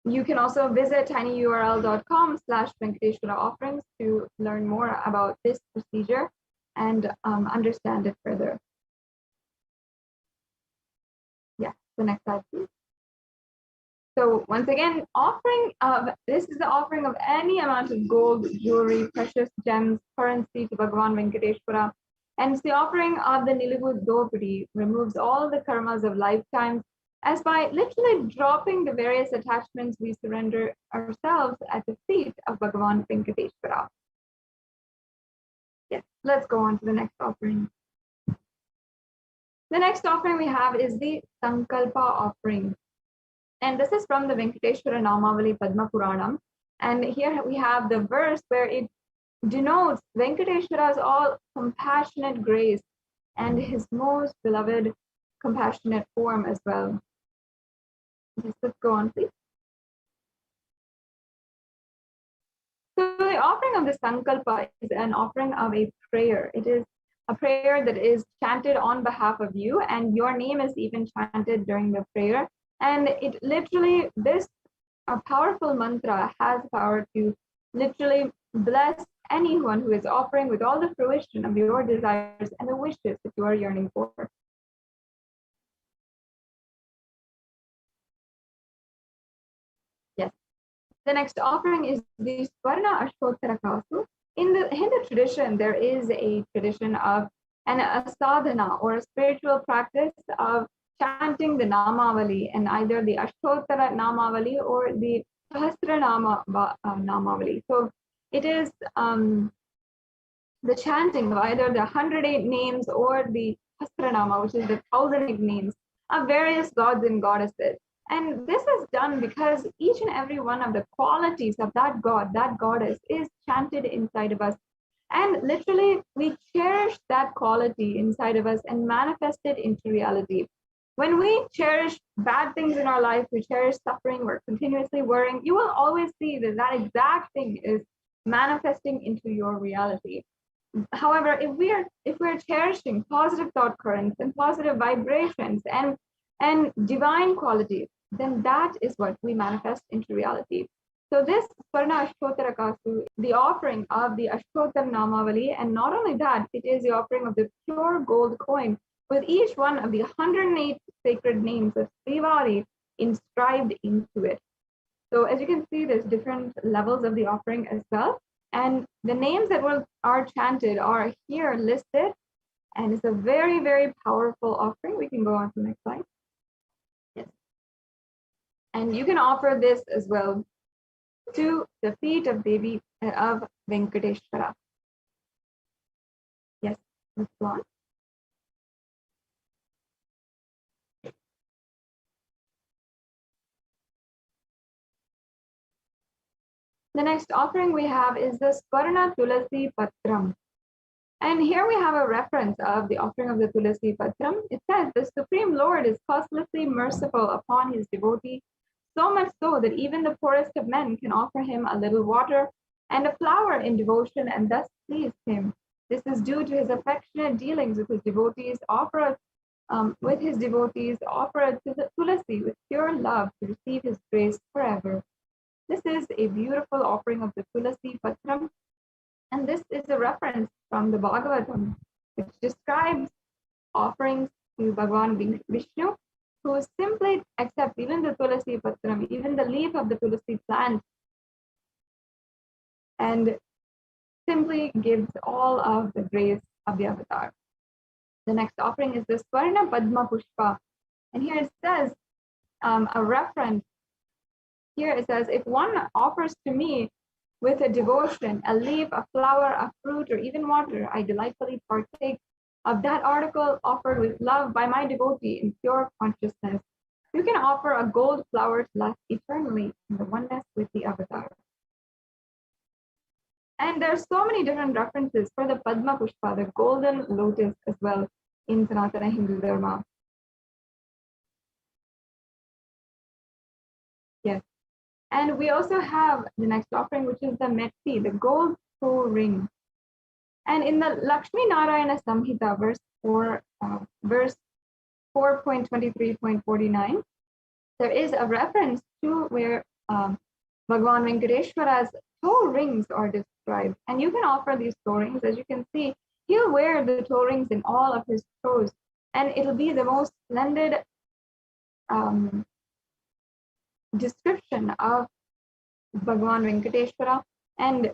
You can also visit tinyurl.com/Venkateshwara offerings to learn more about this procedure and understand it further. Yeah, the next slide, please. So once again, this is the offering of any amount of gold, jewelry, precious gems, currency to Bhagavan Venkateshwara. And the offering of the Niluvu Dopadi removes all the karmas of lifetimes, as by literally dropping the various attachments, we surrender ourselves at the feet of Bhagavan Venkateshwara. Yes, let's go on to the next offering. The next offering we have is the Sankalpa offering. And this is from the Venkateshwara Namavali Padma Puranam. And here we have the verse where it denotes Venkateshwara's all compassionate grace and his most beloved compassionate form as well. Yes, let's go on, please. So the offering of the Sankalpa is an offering of a prayer. It is a prayer that is chanted on behalf of you, and your name is even chanted during the prayer. And it literally, this a powerful mantra has power to literally bless anyone who is offering with all the fruition of your desires and the wishes that you are yearning for. Yes. The next offering is the Swarna Ashtottara Kasu. In the Hindu tradition, there is a tradition of a sadhana or a spiritual practice of chanting the Namavali, and either the Ashtottara Namavali or the Sahasra Namavali. So it is the chanting of either the 108 names or the Sahasranama, which is the 1,008 names of various gods and goddesses. And this is done because each and every one of the qualities of that god, that goddess, is chanted inside of us. And literally, we cherish that quality inside of us and manifest it into reality. When we cherish bad things in our life, we cherish suffering, we're continuously worrying, you will always see that that exact thing is manifesting into your reality. However, if we're cherishing positive thought currents and positive vibrations and divine qualities, then that is what we manifest into reality. So this Swarna Ashtottara Kasu, the offering of the Ashtottara Namavali, and not only that, it is the offering of the pure gold coin with each one of the 108 sacred names of Srivari inscribed into it. So as you can see, there's different levels of the offering as well. And the names that are chanted are here listed. And it's a very, very powerful offering. We can go on to the next slide. Yes. And you can offer this as well to the feet of Devi of Venkateshwara. Yes, let's go on. The next offering we have is the Swarna Tulasi Patram. And here we have a reference of the offering of the Tulasi Patram. It says, the Supreme Lord is causelessly merciful upon his devotee, so much so that even the poorest of men can offer him a little water and a flower in devotion and thus please him. This is due to his affectionate dealings with his devotees, offer a Tulasi with pure love to receive his grace forever. This is a beautiful offering of the Tulasi Patram, and this is a reference from the Bhagavatam, which describes offerings to Bhagavan Vishnu, who simply accepts even the Tulasi Patram, even the leaf of the Tulasi plant, and simply gives all of the grace of the avatar. The next offering is the Swarna Padma Pushpa, and here it says a reference. Here it says, if one offers to me with a devotion, a leaf, a flower, a fruit, or even water, I delightfully partake of that article offered with love by my devotee in pure consciousness. You can offer a gold flower to last eternally in the oneness with the avatar. And there's so many different references for the Padma Pushpa, the golden lotus, as well in Sanatana Hindu Dharma. Yes. And we also have the next offering, which is the Metsi, the gold toe ring. And in the Lakshmi Narayana Samhita, verse 4.23.49, there is a reference to where Bhagavan Venkateshwara's toe rings are described. And you can offer these toe rings. As you can see, he'll wear the toe rings in all of his toes. And it'll be the most splendid description of Bhagavan Venkateshwara. And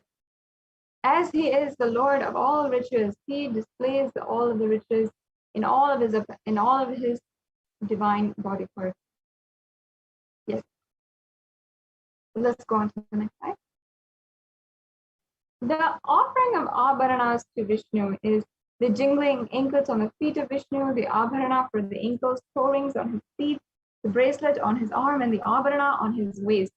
as he is the Lord of all riches, he displays all of the riches in all of his divine body parts. Yes. Let's go on to the next slide. The offering of abharanas to Vishnu is the jingling anklets on the feet of Vishnu, the abharana for the ankles, toe rings on his feet, the bracelet on his arm, and the abharana on his waist.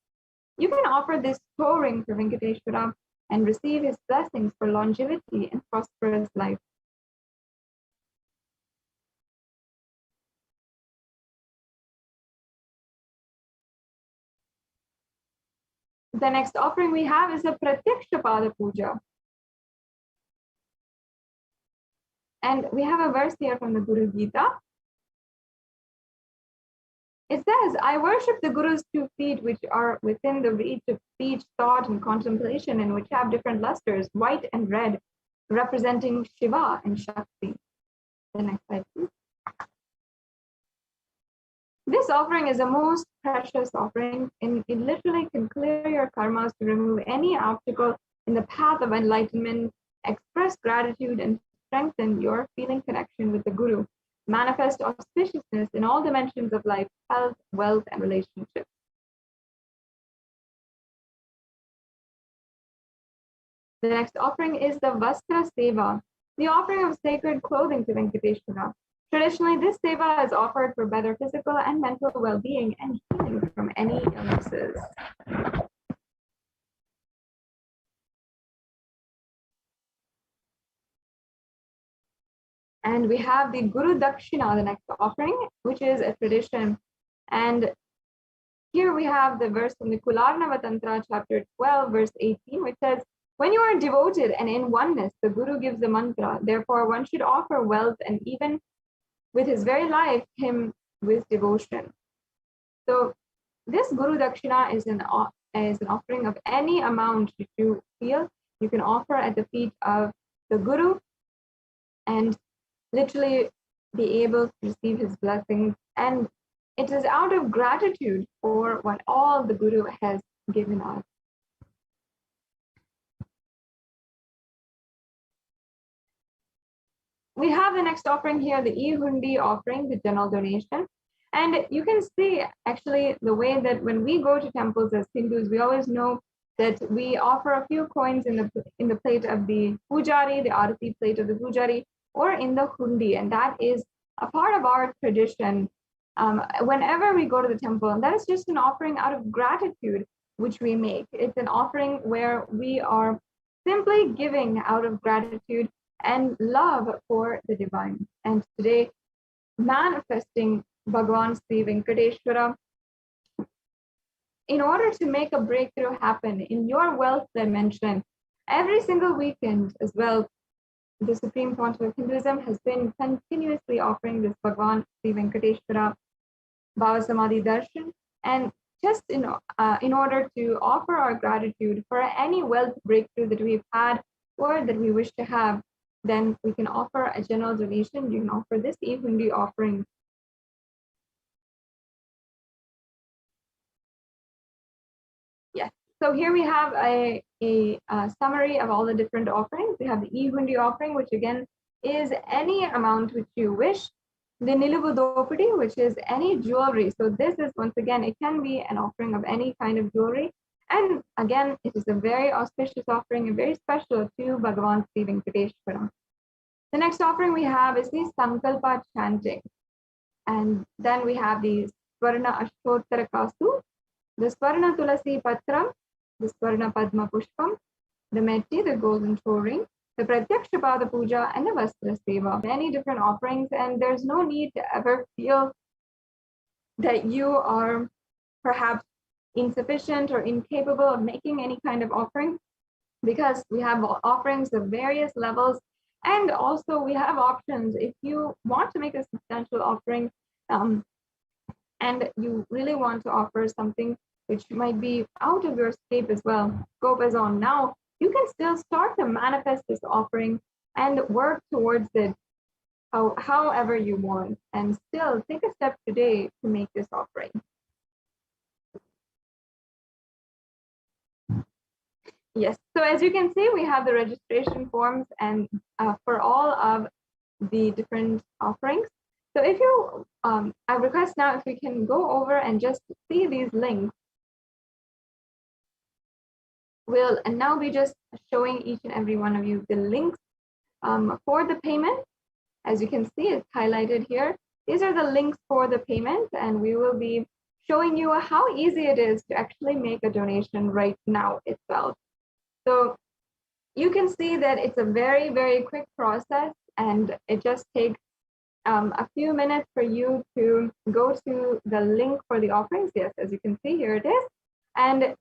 You can offer this toe ring for Venkateshwara and receive his blessings for longevity and prosperous life. The next offering we have is a Pratyaksha Pada Puja. And we have a verse here from the Guru Gita. It says, I worship the Guru's 2 feet, which are within the reach of speech, thought, and contemplation, and which have different lusters, white and red, representing Shiva and Shakti. The next slide, please. This offering is a most precious offering, and it literally can clear your karmas to remove any obstacle in the path of enlightenment, express gratitude, and strengthen your feeling connection with the Guru. Manifest auspiciousness in all dimensions of life, health, wealth, and relationships. The next offering is the Vastra Seva, the offering of sacred clothing to Venkateshwara. Traditionally, this seva is offered for better physical and mental well-being and healing from any illnesses. And we have the Guru Dakshina, the next offering, which is a tradition. And here we have the verse from the Kularnava Tantra, chapter 12, verse 18, which says, when you are devoted and in oneness, the Guru gives the mantra. Therefore, one should offer wealth and even with his very life, him with devotion. So this Guru Dakshina is an offering of any amount that you feel you can offer at the feet of the Guru and literally be able to receive his blessings. And it is out of gratitude for what all the Guru has given us. We have the next offering here, the E-Hundi offering, the general donation. And you can see actually the way that when we go to temples as Hindus, we always know that we offer a few coins in the plate of the pujari, the arati plate of the pujari, or in the hundi. And that is a part of our tradition whenever we go to the temple. And that is just an offering out of gratitude, which we make. It's an offering where we are simply giving out of gratitude and love for the divine. And today, manifesting Bhagavan Sri Venkateshwara, in order to make a breakthrough happen in your wealth dimension, every single weekend as well, the Supreme Pontiff of Hinduism has been continuously offering this Bhagavan Sri Venkateshwara Bhava Samadhi Darshan. And just in order to offer our gratitude for any wealth breakthrough that we've had or that we wish to have, then we can offer a general donation. You can offer this E-Hundi offering. Yes, so here we have a summary of all the different offerings. We have the E-Hundi offering, which again is any amount which you wish. The Nilubu Dopudi, which is any jewelry. So this is, once again, it can be an offering of any kind of jewelry. And again, it is a very auspicious offering and very special to Bhagavan Sri Venkateshwara. The next offering we have is the Sankalpa chanting. And then we have the Swarna Ashtottara Kastu, the Swarna Tulasi Patram, the Swarna Padma Pushpam, the Metti, the golden toe ring, the Pratyaksha Pada Puja, and the Vastra Seva. Many different offerings, and there's no need to ever feel that you are perhaps insufficient or incapable of making any kind of offering, because we have offerings of various levels. And also we have options if you want to make a substantial offering and you really want to offer something which might be out of your scope as well, scope as on now, you can still start to manifest this offering and work towards it however you want, and still take a step today to make this offering. Yes, so as you can see, we have the registration forms and for all of the different offerings. So if you, I request now if we can go over and just see these links. will now be just showing each and every one of you the links for the payment. As you can see, it's highlighted here. These are the links for the payment, and we will be showing you how easy it is to actually make a donation right now itself. So you can see that it's a very, very quick process, and it just takes a few minutes for you to go to the link for the offerings. Yes, as you can see, here it is. And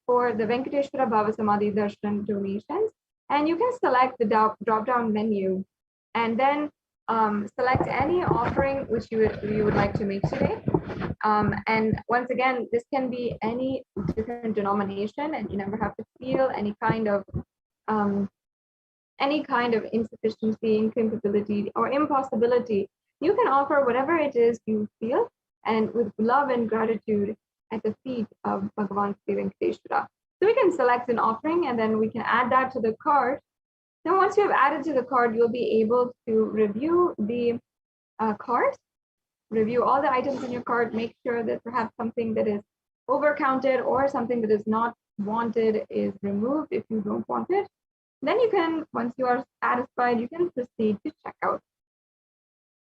for the Venkateshwara Bhava Samadhi Darshan donations, and you can select the drop-down menu, and then select any offering which you would like to make today. And once again, this can be any different denomination, and you never have to feel any kind of insufficiency, incapability, or impossibility. You can offer whatever it is you feel, and with love and gratitude at the feet of Bhagavan Sri Venkateshwara. So we can select an offering, and then we can add that to the cart. Then once you have added to the cart, you'll be able to review the cart, review all the items in your cart, make sure that perhaps something that is overcounted or something that is not wanted is removed if you don't want it. Then you can, once you are satisfied, you can proceed to checkout.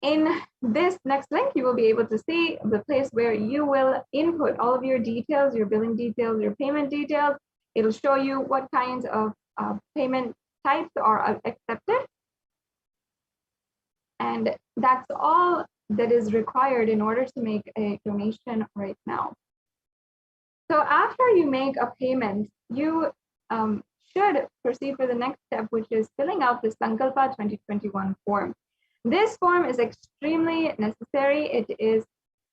In this next link, you will be able to see the place where you will input all of your details, your billing details, your payment details. It'll show you what kinds of payment types are accepted. And that's all that is required in order to make a donation right now. So after you make a payment, you should proceed for the next step, which is filling out the Sankalpa 2021 form. This form is extremely necessary. It is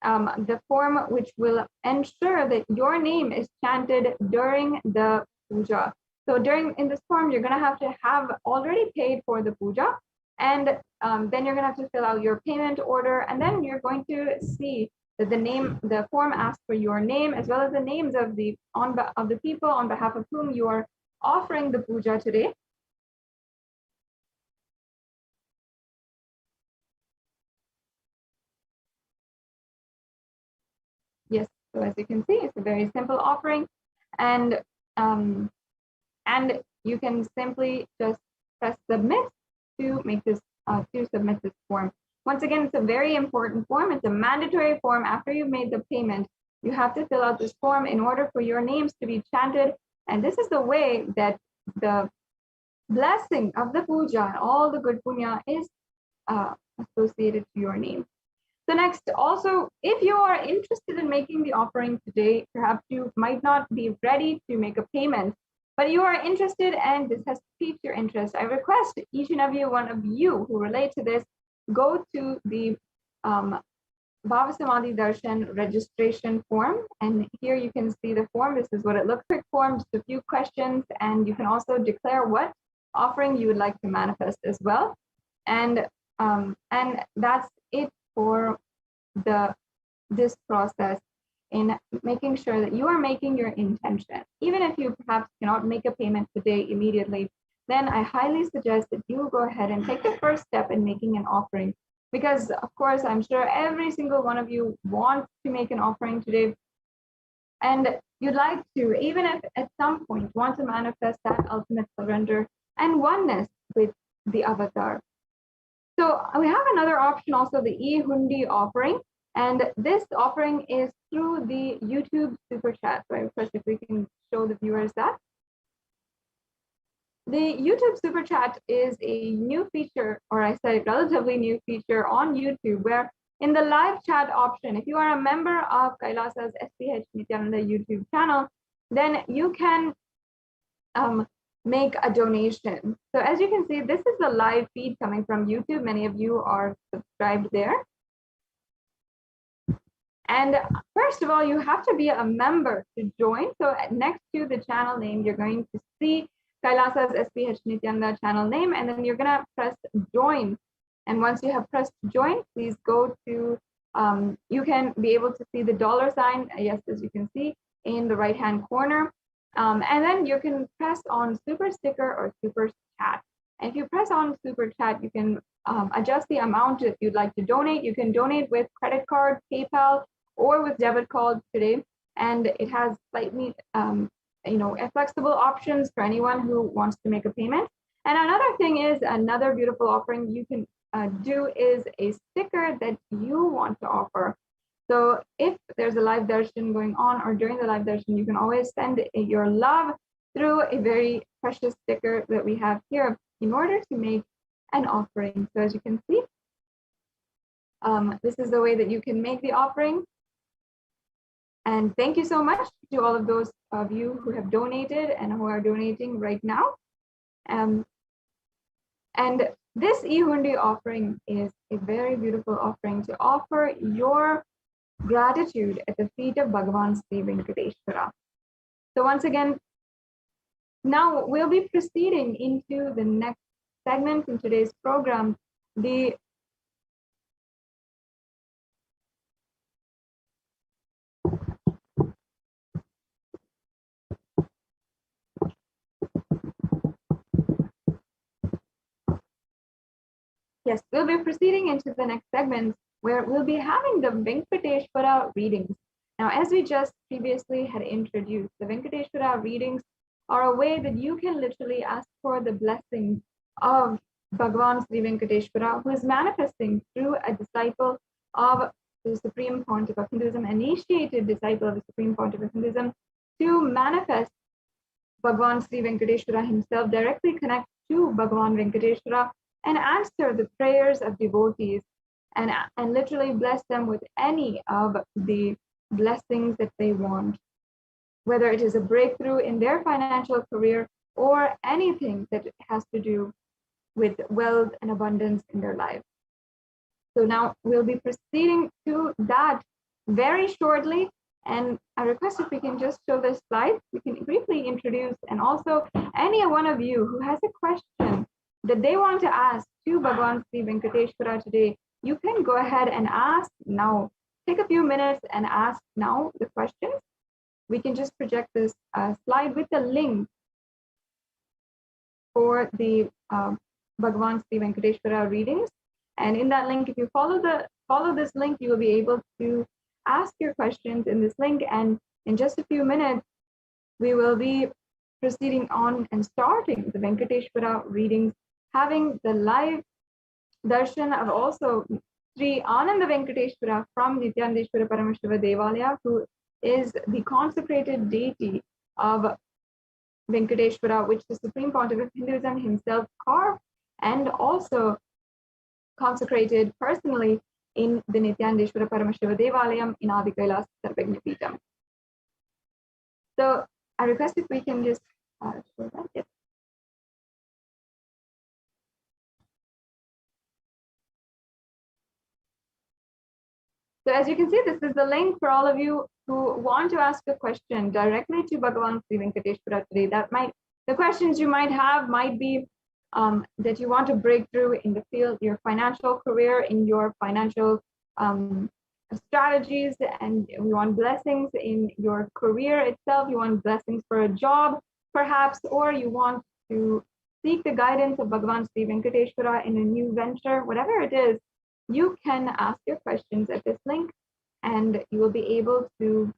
the form which will ensure that your name is chanted during the puja. So in this form, you're going to have already paid for the puja, and then you're going to have to fill out your payment order, and then you're going to see that the form asks for your name as well as the names of the people on behalf of whom you are offering the puja today. Yes, so as you can see, it's a very simple offering, and you can simply just press submit to make this to submit this form. Once again, it's a very important form. It's a mandatory form. After you've made the payment, you have to fill out this form in order for your names to be chanted. And this is the way that the blessing of the puja and all the good punya is associated to your name. So next, also, if you are interested in making the offering today, perhaps you might not be ready to make a payment, but you are interested and this has piqued your interest, I request each and every one of you who relate to this, go to the Bhava Samadhi Darshan registration form. And here you can see the form. This is what it looks like form, just a few questions. And you can also declare what offering you would like to manifest as well. And that's it for this process in making sure that you are making your intention. Even if you perhaps cannot make a payment today immediately, then I highly suggest that you go ahead and take the first step in making an offering. Because of course, I'm sure every single one of you wants to make an offering today. And you'd like to, even if at some point, want to manifest that ultimate surrender and oneness with the avatar. So we have another option also, the e-hundi offering. And this offering is through the YouTube super chat. So I request if we can show the viewers that. The YouTube super chat is a new feature, or I say relatively new feature on YouTube, where in the live chat option, if you are a member of Kailasa's HDH Nithyananda YouTube channel, then you can make a donation. So as you can see, this is the live feed coming from YouTube. Many of you are subscribed there. And first of all, you have to be a member to join. So next to the channel name, you're going to see Kailasa's HDH Nithyananda channel name, and then you're going to press join. And once you have pressed join, please go to, you can be able to see the $sign, yes, as you can see in the right-hand corner. And then you can press on super sticker or super chat. And if you press on super chat, you can adjust the amount that you'd like to donate. You can donate with credit card, PayPal, or with debit card today. And it has slightly flexible options for anyone who wants to make a payment. And another thing is, another beautiful offering you can do is a sticker that you want to offer. So if there's a live darshan going on, or during the live darshan, you can always send your love through a very precious sticker that we have here in order to make an offering. So as you can see, this is the way that you can make the offering. And thank you so much to all of those of you who have donated and who are donating right now. And this e-hundi offering is a very beautiful offering to offer your gratitude at the feet of Bhagavan Sri Venkateshwara. So once again, now we'll be proceeding into the next segment in today's program. Yes, we'll be proceeding into the next segment where we'll be having the Venkateshwara readings. Now, as we just previously had introduced, the Venkateshwara readings are a way that you can literally ask for the blessings of Bhagavan Sri Venkateshwara, who is manifesting through a disciple of the Supreme Pontiff of Hinduism, initiated disciple of the Supreme Pontiff of Hinduism, to manifest Bhagavan Sri Venkateshwara himself, directly connect to Bhagavan Venkateshwara, and answer the prayers of devotees, and literally bless them with any of the blessings that they want, whether it is a breakthrough in their financial career or anything that has to do with wealth and abundance in their life. So now we'll be proceeding to that very shortly. And I request if we can just show this slide, we can briefly introduce, and also any one of you who has a question that they want to ask to Bhagavan Sri Venkateshwara today, you can go ahead and ask now. Take a few minutes and ask now the questions. We can just project this slide with the link for the Bhagavan Sri Venkateshwara readings. And in that link, if you follow this link, you will be able to ask your questions in this link. And in just a few minutes, we will be proceeding on and starting the Venkateshwara readings, having the live darshan of also Sri Ananda Venkateshwara from Nithyananda Paramashivam Devalaya, who is the consecrated deity of Venkateshwara, which the Supreme Pontiff of Hinduism himself carved and also consecrated personally in the Nithyananda Paramashivam Devalayam in Adi Kailas Sarvagna Peetham. So I request if we can just show that. Yes. So as you can see, this is the link for all of you who want to ask a question directly to Bhagavan Sri Venkateshwara today. The questions you might have might be that you want to break through in the field, your financial career, in your financial strategies, and you want blessings in your career itself. You want blessings for a job, perhaps, or you want to seek the guidance of Bhagavan Sri Venkateshwara in a new venture, whatever it is. You can ask your questions at this link, and you will be able to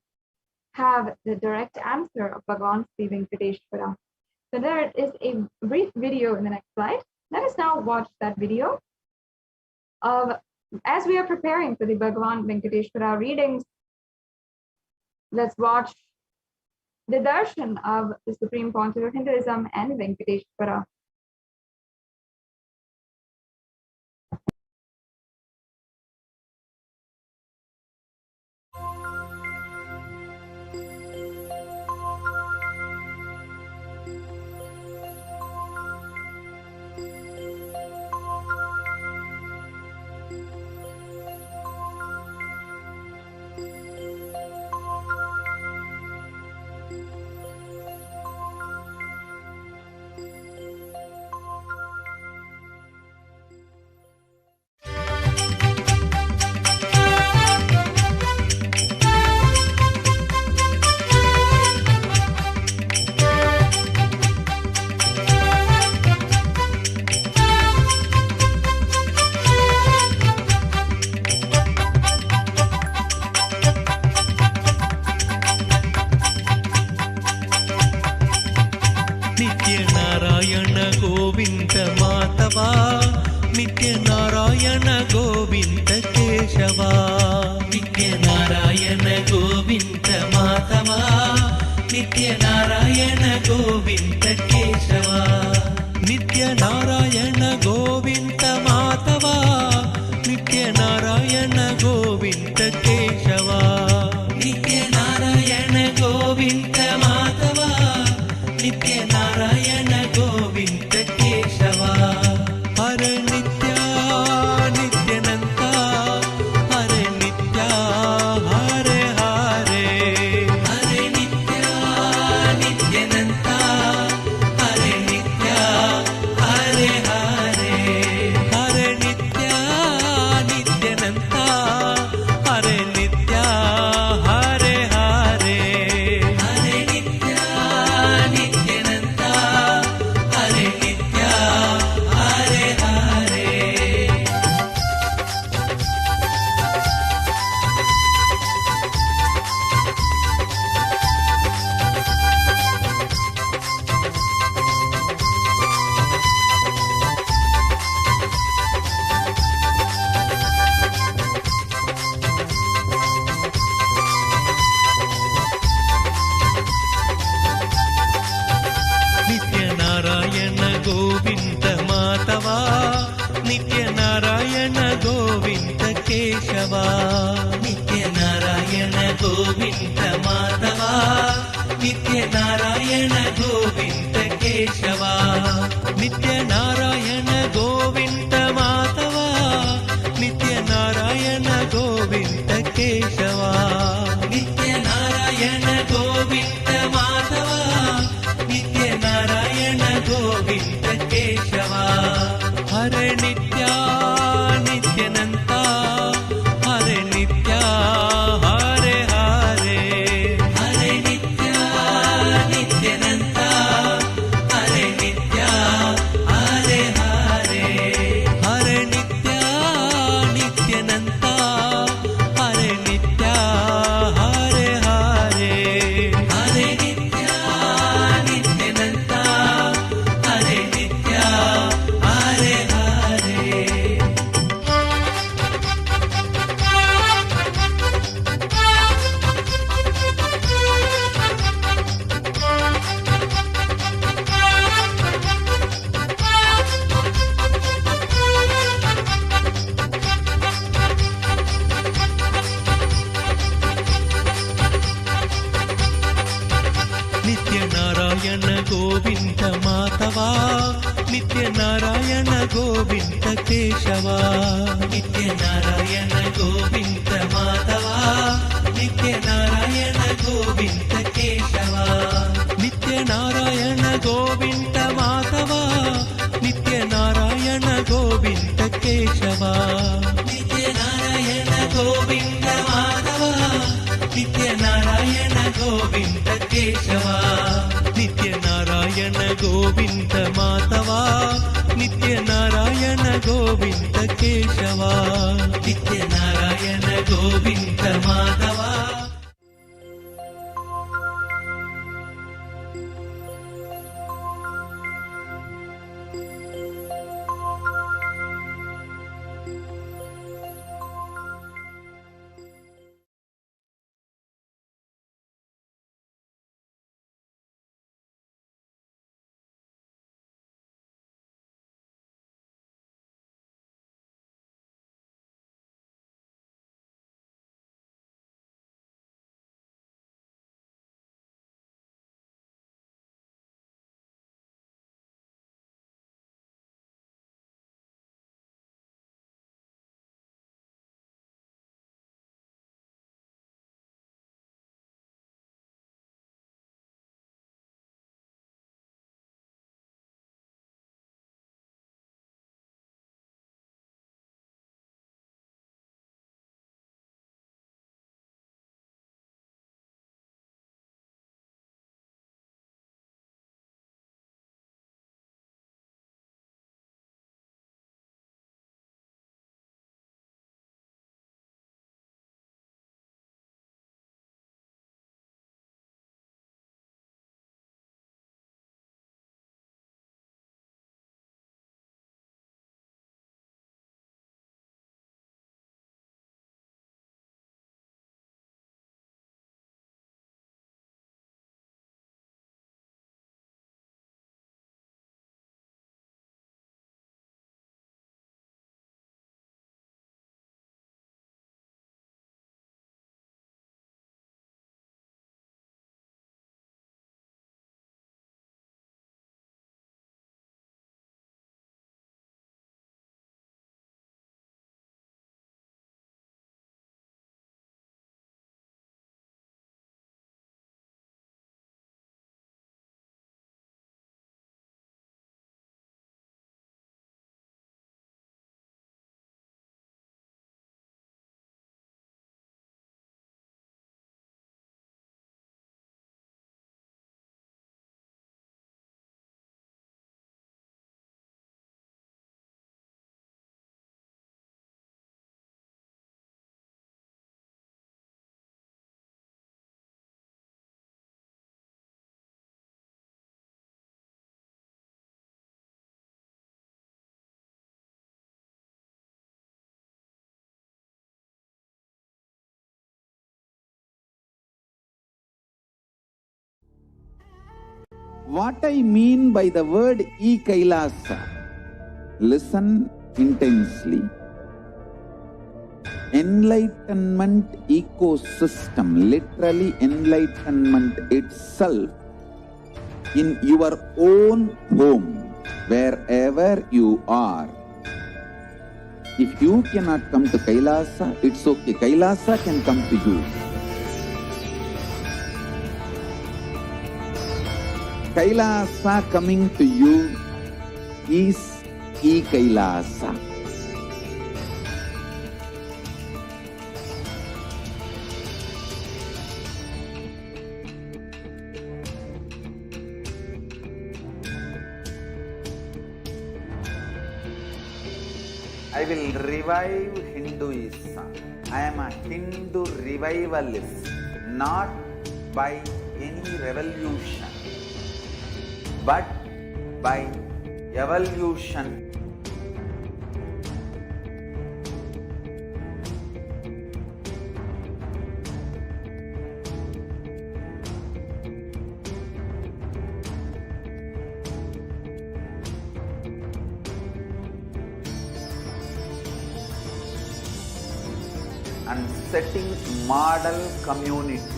have the direct answer of Bhagavan Sri Venkateshwara. So there is a brief video in the next slide. Let us now watch that video of, as we are preparing for the Bhagavan Venkateshwara readings, let's watch the darshan of the Supreme Pontiff of Hinduism and Venkateshwara. ನಿತ್ಯನಾರಾಯಣ Govinda Keshava ನಿತ್ಯನಾರಾಯಣ Govinda Madhava ನಿತ್ಯನಾರಾಯಣ Govinda Keshava ನಿತ್ಯನಾರಾಯಣ Govinda Madhava ನಿತ್ಯನಾರಾಯಣ Govinda Keshava ನಿತ್ಯನಾರಾಯಣ Govinda Madhava ನಿತ್ಯನಾರಾಯಣ Govinda Keshava ಹರ ನಿತ್ಯ ನಿತ್ಯನಂತ ಹರೆ ನಿತ್ಯ ಹರೆ ಹರೆ ಹರೆ ನಿತ್ಯ ನಿತ್ಯನಂತ ಹರೆ ನಿತ್ಯ ಹರೆ ಹರೆ ಹರೆ ನಿತ್ಯ ನಿತ್ಯನಂತ ಹರೆ ನಿತ್ಯ ಹರೆ ಹರೆ ಹರೆ ನಿತ್ಯ ನಿತ್ಯನಂತ ಹರೆ ನಿತ್ಯ ಹರೆ ಹರೆ ನಿತ್ಯನಾರಾಯಣ ಗೋವಿಂದ ಮಾಧವ ನಿತ್ಯನಾರಾಯಣ ಗೋವಿಂದ ಕೇಶವ ನಿತ್ಯನಾರಾಯಣ ಗೋವಿಂದ ಮಾಧವ ನಿತ್ಯನಾರಾಯಣ ಗೋವಿಂದ ಕೇಶವ ನಿತ್ಯನಾರಾಯಣ ಗೋವಿಂದ ಮಾಧವ ನಿತ್ಯನಾರಾಯಣ ಗೋವಿಂದ ಕೇಶವ ನಿತ್ಯನಾರಾಯಣ ಗೋವಿಂದ ಮಾಧವ ನಿತ್ಯನಾರಾಯಣ ಗೋವಿಂದ ಕೇಶವ ಹರೆ ನಿತ್ಯ ನಿತ್ಯನಂತ ಹರೆ ನಿತ್ಯ ಹರೆ ಹರೆ ಹರೆ ನಿತ್ಯ ನಿತ್ಯನಂತ ಹರೆ ನಿತ್ಯ ಹರೆ ಹರೆ ಹರೆ ನಿತ್ಯ ನಿತ್ಯನಂತ ಹರೆ ನಿತ್ಯ ಹರೆ ಹರೆ ಹರೆ ನಿತ್ಯ ನಿತ್ಯನಂತ ಹರೆ ನಿತ್ಯ ಹರೆ ಹರೆ ನಿತ್ಯನಾರಾಯಣ Govinda Madhava ನಿತ್ಯನಾರಾಯಣ Govinda Keshava ನಿತ್ಯನಾರಾಯಣ Govinda Madhava ನಿತ್ಯನಾರಾಯಣ Govinda Keshava ನಿತ್ಯನಾರಾಯಣ Govinda Madhava ನಿತ್ಯನಾರಾಯಣ Govinda Keshava ನಿತ್ಯನಾರಾಯಣ Govinda Madhava ನಿತ್ಯನಾರಾಯಣ Govinda Keshava ನಿತ್ಯನಾರಾಯಣ Govinda Madhava ನಿತ್ಯನಾರಾಯಣ Govinda Keshava ನಿತ್ಯನಾರಾಯಣ Govinda Madhava What I mean by the word e-Kailasa, listen intensely. Enlightenment ecosystem, literally enlightenment itself, in your own home, wherever you are. If you cannot come to Kailasa, it's okay. Kailasa can come to you. Kailasa coming to you is e-Kailasa. I will revive Hinduism. I am a Hindu revivalist, not by any revolution, but by evolution. And setting model communities.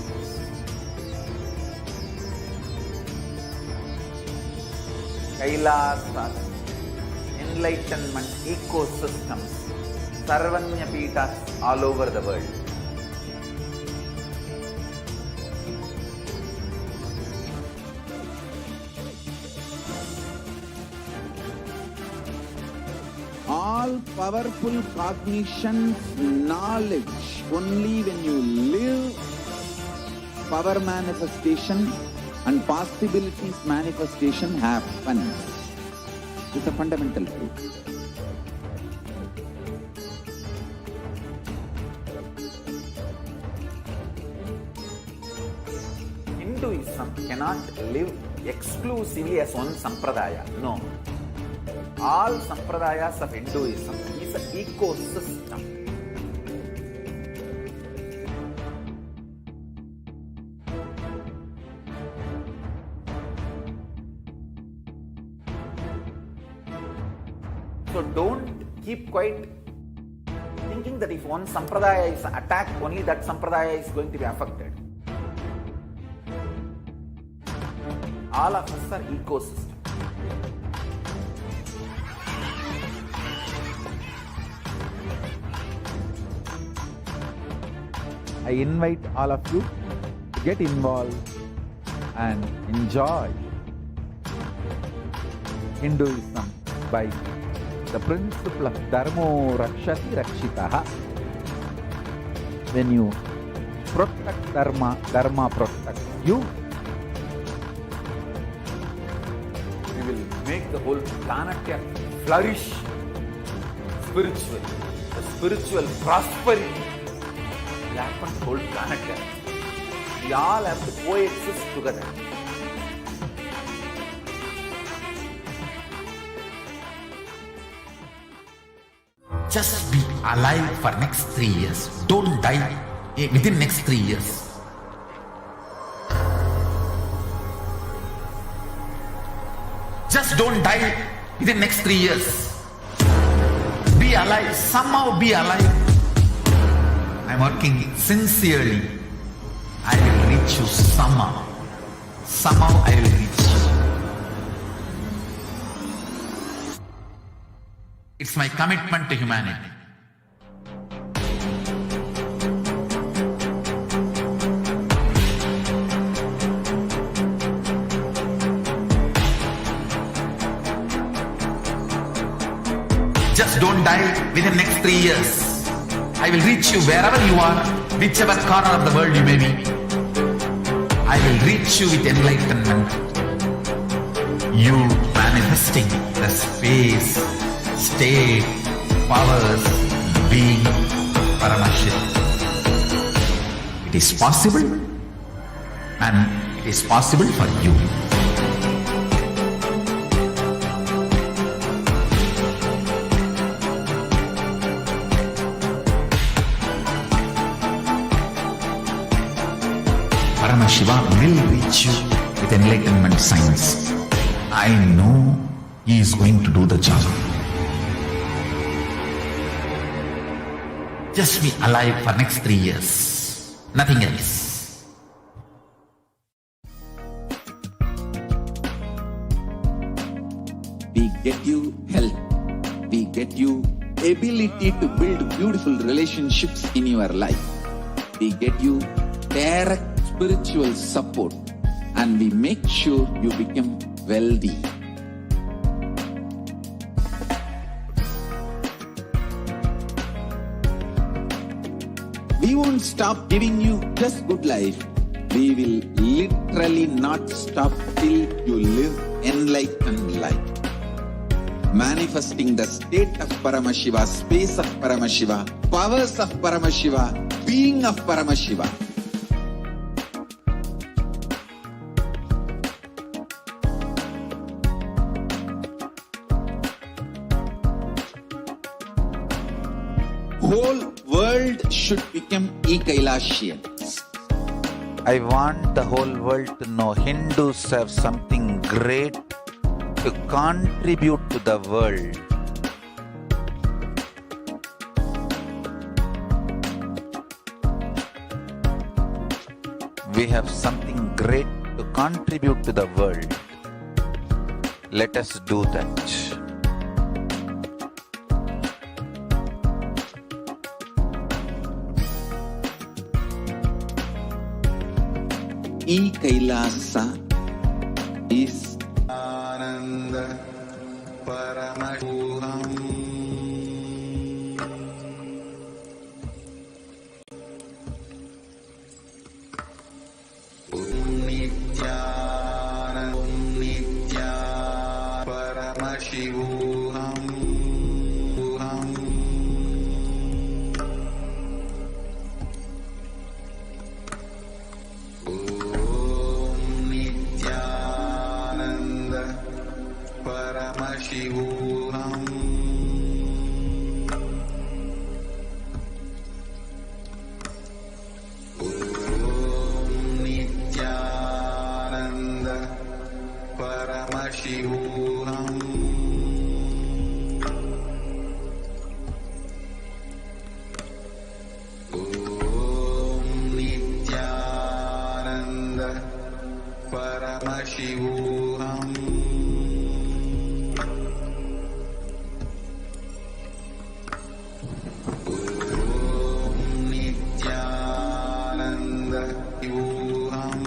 Kailasas, enlightenment ecosystems, Sarvanya Pitas all over the world. All powerful cognition, knowledge, only when you live, power manifestation and possibilities manifestation happens. It's a fundamental truth. Hinduism cannot live exclusively as one sampradaya. No. All sampradayas of Hinduism is an ecosystem. So don't keep quiet thinking that if one sampradaya is attacked, only that sampradaya is going to be affected. All of us are ecosystem. I invite all of you to get involved and enjoy Hinduism by the principle of Dharmo Rakshati Rakshitaha. When you protect Dharma, Dharma protects you. We will make the whole planet flourish spiritually. The spiritual prosperity will happen to the whole planet. We all have to coexist together. Just be alive for next 3 years. Don't die within next 3 years. Just don't die within next 3 years. Be alive. Somehow be alive. I'm working sincerely. I will reach you somehow. Somehow I will reach you. It's my commitment to humanity. Just don't die within the next 3 years. I will reach you wherever you are, whichever corner of the world you may be. I will reach you with enlightenment. You manifesting the space, state, powers, being Paramashivoham. It is possible, and it is possible for you. Paramashivoham will reach you with enlightenment science. I know he is going to do the job. Just be alive for next 3 years. Nothing else. We get you health. We get you ability to build beautiful relationships in your life. We get you direct spiritual support, and we make sure you become wealthy. We won't stop giving you just good life. We will literally not stop till you live enlightened life. Manifesting the state of Paramashiva, space of Paramashiva, powers of Paramashiva, being of Paramashiva. Whole world should become e-Kailashian. I want the whole world to know Hindus have something great to contribute to the world. We have something great to contribute to the world. Let us do that. E-Kailasa is Ananda Paramashivoham. Nithyananda Paramashivoham. Nithyananda Paramashivoham. Nithyananda Paramashivoham. Nithyananda Paramashivoham. Nithyananda Paramashivoham.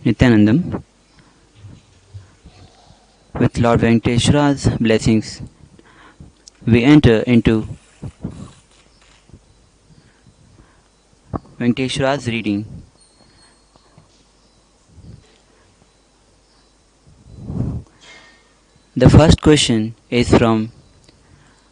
Nithyanandam. With Lord Venkateshwara's blessings, we enter into Venkateshwara's reading. The first question is from